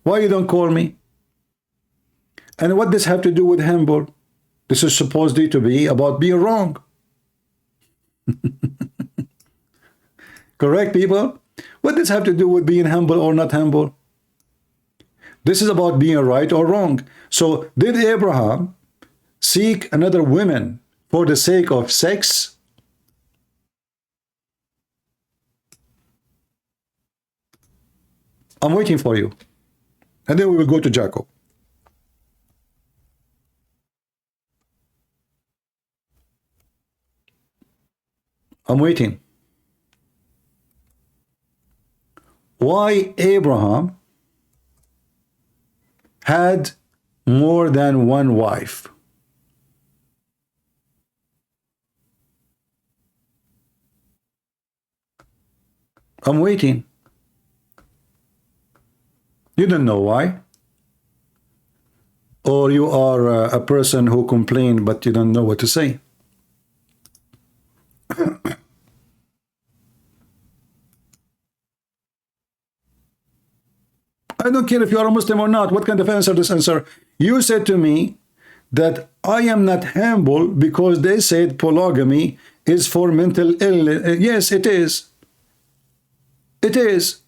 Why you don't call me? And what does have to do with humble? This is supposed to be about being wrong. Correct, people? What does have to do with being humble or not humble? This is about being right or wrong. So did Abraham seek another woman for the sake of sex? I'm waiting for you. And then we will go to Jacob. I'm waiting. Why Abraham had more than one wife? I'm waiting. You don't know why? Or you are a person who complained but you don't know what to say? I don't care if you are a Muslim or not. What kind of answer this answer? You said to me that I am not humble because they said polygamy is for mental illness. Yes, it is. It is.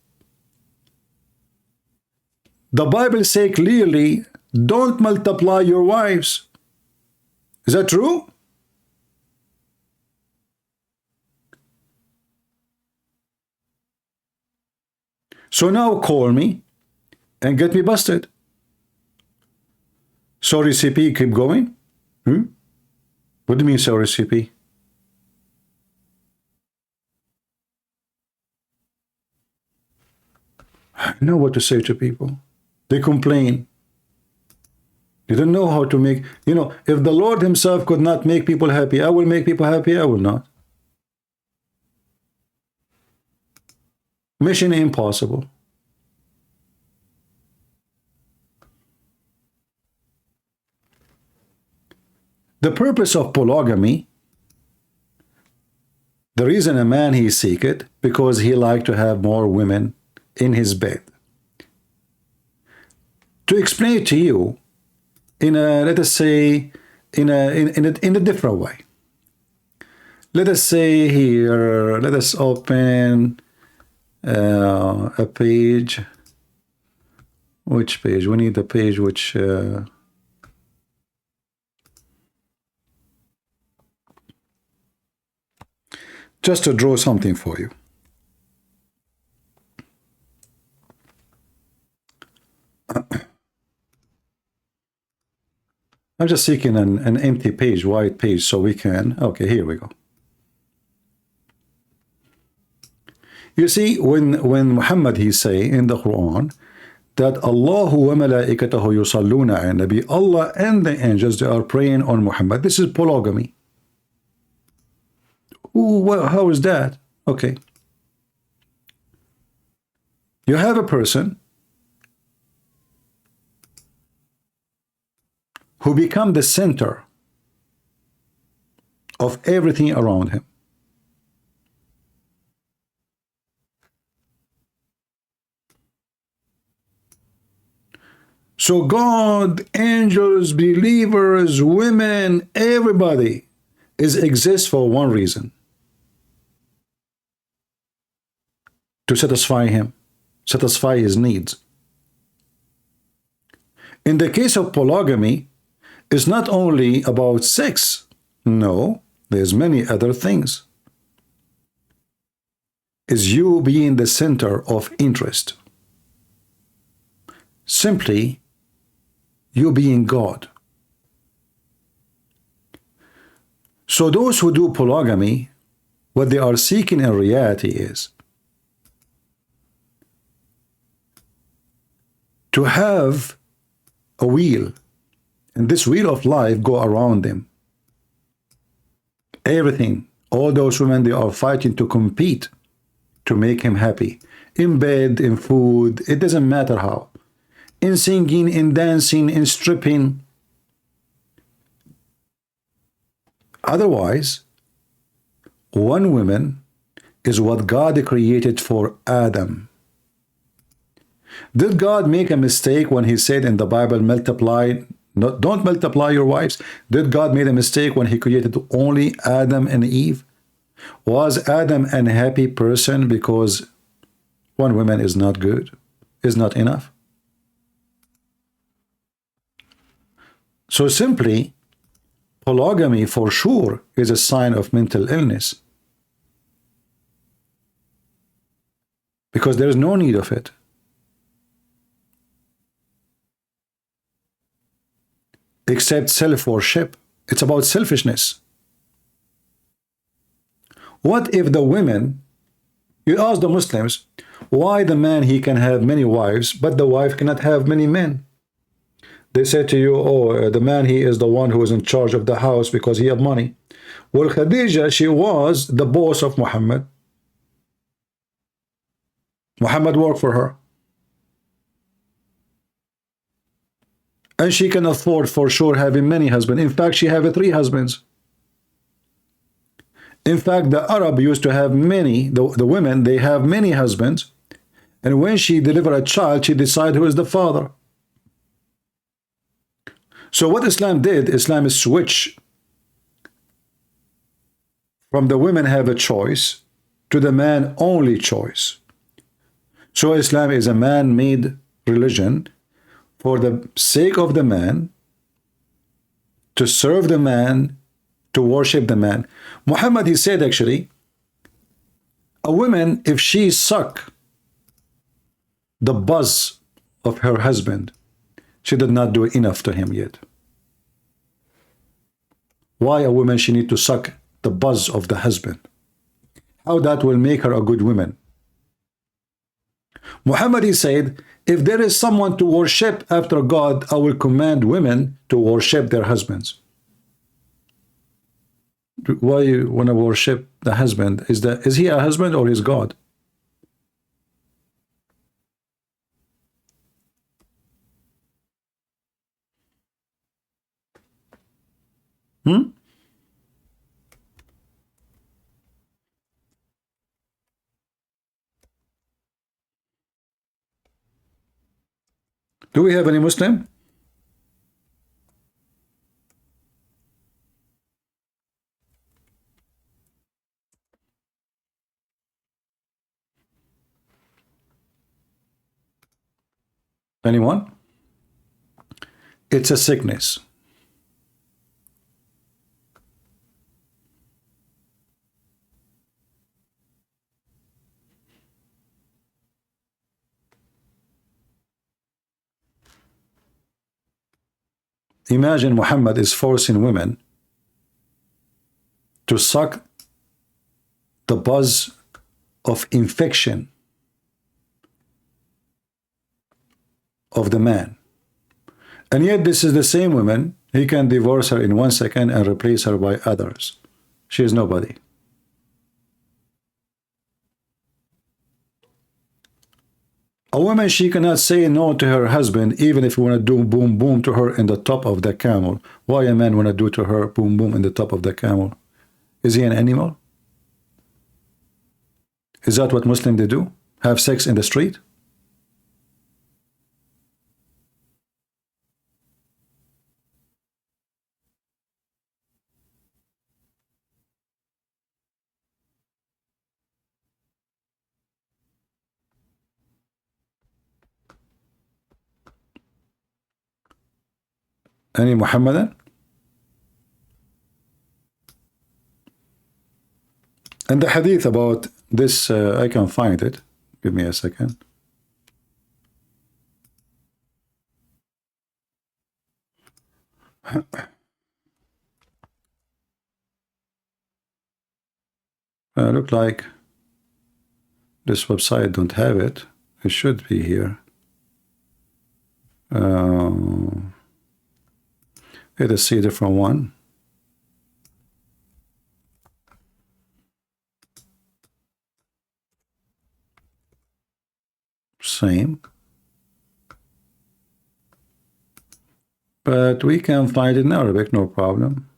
The Bible says clearly, don't multiply your wives. Is that true? So now call me and get me busted. Sorry, CP, keep going. What do you mean, sorry, CP? I know what to say to people. They complain. You don't know how to make, you know, if the Lord himself could not make people happy, I will make people happy, I will not. Mission impossible. The purpose of polygamy, the reason a man he seek it, because he like to have more women in his bed. To explain it to you in a, let us say, in a different way. Let us say here, let us open a page. Which page? We need a page which just to draw something for you. I'm just seeking an empty page, white page, so we can, okay, here we go. You see, when Muhammad, he say in the Quran, that Allah wa malaikatahu yusalluna ala nabi, Allah and the angels, they are praying on Muhammad. This is polygamy. Ooh, well, how is that? Okay. You have a person who become the center of everything around him. So God, angels, believers, women, everybody exists for one reason. To satisfy him, satisfy his needs. In the case of polygamy, it's not only about sex. No, there's many other things. It's you being the center of interest. Simply, you being God. So those who do polygamy, what they are seeking in reality is to have a wheel, and this wheel of life go around them. Everything, all those women, they are fighting to compete to make him happy. In bed, in food, it doesn't matter how. In singing, in dancing, in stripping. Otherwise, one woman is what God created for Adam. Did God make a mistake when he said in the Bible, multiply, don't multiply your wives? Did God make a mistake when he created only Adam and Eve? Was Adam an happy person because one woman is not good, is not enough? So simply, polygamy for sure is a sign of mental illness, because there is no need of it. Except self-worship. It's about selfishness. What if the women, you ask the Muslims, why the man, he can have many wives, but the wife cannot have many men? They say to you, oh, the man, he is the one who is in charge of the house because he have money. Well, Khadija, she was the boss of Muhammad. Muhammad worked for her. And she can afford for sure having many husbands. In fact, she had 3 husbands. In fact, the Arab used to have many, the women, they have many husbands. And when she delivered a child, she decided who is the father. So what Islam did, Islam is switch from the women have a choice to the man only choice. So Islam is a man-made religion for the sake of the man, to serve the man, to worship the man. Muhammad, he said actually, a woman, if she suck the buzz of her husband, she did not do enough to him yet. Why a woman, she need to suck the buzz of the husband? How that will make her a good woman? Muhammad, he said, if there is someone to worship after God, I will command women to worship their husbands. Why you want to worship the husband? Is he a husband or is God? Do we have any Muslim? Anyone? It's a sickness. Imagine Muhammad is forcing women to suck the buzz of infection of the man. And yet this is the same woman, he can divorce her in 1 second and replace her by others. She is nobody. A woman, she cannot say no to her husband even if you want to do boom boom to her in the top of the camel. Why a man want to do to her boom boom in the top of the camel? Is he an animal? Is that what Muslims they do? Have sex in the street? Any Muhammadan? And the hadith about this, I can find it. Give me a second. Look like this website don't have it. It should be here. Let us see a different one. Same. But we can find it in Arabic, no problem.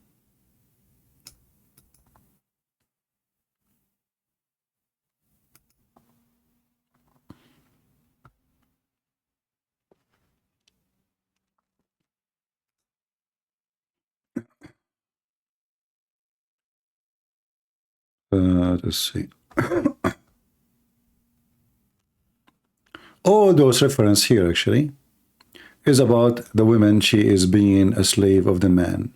Let's see. All those reference here actually is about the woman, she is being a slave of the man.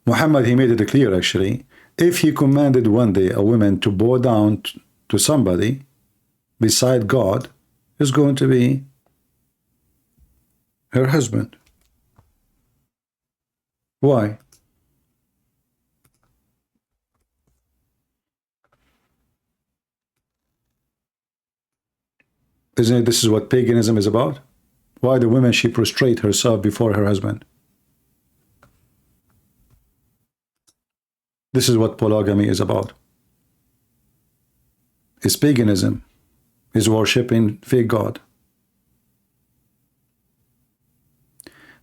Muhammad, he made it clear actually, if he commanded one day a woman to bow down to somebody beside God, is going to be her husband. Why? Isn't it this is what paganism is about? Why the woman she prostrate herself before her husband? This is what polygamy is about. It's paganism. Is worshipping fake God.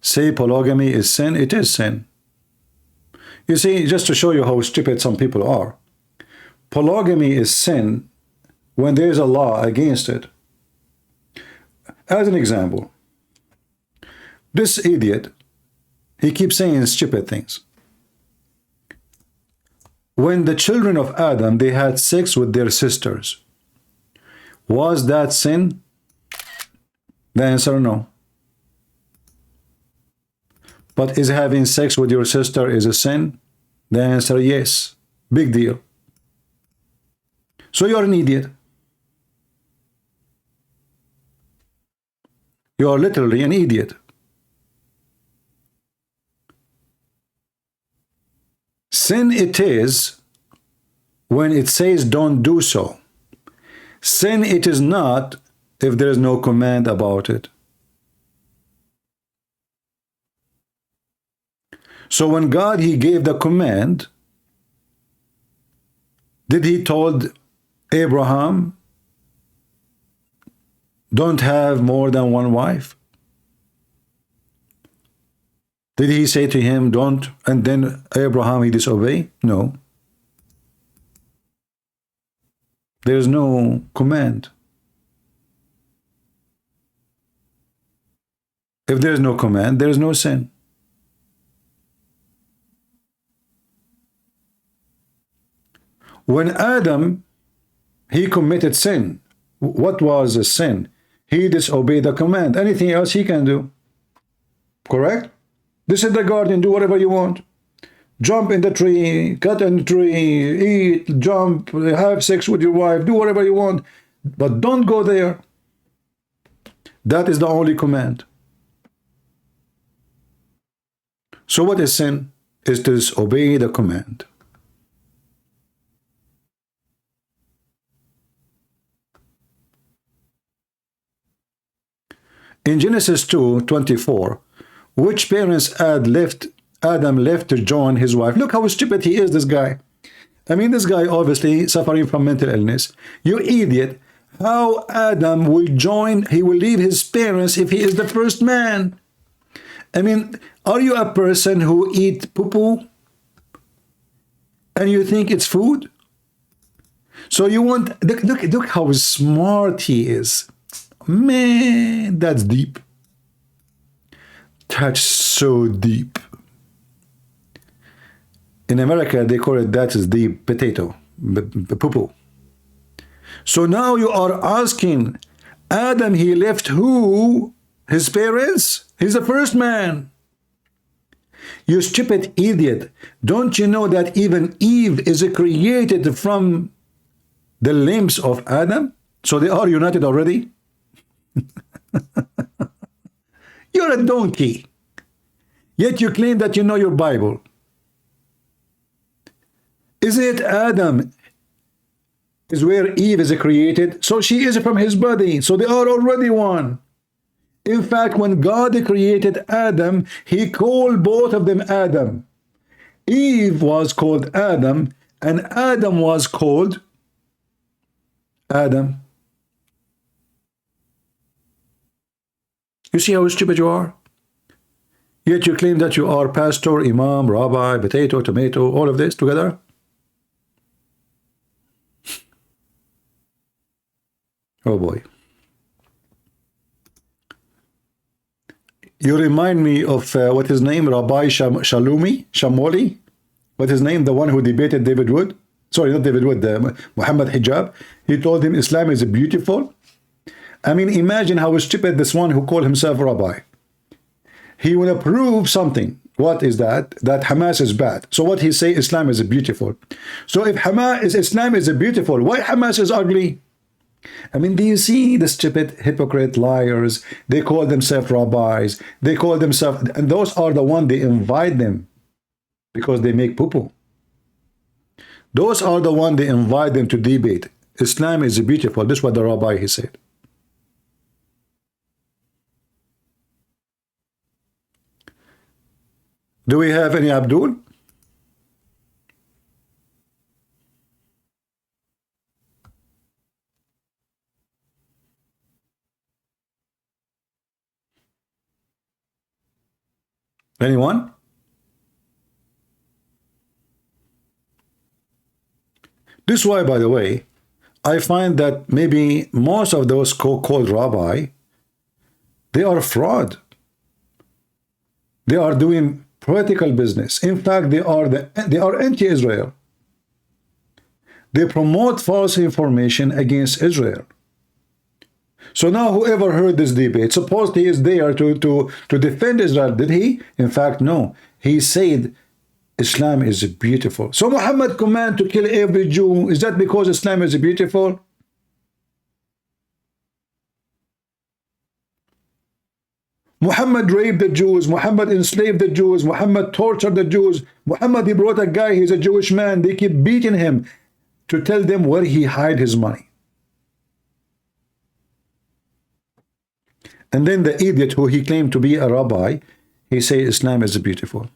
Say polygamy is sin, it is sin. You see, just to show you how stupid some people are, polygamy is sin when there is a law against it. As an example, this idiot, he keeps saying stupid things. When the children of Adam, they had sex with their sisters, was that sin? The answer, no. But is having sex with your sister is a sin? The answer, yes. Big deal. So you're an idiot. You are literally an idiot. Sin it is when it says don't do so. Sin it is not if there is no command about it. So when God, he gave the command, did he told Abraham, don't have more than one wife? Did he say to him, don't, and then Abraham, he disobey? No. There is no command. If there is no command, there is no sin. When Adam, he committed sin, what was a sin? He disobeyed the command. Anything else he can do. Correct? This is the garden, do whatever you want. Jump in the tree, cut in the tree, eat, jump, have sex with your wife, do whatever you want. But don't go there. That is the only command. So what is sin? Is to disobey the command. In Genesis 2:24, which parents Adam left to join his wife? Look how stupid he is, this guy. I mean, this guy obviously suffering from mental illness. You idiot. How Adam will join, he will leave his parents if he is the first man? I mean, are you a person who eat poo-poo and you think it's food? So you want, look how smart he is. Man, that's deep. That's so deep. In America, they call it, that is the potato, poo-poo. So now you are asking, Adam, he left who? His parents? He's the first man. You stupid idiot. Don't you know that even Eve is created from the limbs of Adam? So they are united already? You're a donkey. Yet you claim that you know your Bible. Is it Adam is where Eve is created? So she is from his body. So they are already one. In fact, when God created Adam, he called both of them Adam. Eve was called Adam, and Adam was called Adam. You see how stupid you are? Yet you claim that you are pastor, imam, rabbi, potato, tomato, all of this together? Oh boy. You remind me of, what his name? Rabbi Shamoli? What his name? The one who debated David Wood? Sorry, not David Wood, Muhammad Hijab. He told him Islam is beautiful. I mean, imagine how stupid this one who called himself rabbi. He will prove something. What is that? That Hamas is bad. So what he say? Islam is beautiful. So if Islam is beautiful, why Hamas is ugly? I mean, do you see the stupid hypocrite liars? They call themselves rabbis. They call themselves, and those are the ones they invite them because they make poo-poo. Those are the ones they invite them to debate. Islam is beautiful. This is what the rabbi he said. Do we have any Abdul? Anyone? This is why, by the way, I find that maybe most of those called rabbi, they are fraud. They are doing political business. In fact, they are anti-Israel. They promote false information against Israel. So now whoever heard this debate, suppose he is there to defend Israel. Did he? In fact, no. He said Islam is beautiful. So Muhammad command to kill every Jew. Is that because Islam is beautiful? Muhammad raped the Jews. Muhammad enslaved the Jews. Muhammad tortured the Jews. Muhammad, he brought a guy, he's a Jewish man. They keep beating him to tell them where he hide his money. And then the idiot who he claimed to be a rabbi, he said Islam is beautiful.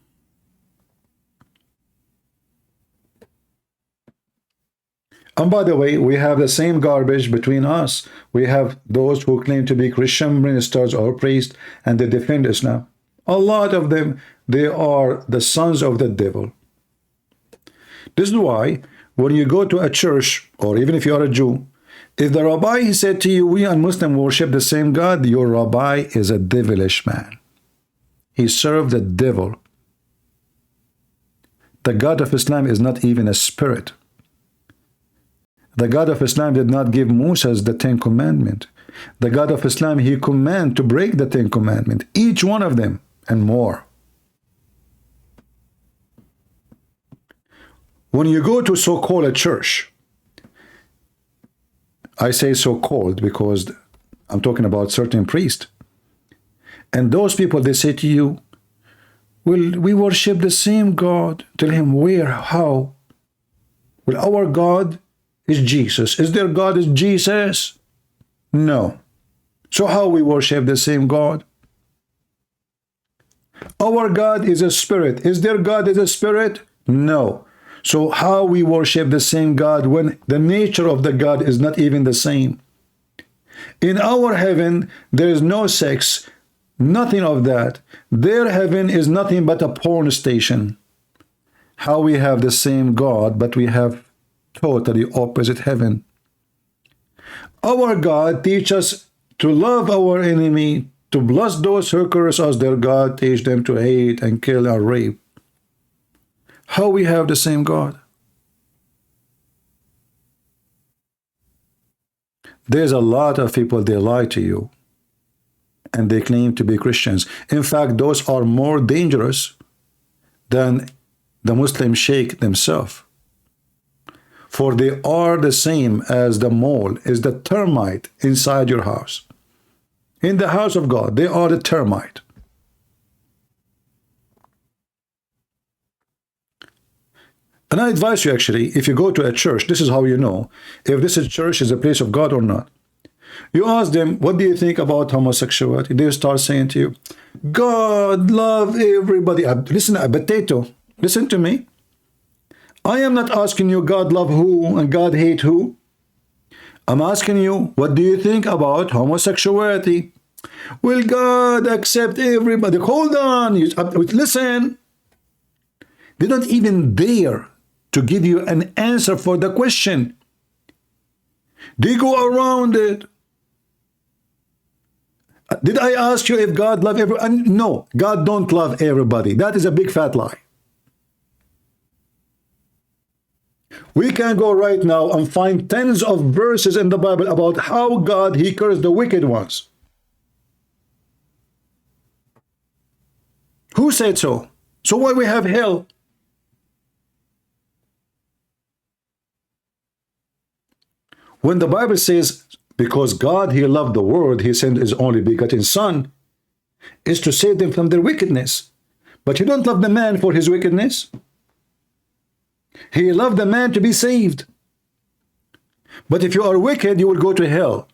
And by the way, we have the same garbage between us. We have those who claim to be Christian ministers or priests, and they defend Islam. A lot of them, they are the sons of the devil. This is why when you go to a church, or even if you are a Jew, if the rabbi he said to you, we and Muslim worship the same God, your rabbi is a devilish man. He served the devil. The God of Islam is not even a spirit. The God of Islam did not give Moses the 10 Commandments. The God of Islam, he commanded to break the 10 Commandments, each one of them and more. When you go to so-called a church, I say so-called because I'm talking about certain priests. And those people, they say to you, well, we worship the same God. Tell him where, how? Well, our God is Jesus. Is their God is Jesus? No. So how we worship the same God? Our God is a spirit. Is their God is a spirit? No. So how we worship the same God when the nature of the God is not even the same? In our heaven, there is no sex, nothing of that. Their heaven is nothing but a porn station. How we have the same God, but we have totally opposite heaven. Our God teaches us to love our enemy, to bless those who curse us. Their God teach them to hate and kill and rape. How we have the same God? There's a lot of people, they lie to you and they claim to be Christians. In fact, those are more dangerous than the Muslim sheikh themselves. For they are the same as the mole, is the termite inside your house. In the house of God, they are the termite. And I advise you actually, if you go to a church, this is how you know if this church is a place of God or not. You ask them, what do you think about homosexuality? They start saying to you, God love everybody. Listen, a potato, listen to me. I am not asking you God love who and God hate who. I'm asking you, what do you think about homosexuality? Will God accept everybody? Hold on, listen. They don't even dare to give you an answer for the question. They go around it. Did I ask you if God loves everybody? No, God don't love everybody. That is a big fat lie. We can go right now and find tens of verses in the Bible about how God, he cursed the wicked ones. Who said so? So why we have hell? When the Bible says Because God, he loved the world, he sent his only begotten son, is to save them from their wickedness. But he don't love the man for his wickedness. He loved the man to be saved. But if you are wicked, you will go to hell.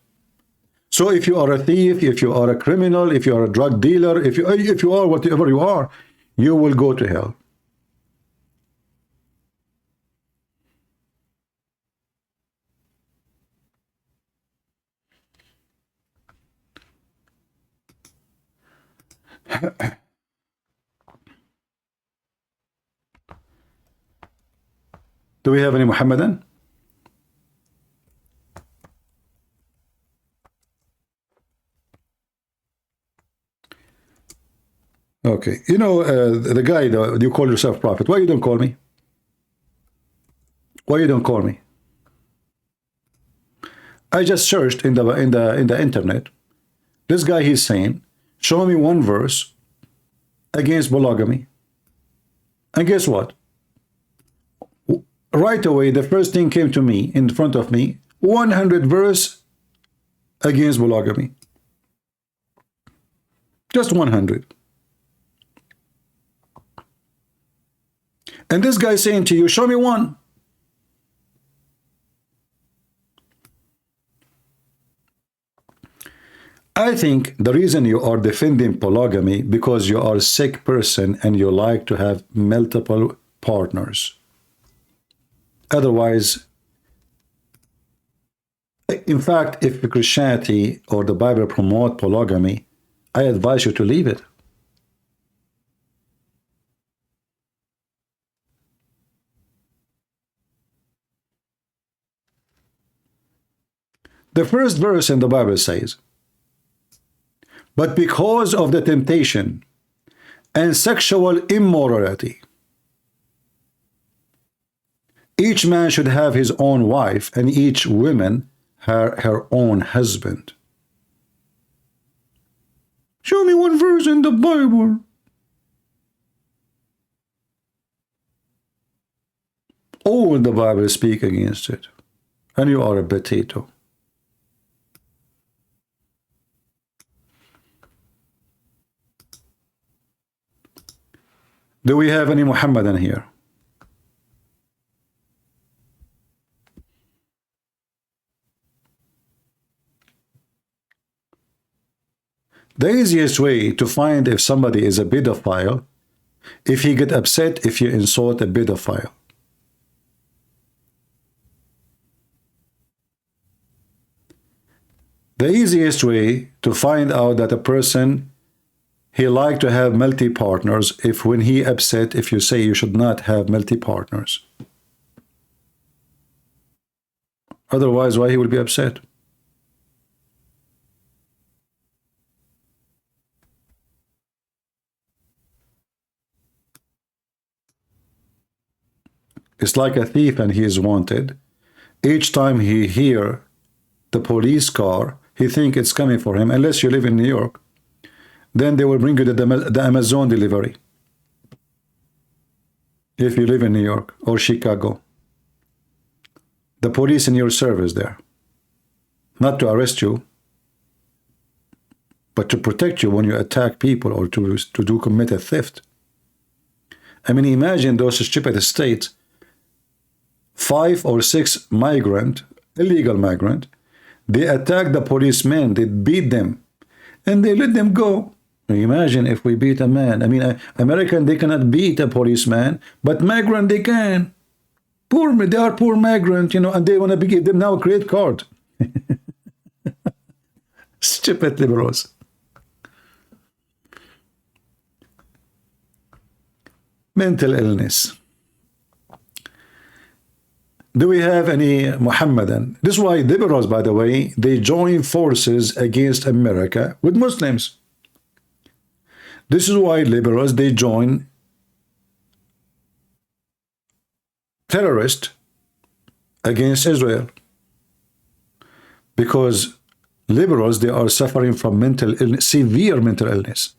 So if you are a thief, if you are a criminal, if you are a drug dealer, if you are whatever you are, you will go to hell. Do we have any Muhammadan? Okay, you know, the guy, you call yourself prophet. Why you don't call me? Why you don't call me? I just searched in the internet. This guy, he's saying, show me one verse against polygamy. And guess what? Right away, the first thing came to me, in front of me, 100 verse against polygamy. Just 100. And this guy saying to you, show me one. I think the reason you are defending polygamy because you are a sick person and you like to have multiple partners. Otherwise, in fact, if Christianity or the Bible promote polygamy, I advise you to leave it. The first verse in the Bible says, but because of the temptation and sexual immorality, each man should have his own wife and each woman her own husband. Show me one verse in the Bible. All the Bible speak against it. And you are a potato. Do we have any Muhammadan here? The easiest way to find if somebody is a pedophile, if he get upset if you insult a pedophile. The easiest way to find out that a person he like to have multi-partners if when he upset if you say you should not have multi-partners. Otherwise, why he will be upset? It's like a thief and he is wanted. Each time he hear the police car, he think it's coming for him, unless you live in New York. Then they will bring you the Amazon delivery. If you live in New York or Chicago. The police in your service there. Not to arrest you, but to protect you when you attack people or to commit a theft. I mean, imagine those stupid states, 5 or 6 illegal migrant, they attack the policemen, they beat them, and they let them go. Imagine if we beat a man. I mean, American, they cannot beat a policeman, but migrant, they can. They are poor migrant, you know, and they want to give them now a credit card. Stupid liberals. Mental illness. Do we have any Muhammadan? This is why liberals, by the way, they join forces against America with Muslims. This is why liberals, they join terrorists against Israel. Because liberals, they are suffering from mental illness, severe mental illness.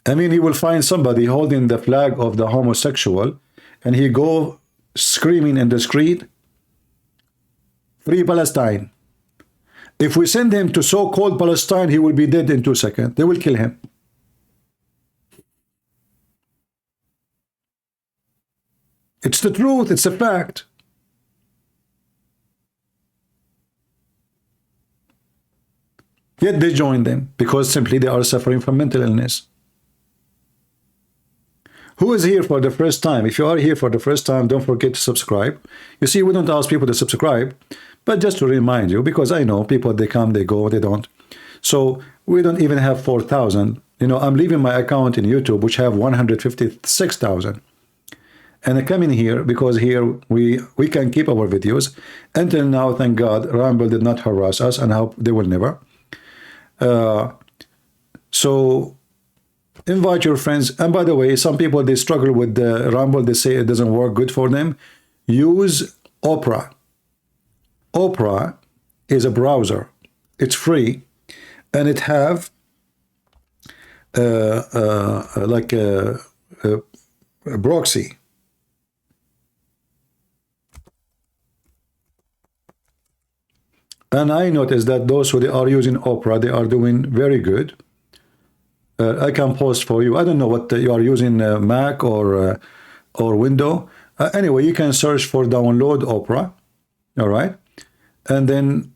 I mean, he will find somebody holding the flag of the homosexual, and he go screaming in the street, "Free Palestine." If we send him to so-called Palestine, he will be dead in 2 seconds. They will kill him. It's the truth. It's a fact. Yet they join them because simply they are suffering from mental illness. Who is here for the first time? If you are here for the first time, don't forget to subscribe. You see, we don't ask people to subscribe, but just to remind you, because I know people, they come, they go, they don't. So we don't even have 4,000. You know, I'm leaving my account in YouTube, which have 156,000. And I come in here because here we can keep our videos. Until now, thank God, Rumble did not harass us, and I hope they will never. So invite your friends. And by the way, some people, they struggle with the Rumble. They say it doesn't work good for them. Use Opera. Opera is a browser. It's free, and it have like a proxy. And I noticed that those who are using Opera, they are doing very good. I can post for you. I don't know what you are using, Mac or Windows. Anyway, you can search for download Opera. All right. And then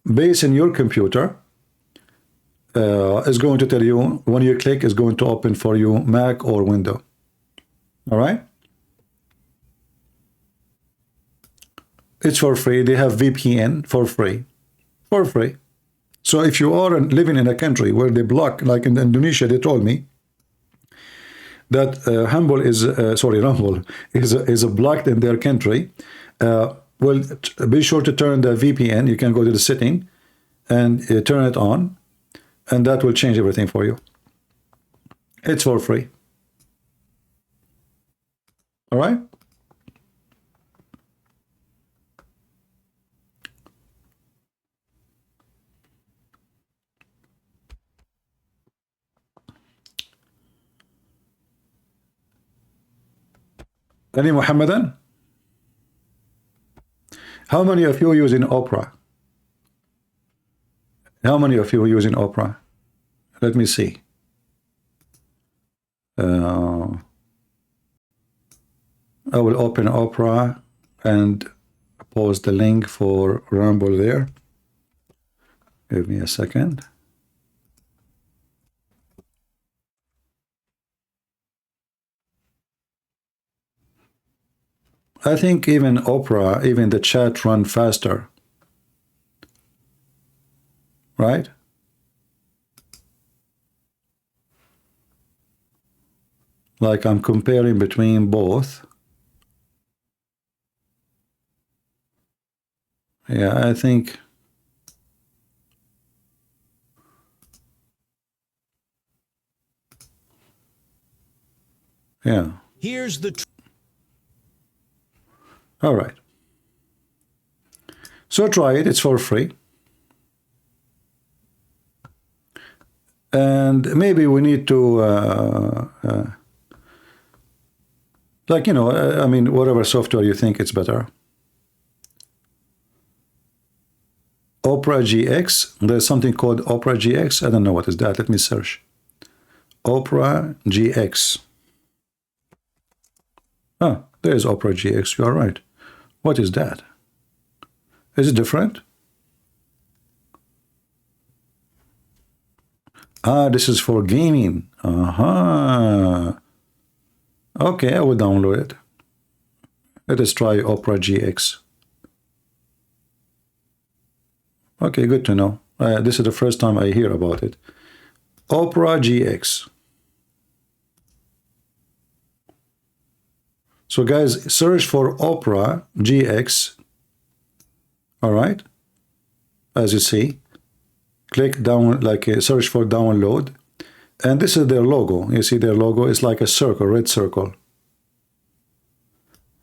based on your computer, is going to tell you when you click, is going to open for you Mac or Windows. All right. It's for free. They have VPN for free. For free. So if you are living in a country where they block, like in Indonesia, they told me that Rumble is blocked in their country. Well, be sure to turn the VPN. You can go to the setting and turn it on, and that will change everything for you. It's for free. All right. Any Muhammadan? How many of you using Opera? How many of you using Opera? Let me see. I will open Opera and post the link for Rumble there. Give me a second. I think even Opera, even the chat run faster. Right? Like I'm comparing between both. Yeah, I think. Yeah. Here's the all right. So try it. It's for free. And maybe we need to, like, you know, I mean, whatever software you think it's better. Opera GX. There's something called Opera GX. I don't know what is that. Let me search. Opera GX. Ah, there's Opera GX. You are right. What is that? Is it different? Ah, this is for gaming. Aha. Okay, I will download it. Let us try Opera GX. Okay, good to know. This is the first time I hear about it. Opera GX. So guys, search for Opera GX. All right. As you see, click down, like search for download. And this is their logo. You see their logo is like a circle, red circle.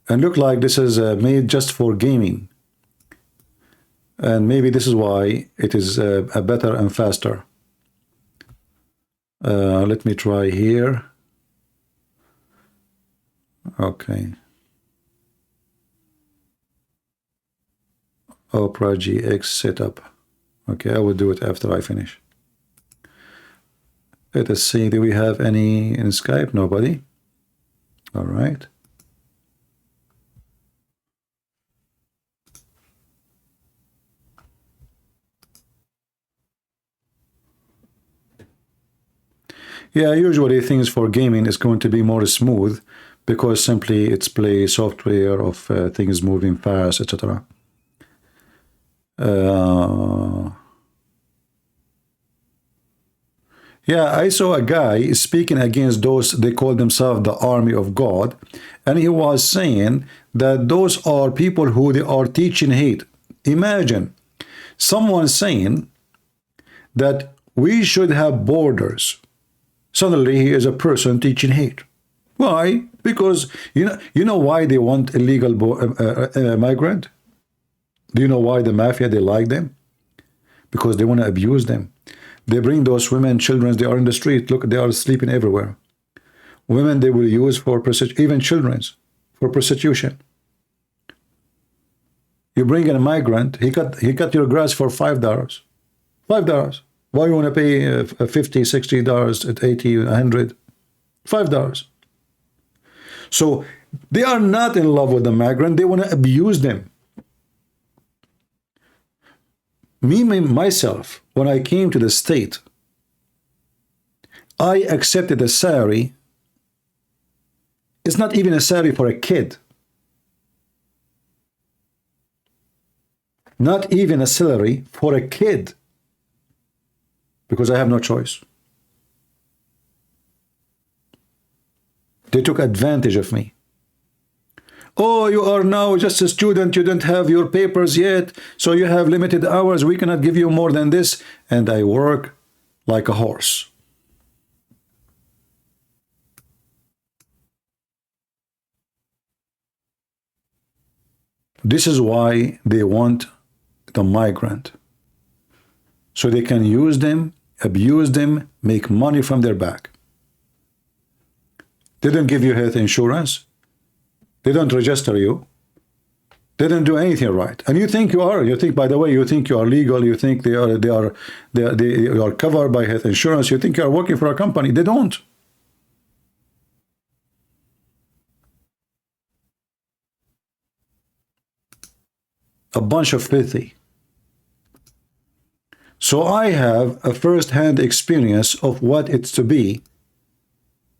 And look like this is made just for gaming. And maybe this is why it is better and faster. Let me try here. Okay. Opera GX setup. Okay, I will do it after I finish. Let us see, do we have any in Skype? Nobody. All right. Yeah, usually things for gaming is going to be more smooth because simply it's play software of things moving fast, etc. Yeah, I saw a guy speaking against those, they call themselves the army of God, and he was saying that those are people who they are teaching hate. Imagine someone saying that we should have borders. Suddenly he is a person teaching hate. Why? Because you know why they want illegal migrant? Do you know why the mafia, they like them? Because they want to abuse them. They bring those women, children, they are in the street. Look, they are sleeping everywhere. Women they will use for prostitution, even children, for prostitution. You bring in a migrant, he cut your grass for $5. $5. Why you want to pay $50, $60, $80, $100? $5. So they are not in love with the migrant. They want to abuse them. Myself, when I came to the state, I accepted a salary. It's not even a salary for a kid. Not even a salary for a kid. Because I have no choice. They took advantage of me. Oh, you are now just a student, you don't have your papers yet, so you have limited hours, we cannot give you more than this. And I work like a horse. This is why they want the migrant. So they can use them, abuse them, make money from their back. They don't give you health insurance. They don't register you. They don't do anything right. And you think you are. You think, by the way, you think you are legal. You think they are covered by health insurance. You think you are working for a company. They don't. A bunch of filthy. So I have a first-hand experience of what it's to be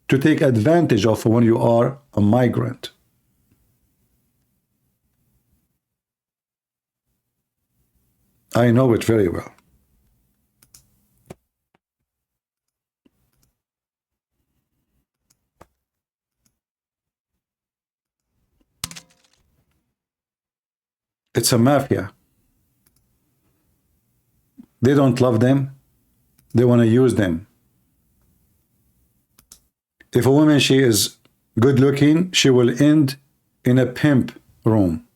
to take advantage of when you are a migrant. I know it very well. It's a mafia. They don't love them. They want to use them. If a woman, she is good looking, she will end in a pimp room.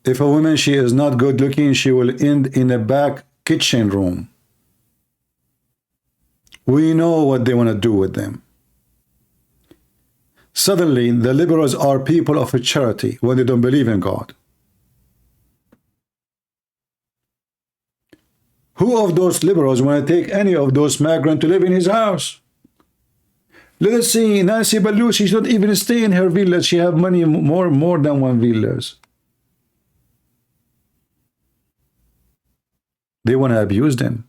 If a woman, she is not good looking, she will end in a back kitchen room. We know what they want to do with them. Suddenly, the liberals are people of a charity when they don't believe in God. Who of those liberals want to take any of those migrants to live in his house? Let us see, Nancy Pelosi, she don't even stay in her villa. She have money more than one villas. They want to abuse them.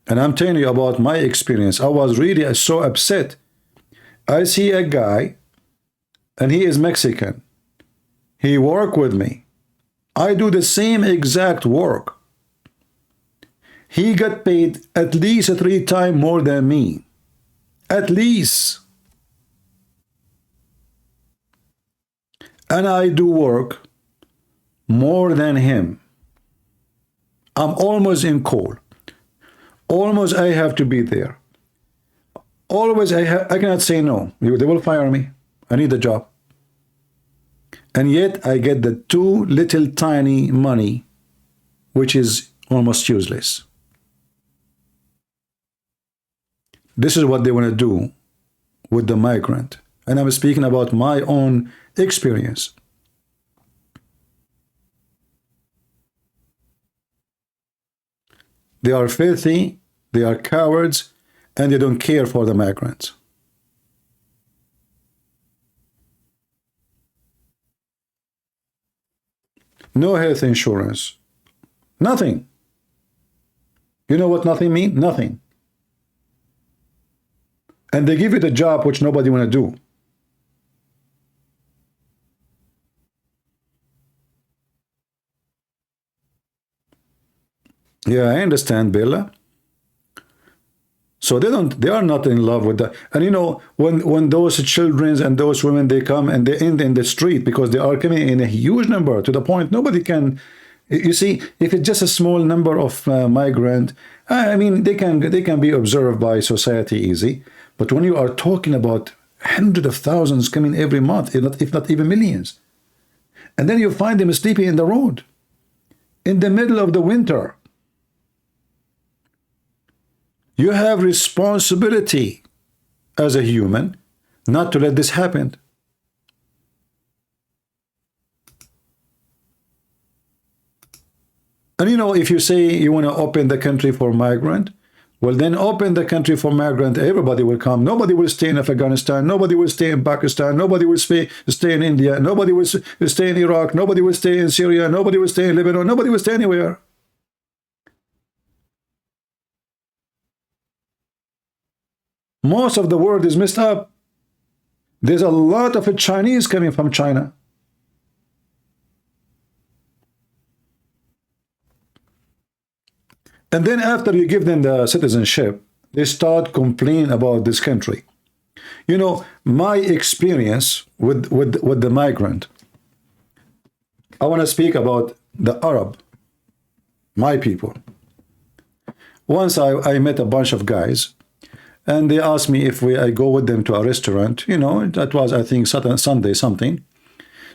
And I'm telling you about my experience. I was really so upset. I see a guy, and he is Mexican. He work with me. I do the same exact work. He got paid at least 3 times more than me. At least. And I do work more than him. I'm almost in call. Almost I have to be there. Always I cannot say no. They will fire me. I need a job. And yet I get the too little tiny money, which is almost useless. This is what they want to do with the migrant. And I'm speaking about my own experience. They are filthy, they are cowards, and they don't care for the migrants. No health insurance. Nothing. You know what nothing means? Nothing. And they give you the job which nobody want to do. Yeah, I understand, Bella. So they are not in love with that. And you know, when those children and those women, they come and they end in the street because they are coming in a huge number to the point nobody can. You see, if it's just a small number of migrant, I mean, they can be observed by society easy. But when you are talking about hundreds of thousands coming every month, if not even millions, and then you find them sleeping in the road in the middle of the winter. You have responsibility as a human not to let this happen. And you know, if you say you want to open the country for migrant, well, then open the country for migrant. Everybody will come. Nobody will stay in Afghanistan. Nobody will stay in Pakistan. Nobody will stay in India. Nobody will stay in Iraq. Nobody will stay in Syria. Nobody will stay in Lebanon. Nobody will stay anywhere. Most of the world is messed up. There's a lot of Chinese coming from China. And then after you give them the citizenship, they start complaining about this country. You know, my experience with the migrant, I want to speak about the Arab, my people. Once I met a bunch of guys, and they asked me if I go with them to a restaurant. You know, that was, I think, Sunday something.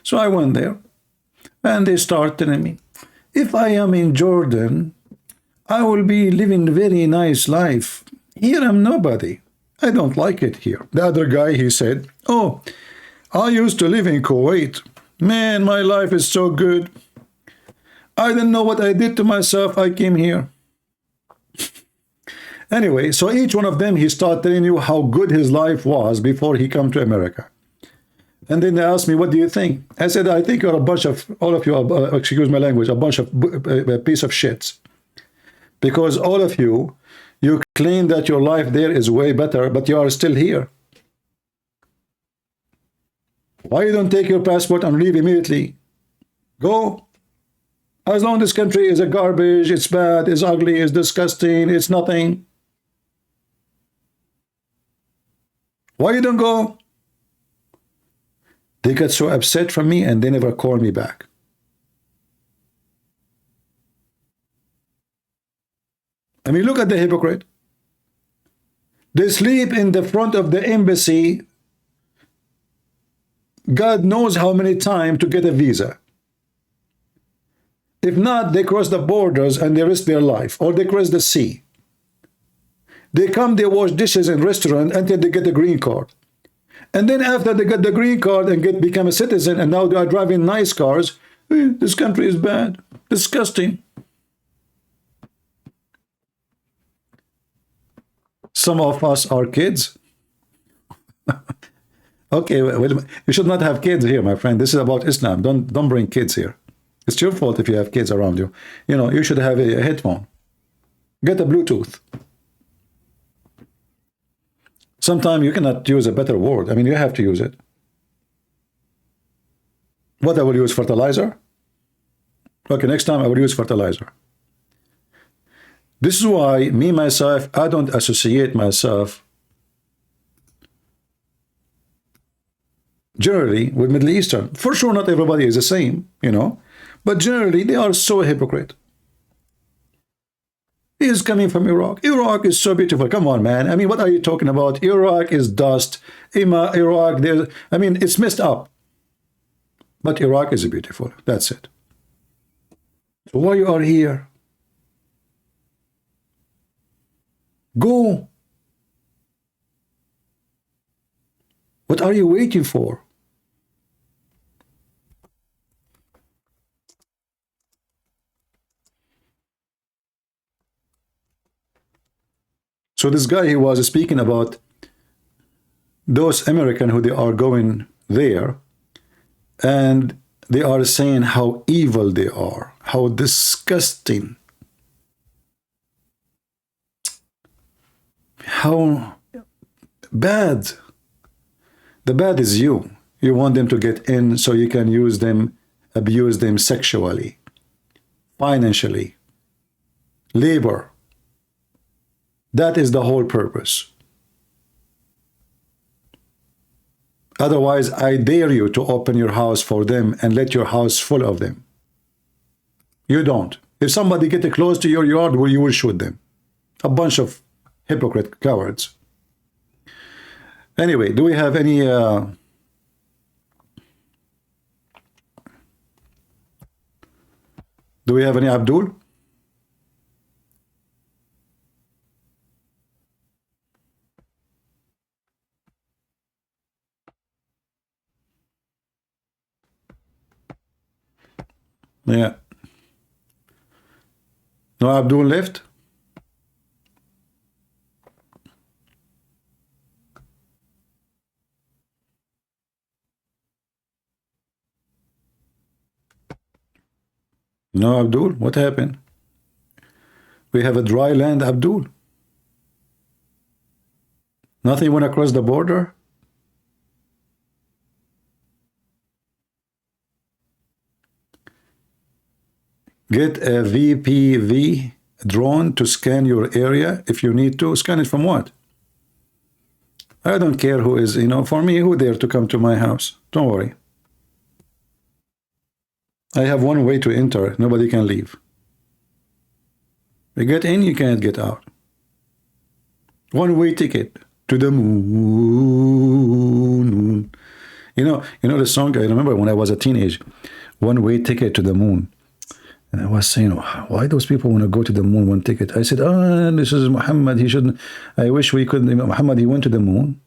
So I went there, and they start telling me, if I am in Jordan, I will be living a very nice life. Here I'm nobody. I don't like it here. The other guy, he said, oh, I used to live in Kuwait. Man, my life is so good. I don't know what I did to myself. I came here. Anyway, so each one of them, he started telling you how good his life was before he came to America. And then they asked me, what do you think? I said, I think you're a bunch of, all of you, excuse my language, a bunch of piece of shits. Because all of you, you claim that your life there is way better, but you are still here. Why you don't take your passport and leave immediately? Go. As long as this country is a garbage, it's bad, it's ugly, it's disgusting, it's nothing. Why you don't go? They got so upset from me and they never called me back. I mean, look at the hypocrite. They sleep in the front of the embassy, God knows how many times to get a visa. If not, they cross the borders and they risk their life, or they cross the sea. They come, they wash dishes in restaurant until they get a green card. And then after they get the green card and become a citizen, and now they are driving nice cars, this country is bad, disgusting. Some of us are kids. Okay, well, you should not have kids here, my friend. This is about Islam. Don't bring kids here. It's your fault if you have kids around you. You know, you should have a headphone. Get a Bluetooth. Sometimes you cannot use a better word. I mean, you have to use it. What I will use? Fertilizer? Okay, next time I will use fertilizer. This is why me, myself, I don't associate myself generally with Middle Eastern. For sure, not everybody is the same, you know, but generally they are so hypocrite. He is coming from Iraq. Iraq is so beautiful. Come on, man. I mean, what are you talking about? Iraq is dust. Iraq, I mean, it's messed up. But Iraq is beautiful. That's it. So why you are here? Go. What are you waiting for? So this guy, he was speaking about those Americans who they are going there, and they are saying how evil they are, how disgusting, how bad. The bad is you. You want them to get in so you can use them, abuse them sexually, financially, labor. That is the whole purpose. Otherwise, I dare you to open your house for them and let your house full of them. You don't. If somebody get close to your yard, well, you will shoot them. A bunch of hypocrite cowards. Anyway, do we have any Abdul? Yeah. No Abdul left? No Abdul? What happened? We have a dry land, Abdul. Nothing went across the border? Get a VPV drone to scan your area if you need to. Scan it from what? I don't care who is, for me, who dare to come to my house? Don't worry. I have one way to enter. Nobody can leave. You get in, you can't get out. One-way ticket to the moon. You know the song, I remember when I was a teenager, One-Way Ticket to the Moon. And I was saying, why those people want to go to the moon, one ticket? I said, this is Muhammad. He shouldn't. I wish we could. Muhammad, he went to the moon,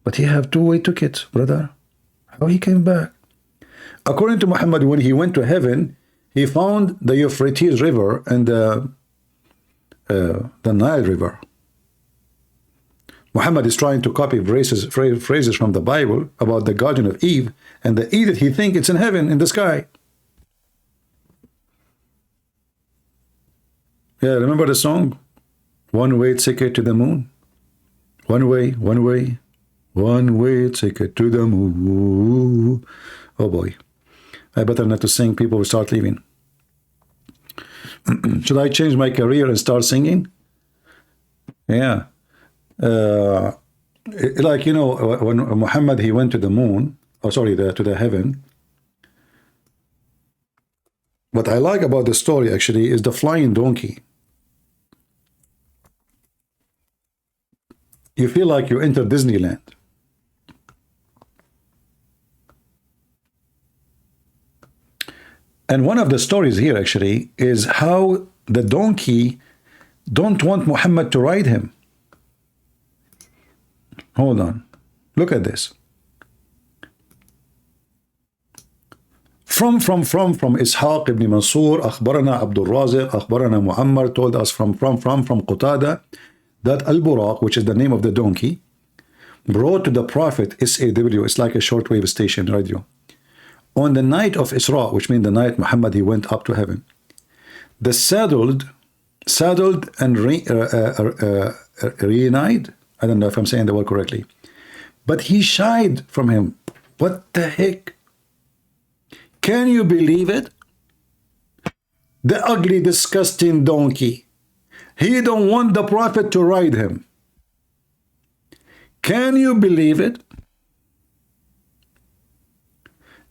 but he have two-way tickets, brother. How he came back? According to Muhammad, when he went to heaven, he found the Euphrates River and the Nile River. Muhammad is trying to copy phrases from the Bible about the Garden of Eve, and the Eve that he thinks it's in heaven, in the sky. Yeah, remember the song? One-way ticket to the moon. One-way ticket to the moon. Oh boy. I better not to sing, people will start leaving. Should I change my career and start singing? Yeah. Like, when Muhammad, he went to the moon, to the heaven. What I like about the story, actually, is the flying donkey. You feel like you enter Disneyland. And one of the stories here, actually, is how the donkey don't want Muhammad to ride him. Hold on. Look at this. From Ishaq ibn Mansur, أخبرنا Abdul Raziq, أخبرنا Muammar told us from Qatada that Al-Buraq, which is the name of the donkey, brought to the Prophet SAW, it's like a shortwave station radio, on the night of Isra, which means the night Muhammad, he went up to heaven. The saddled and reunited, I don't know if I'm saying the word correctly, but he shied from him. What the heck? Can you believe it? The ugly, disgusting donkey. He don't want the Prophet to ride him. Can you believe it?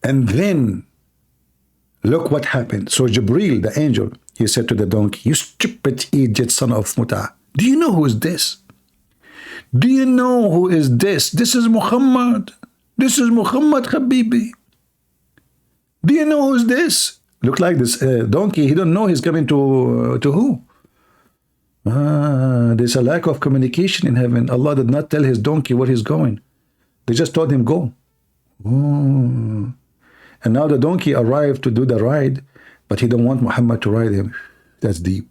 And then, look what happened. So Jibreel, the angel, he said to the donkey, you stupid idiot son of Muta, do you know who is this? Do you know who is this? This is Muhammad. This is Muhammad, Habibi. Do you know who's this? Look like this donkey. He don't know he's coming to who? There's a lack of communication in heaven. Allah did not tell his donkey where he's going. They just told him go. Oh. And now the donkey arrived to do the ride, but he don't want Muhammad to ride him. That's deep.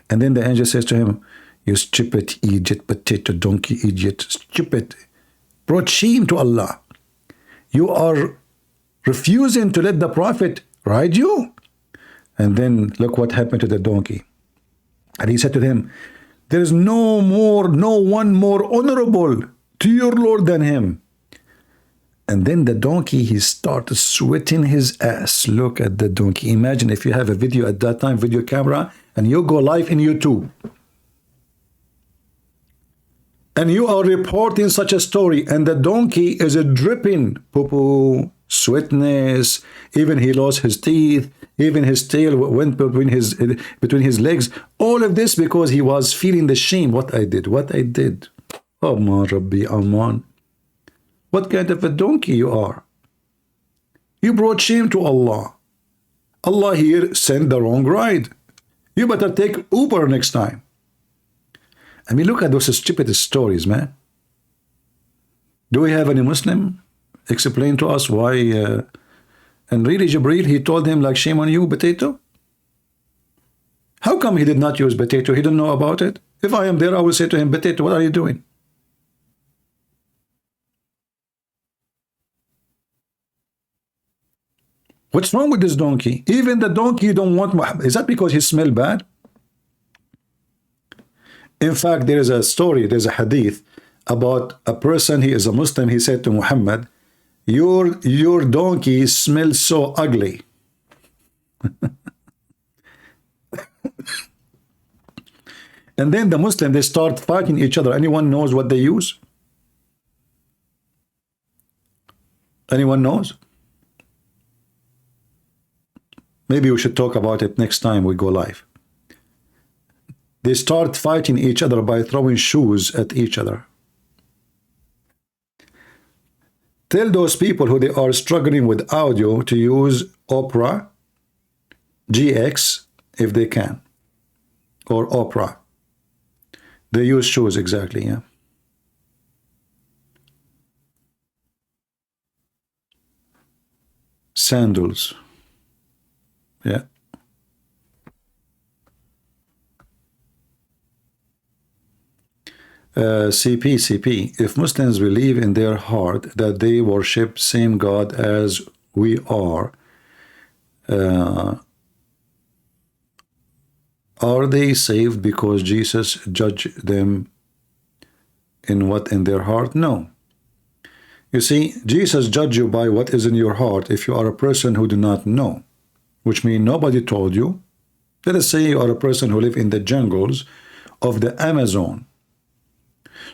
And then the angel says to him, you stupid idiot, potato donkey idiot, stupid. Brought shame to Allah. You are refusing to let the Prophet ride you? And then look what happened to the donkey. And he said to him, there is no one more honorable to your Lord than him. And then the donkey, he started sweating his ass. Look at the donkey. Imagine if you have a video at that time, video camera, and you go live in YouTube. And you are reporting such a story, and the donkey is a dripping poo-poo, sweetness, even he lost his teeth, even his tail went between his legs. All of this because he was feeling the shame. What I did. Aman Rabbi Aman. What kind of a donkey you are? You brought shame to Allah. Allah here sent the wrong ride. You better take Uber next time. I mean, look at those stupid stories, man. Do we have any Muslim explain to us why? And really, Jibreel, he told him like, shame on you, potato. How come he did not use potato? He didn't know about it. If I am there, I will say to him, potato, what are you doing? What's wrong with this donkey? Even the donkey don't want Muhammad. Is that because he smelled bad? In fact, there is a story, there's a hadith about a person, he is a Muslim, he said to Muhammad, your donkey smells so ugly. And then the Muslim, they start fighting each other. Anyone knows what they use? Anyone knows? Maybe we should talk about it next time we go live. They start fighting each other by throwing shoes at each other. Tell those people who they are struggling with audio to use Opera GX if they can, or Opera. They use shoes exactly, yeah. Sandals, yeah. CP, if Muslims believe in their heart that they worship same God as we are they saved because Jesus judged them in what in their heart? No. You see, Jesus judged you by what is in your heart if you are a person who do not know, which means nobody told you. Let us say you are a person who live in the jungles of the Amazon.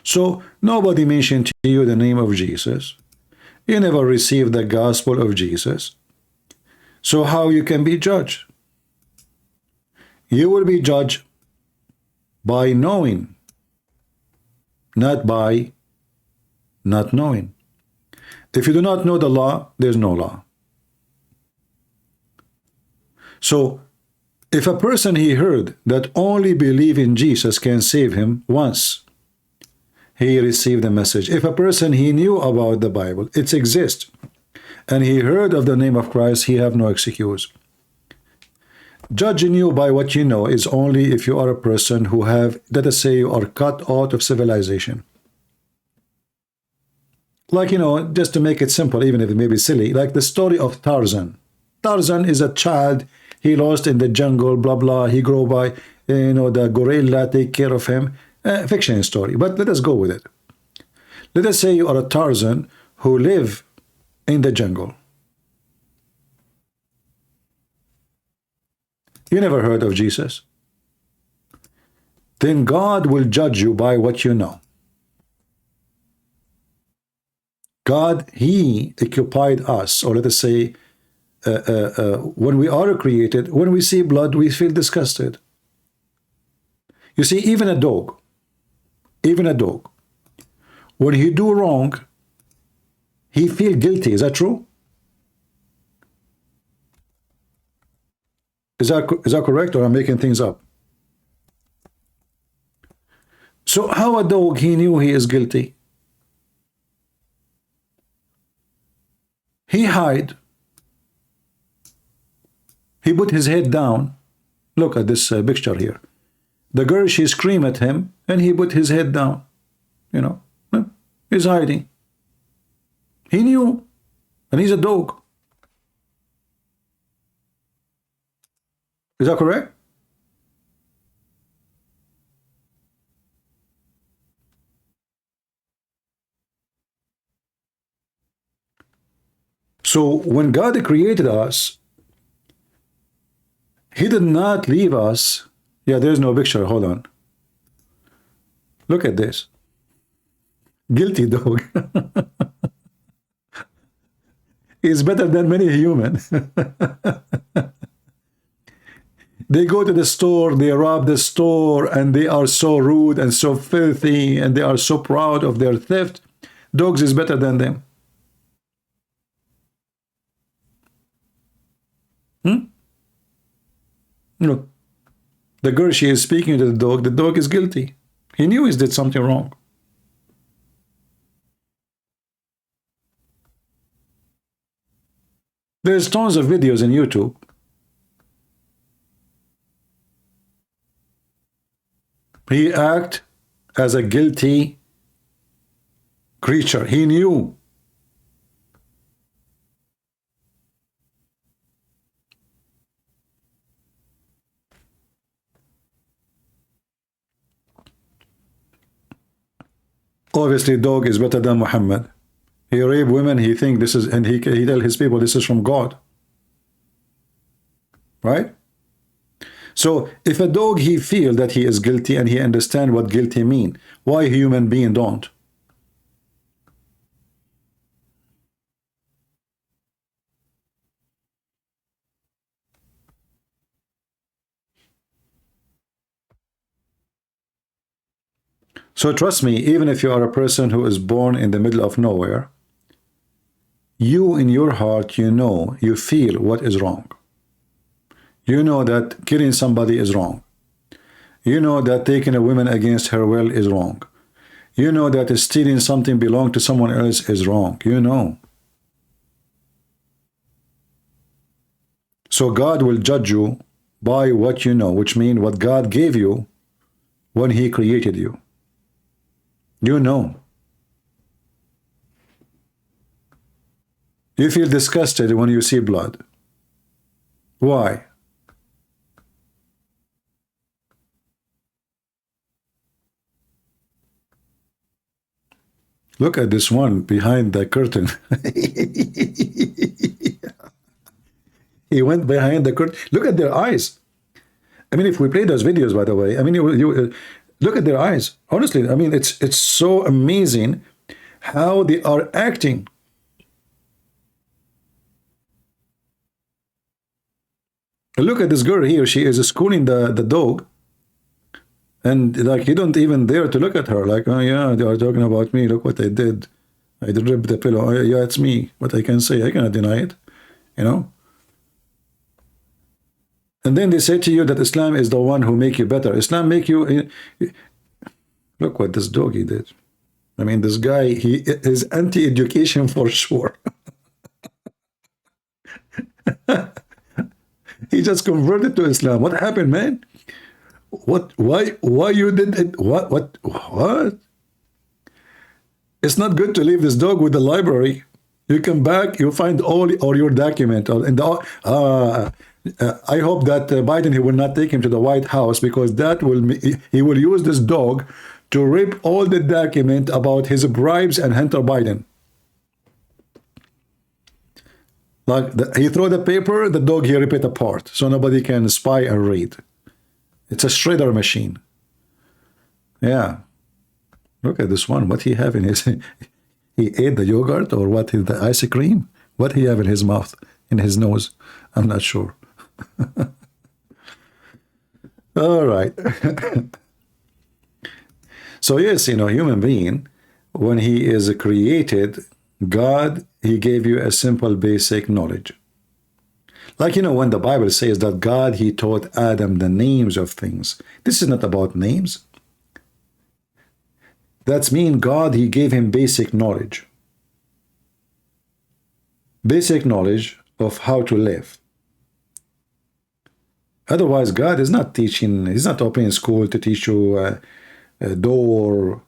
So nobody mentioned to you the name of Jesus. You never received the gospel of Jesus. So how you can be judged? You will be judged by knowing, not by not knowing. If you do not know the law, there's no law. So if a person he heard that only believe in Jesus can save him once, he received the message. If a person he knew about the Bible, it exists, and he heard of the name of Christ, he have no excuse. Judging you by what you know is only if you are a person who have, let us say, you are cut out of civilization. Like, you know, just to make it simple, even if it may be silly, like the story of Tarzan. Tarzan is a child, he lost in the jungle, blah, blah, he grew by, you know, the gorilla take care of him. Fiction story, but let us go with it. Let us say you are a Tarzan who live in the jungle. You never heard of Jesus. Then God will judge you by what you know. God, he occupied us, or let us say, when we are created, when we see blood, we feel disgusted. You see, even a dog, when he do wrong, he feel guilty. Is that true? Is that correct, or I'm making things up? So how a dog, he knew he is guilty? He hid. He put his head down. Look at this picture here. The girl, she screamed at him, and he put his head down. You know, he's hiding. He knew, and he's a dog. Is that correct? So when God created us, He did not leave us. Yeah, there's no picture. Hold on. Look at this. Guilty dog. He's better than many human. They go to the store, they rob the store, and they are so rude and so filthy, and they are so proud of their theft. Dogs is better than them. Look, the girl, she is speaking to the dog is guilty. He knew he did something wrong. There's tons of videos on YouTube. He acted as a guilty creature. He knew. Obviously, dog is better than Muhammad. He rape women, he think this is, and he tell his people this is from God. Right? So if a dog, he feel that he is guilty and he understand what guilty mean, why human being don't? So trust me, even if you are a person who is born in the middle of nowhere, you in your heart, you feel what is wrong. You know that killing somebody is wrong. You know that taking a woman against her will is wrong. You know that stealing something belong to someone else is wrong. You know. So God will judge you by what you know, which means what God gave you when He created you. You know. You feel disgusted when you see blood. Why? Look at this one behind the curtain. He went behind the curtain. Look at their eyes. I mean, if we play those videos, by the way, I mean, you look at their eyes. Honestly, I mean, it's so amazing how they are acting. Look at this girl here. She is schooling the dog. And like, you don't even dare to look at her. Like, oh yeah, they are talking about me. Look what I did. I did rip the pillow. Oh, yeah, it's me. What I can say, I cannot deny it. You know? And then they say to you that Islam is the one who make you better. Islam make you... Look what this doggy did. I mean, this guy, he is anti-education for sure. He just converted to Islam. What happened, man? What? Why you did it? What? It's not good to leave this dog with the library. You come back, you find all your document. And I hope that Biden, he will not take him to the White House, because that will he will use this dog to rip all the document about his bribes and Hunter Biden. Like he throw the paper, the dog, he rip it apart, so nobody can spy and read. It's a shredder machine. Yeah. Look at this one. What he have in his... He ate the yogurt, or what? The ice cream? What he have in his mouth, in his nose? I'm not sure. All right. So yes, human being, when he is created, God, he gave you a simple basic knowledge. Like, you know, when the Bible says that God, he taught Adam the names of things. This is not about names. That's mean God, he gave him basic knowledge. Basic knowledge of how to live. Otherwise, God is not teaching, he's not opening school to teach you a door,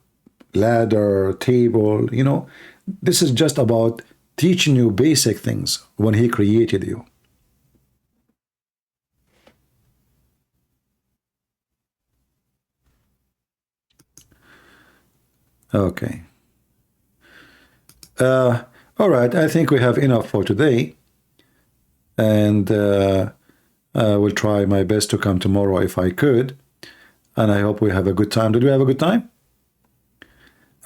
ladder, table, you know. This is just about teaching you basic things when he created you. Okay. All right, I think we have enough for today. And I will try my best to come tomorrow if I could. And I hope we have a good time. Did we have a good time?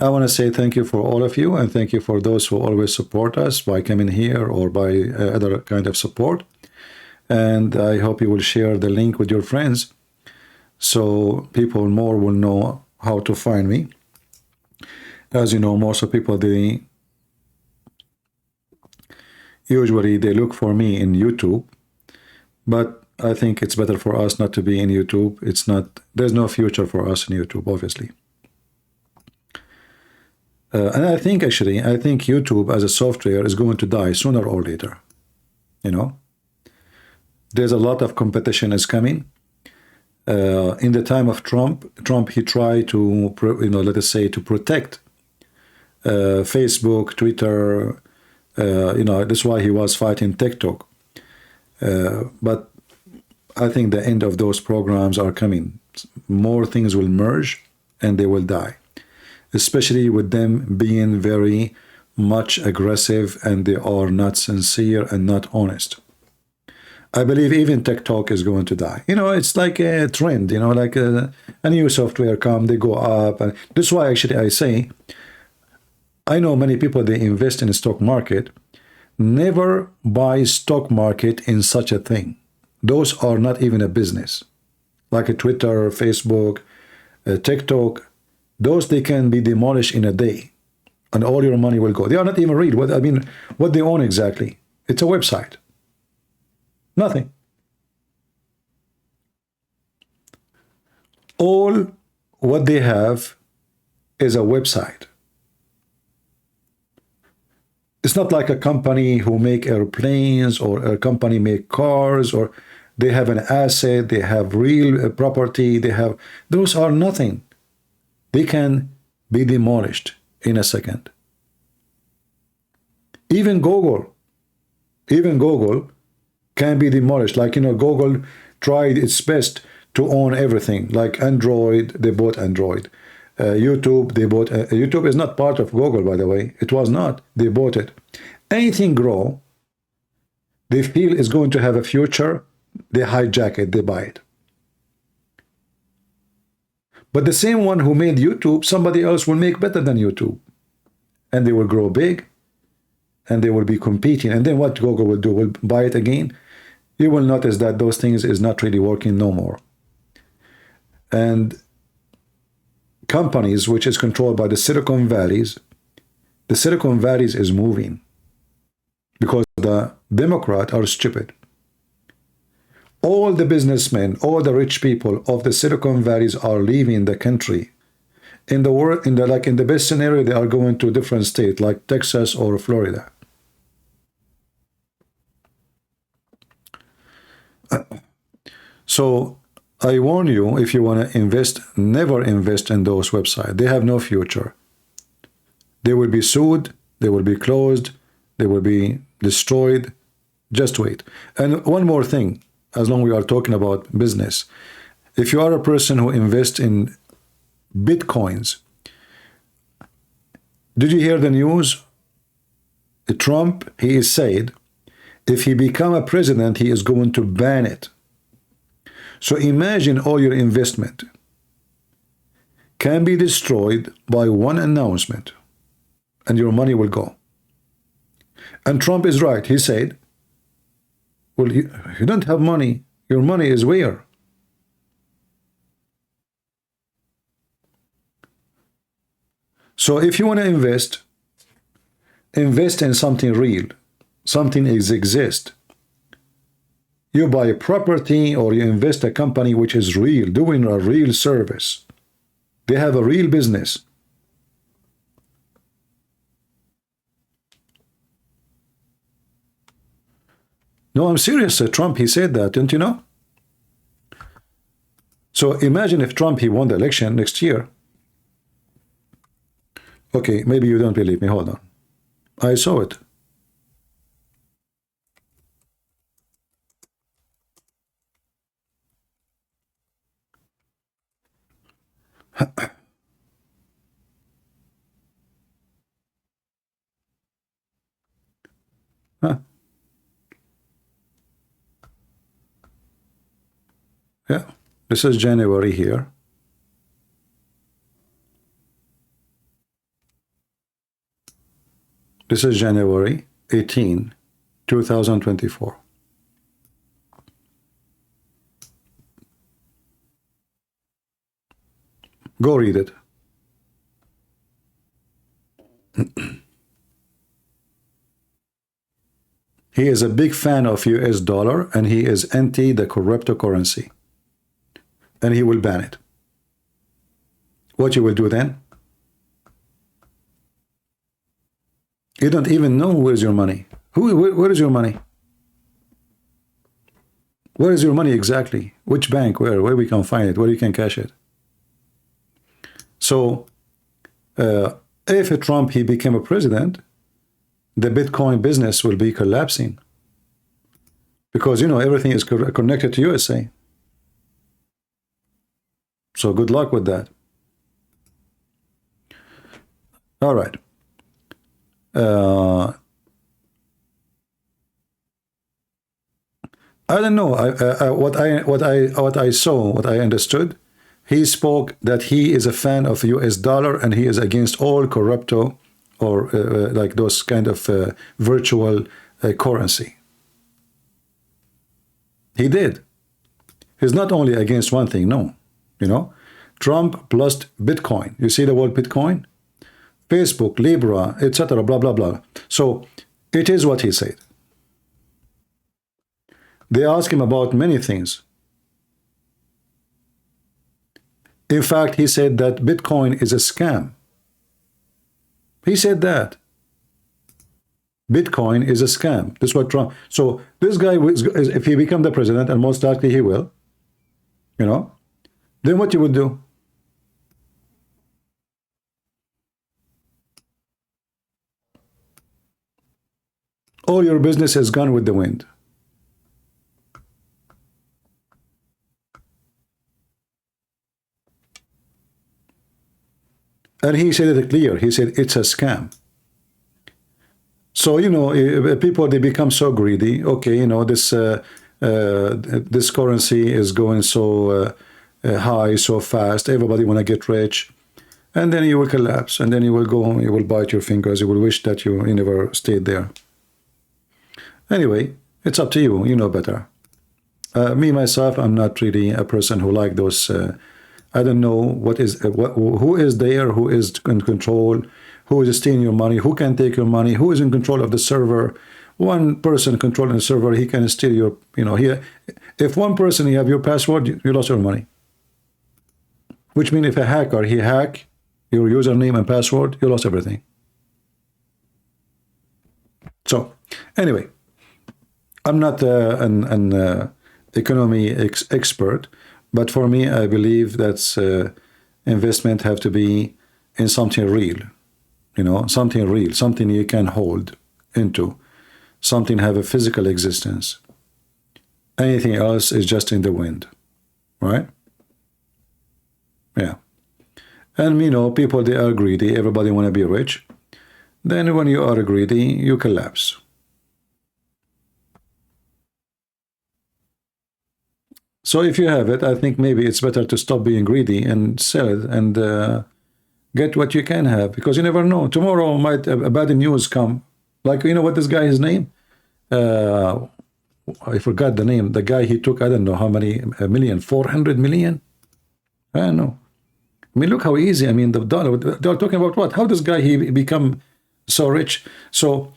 I want to say thank you for all of you, and thank you for those who always support us by coming here or by other kind of support. And I hope you will share the link with your friends so people more will know how to find me. As you know, most of people, they usually look for me in YouTube, but I think it's better for us not to be in YouTube. There's no future for us in YouTube, obviously. And I think YouTube as a software is going to die sooner or later. You know, there's a lot of competition is coming. In the time of Trump, he tried to, let us say, to protect Facebook, Twitter. That's why he was fighting TikTok. But I think the end of those programs are coming. More things will merge and they will die, especially with them being very much aggressive and they are not sincere and not honest. I believe even TikTok is going to die. You know, it's like a trend, you know, like a new software come, they go up. And that's why actually I say, I know many people, they invest in the stock market. Never buy stock market in such a thing. Those are not even a business. Like a Twitter, Facebook, TikTok, those they can be demolished in a day and all your money will go. They are not even real. What they own exactly. It's a website. Nothing. All what they have is a website. It's not like a company who make airplanes or a company make cars, or they have an asset, they have real property, those are nothing. They can be demolished in a second. Even Google can be demolished. Like, you know, Google tried its best to own everything. Like Android, they bought Android. YouTube, they bought. YouTube is not part of Google, by the way. It was not. They bought it. Anything grow, they feel is going to have a future, they hijack it, they buy it. But the same one who made YouTube, somebody else will make better than YouTube. And they will grow big, and they will be competing. And then what Google will do, will buy it again. You will notice that those things is not really working no more. And companies which is controlled by the Silicon Valleys is moving because the Democrats are stupid. All the businessmen, all the rich people of the Silicon Valleys are leaving the country. In the world, in the best scenario, they are going to different states like Texas or Florida. So I warn you, if you want to invest, never invest in those websites. They have no future. They will be sued, they will be closed, they will be destroyed. Just wait. And one more thing, as long as we are talking about business. If you are a person who invests in Bitcoins, did you hear the news? Trump, he is said, if he become a president, he is going to ban it. So imagine all your investment can be destroyed by one announcement and your money will go. And Trump is right. He said, well, you don't have money. Your money is where? So if you want to invest in something real, something exists. You buy a property or you invest a company which is real, doing a real service. They have a real business. No, I'm serious. Trump, he said that, don't you know? So imagine if Trump, he won the election next year. Okay, maybe you don't believe me. Hold on. I saw it. Huh. Yeah, this is January here. This is January 18, 2024. Go read it. He is a big fan of US dollar and he is anti the cryptocurrency. And he will ban it. What you will do then? You don't even know where's your money. Where is your money? Where is your money exactly? Which bank? Where we can find it? Where you can cash it? So, if Trump he became a president, the Bitcoin business will be collapsing because you know everything is connected to USA. So good luck with that. All right. I don't know. What I saw, what I understood, he spoke that he is a fan of US dollar and he is against all corrupto or like those kind of virtual currency. He did. He's not only against one thing, no. You know, Trump plus Bitcoin. You see the word Bitcoin? Facebook, Libra, etc., blah, blah, blah. So it is what he said. They asked him about many things. In fact, he said that Bitcoin is a scam. He said that. Bitcoin is a scam. This is what Trump... So this guy, if he becomes the president, and most likely he will, you know, then what you would do? All your business has gone with the wind. And he said it clear. He said it's a scam. So, you know, people, they become so greedy. Okay, you know, this currency is going so high, so fast. Everybody want to get rich. And then you will collapse. And then you will go home. You will bite your fingers. You will wish that you never stayed there. Anyway, it's up to you. You know better. Me, myself, I'm not really a person who like those... I don't know what is who is there, who is in control, who is stealing your money, who can take your money, who is in control of the server. One person controlling the server, he can steal your, you know, here. If one person, you have your password, you lost your money. Which means if a hacker, he hack your username and password, you lost everything. So, anyway, I'm not an economy expert. But for me, I believe that investment have to be in something real, you know, something real, something you can hold into, something have a physical existence. Anything else is just in the wind, right? Yeah. And, you know, people, they are greedy. Everybody want to be rich. Then when you are greedy, you collapse. So if you have it, I think maybe it's better to stop being greedy and sell it and get what you can have, because you never know. Tomorrow might a bad news come. Like, you know what this guy, his name? I forgot the name. The guy, he took, I don't know how many, a million, 400 million? I don't know. I mean, look how easy. I mean, the dollar, they're talking about what? How this guy, he become so rich? So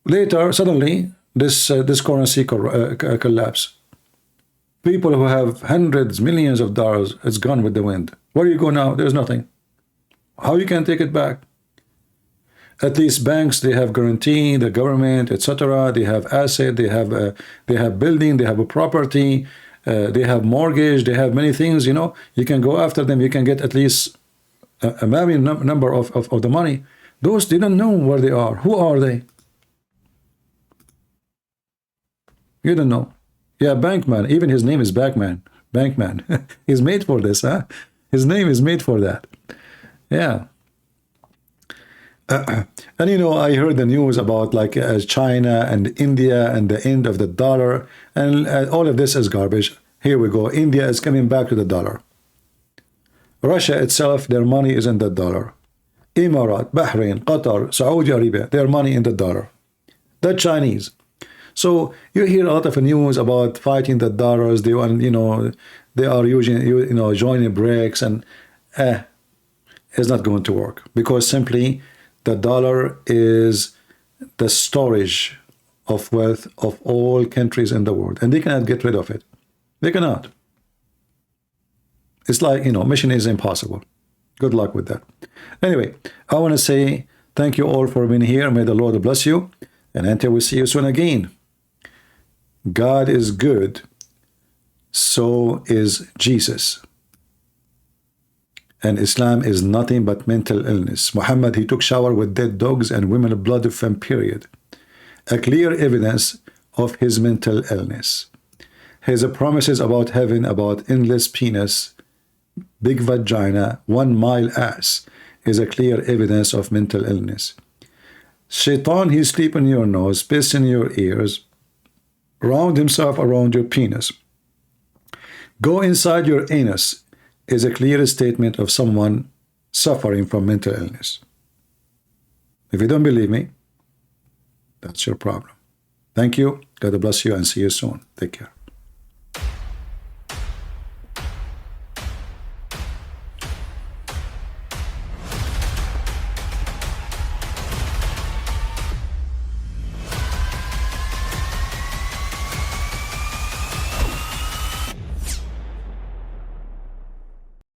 later, suddenly, this currency collapse. People who have hundreds, millions of dollars, it's gone with the wind. Where you go now? There's nothing. How you can take it back? At least banks, they have guarantee, the government, etc. They have asset, they have building, they have a property, they have mortgage, they have many things. You know, you can go after them. You can get at least a million number of the money. Those, they don't know where they are. Who are they? You don't know. Yeah, Bankman. Even his name is Bankman. Bankman. He's made for this, huh? His name is made for that. Yeah. And you know, I heard the news about like China and India and the end of the dollar, and all of this is garbage. Here we go. India is coming back to the dollar. Russia itself, their money is in the dollar. Emirat, Bahrain, Qatar, Saudi Arabia, their money in the dollar. The Chinese. So you hear a lot of news about fighting the dollars. They want, you know, they are using, you know, joining BRICS, and it's not going to work, because simply the dollar is the storage of wealth of all countries in the world, and they cannot get rid of it. They cannot. It's like, you know, mission is impossible. Good luck with that. Anyway, I want to say thank you all for being here. May the Lord bless you. And until we see you soon again, God is good. So is Jesus. And Islam is nothing but mental illness. Muhammad, he took shower with dead dogs and women blood from period. A clear evidence of his mental illness. His promises about heaven, about endless penis, big vagina, 1 mile ass, is a clear evidence of mental illness. Shaitan, he sleep in your nose, piss in your ears, round himself around your penis, go inside your anus, is a clear statement of someone suffering from mental illness. If you don't believe me, that's your problem. Thank you. God bless you, and see you soon. Take care.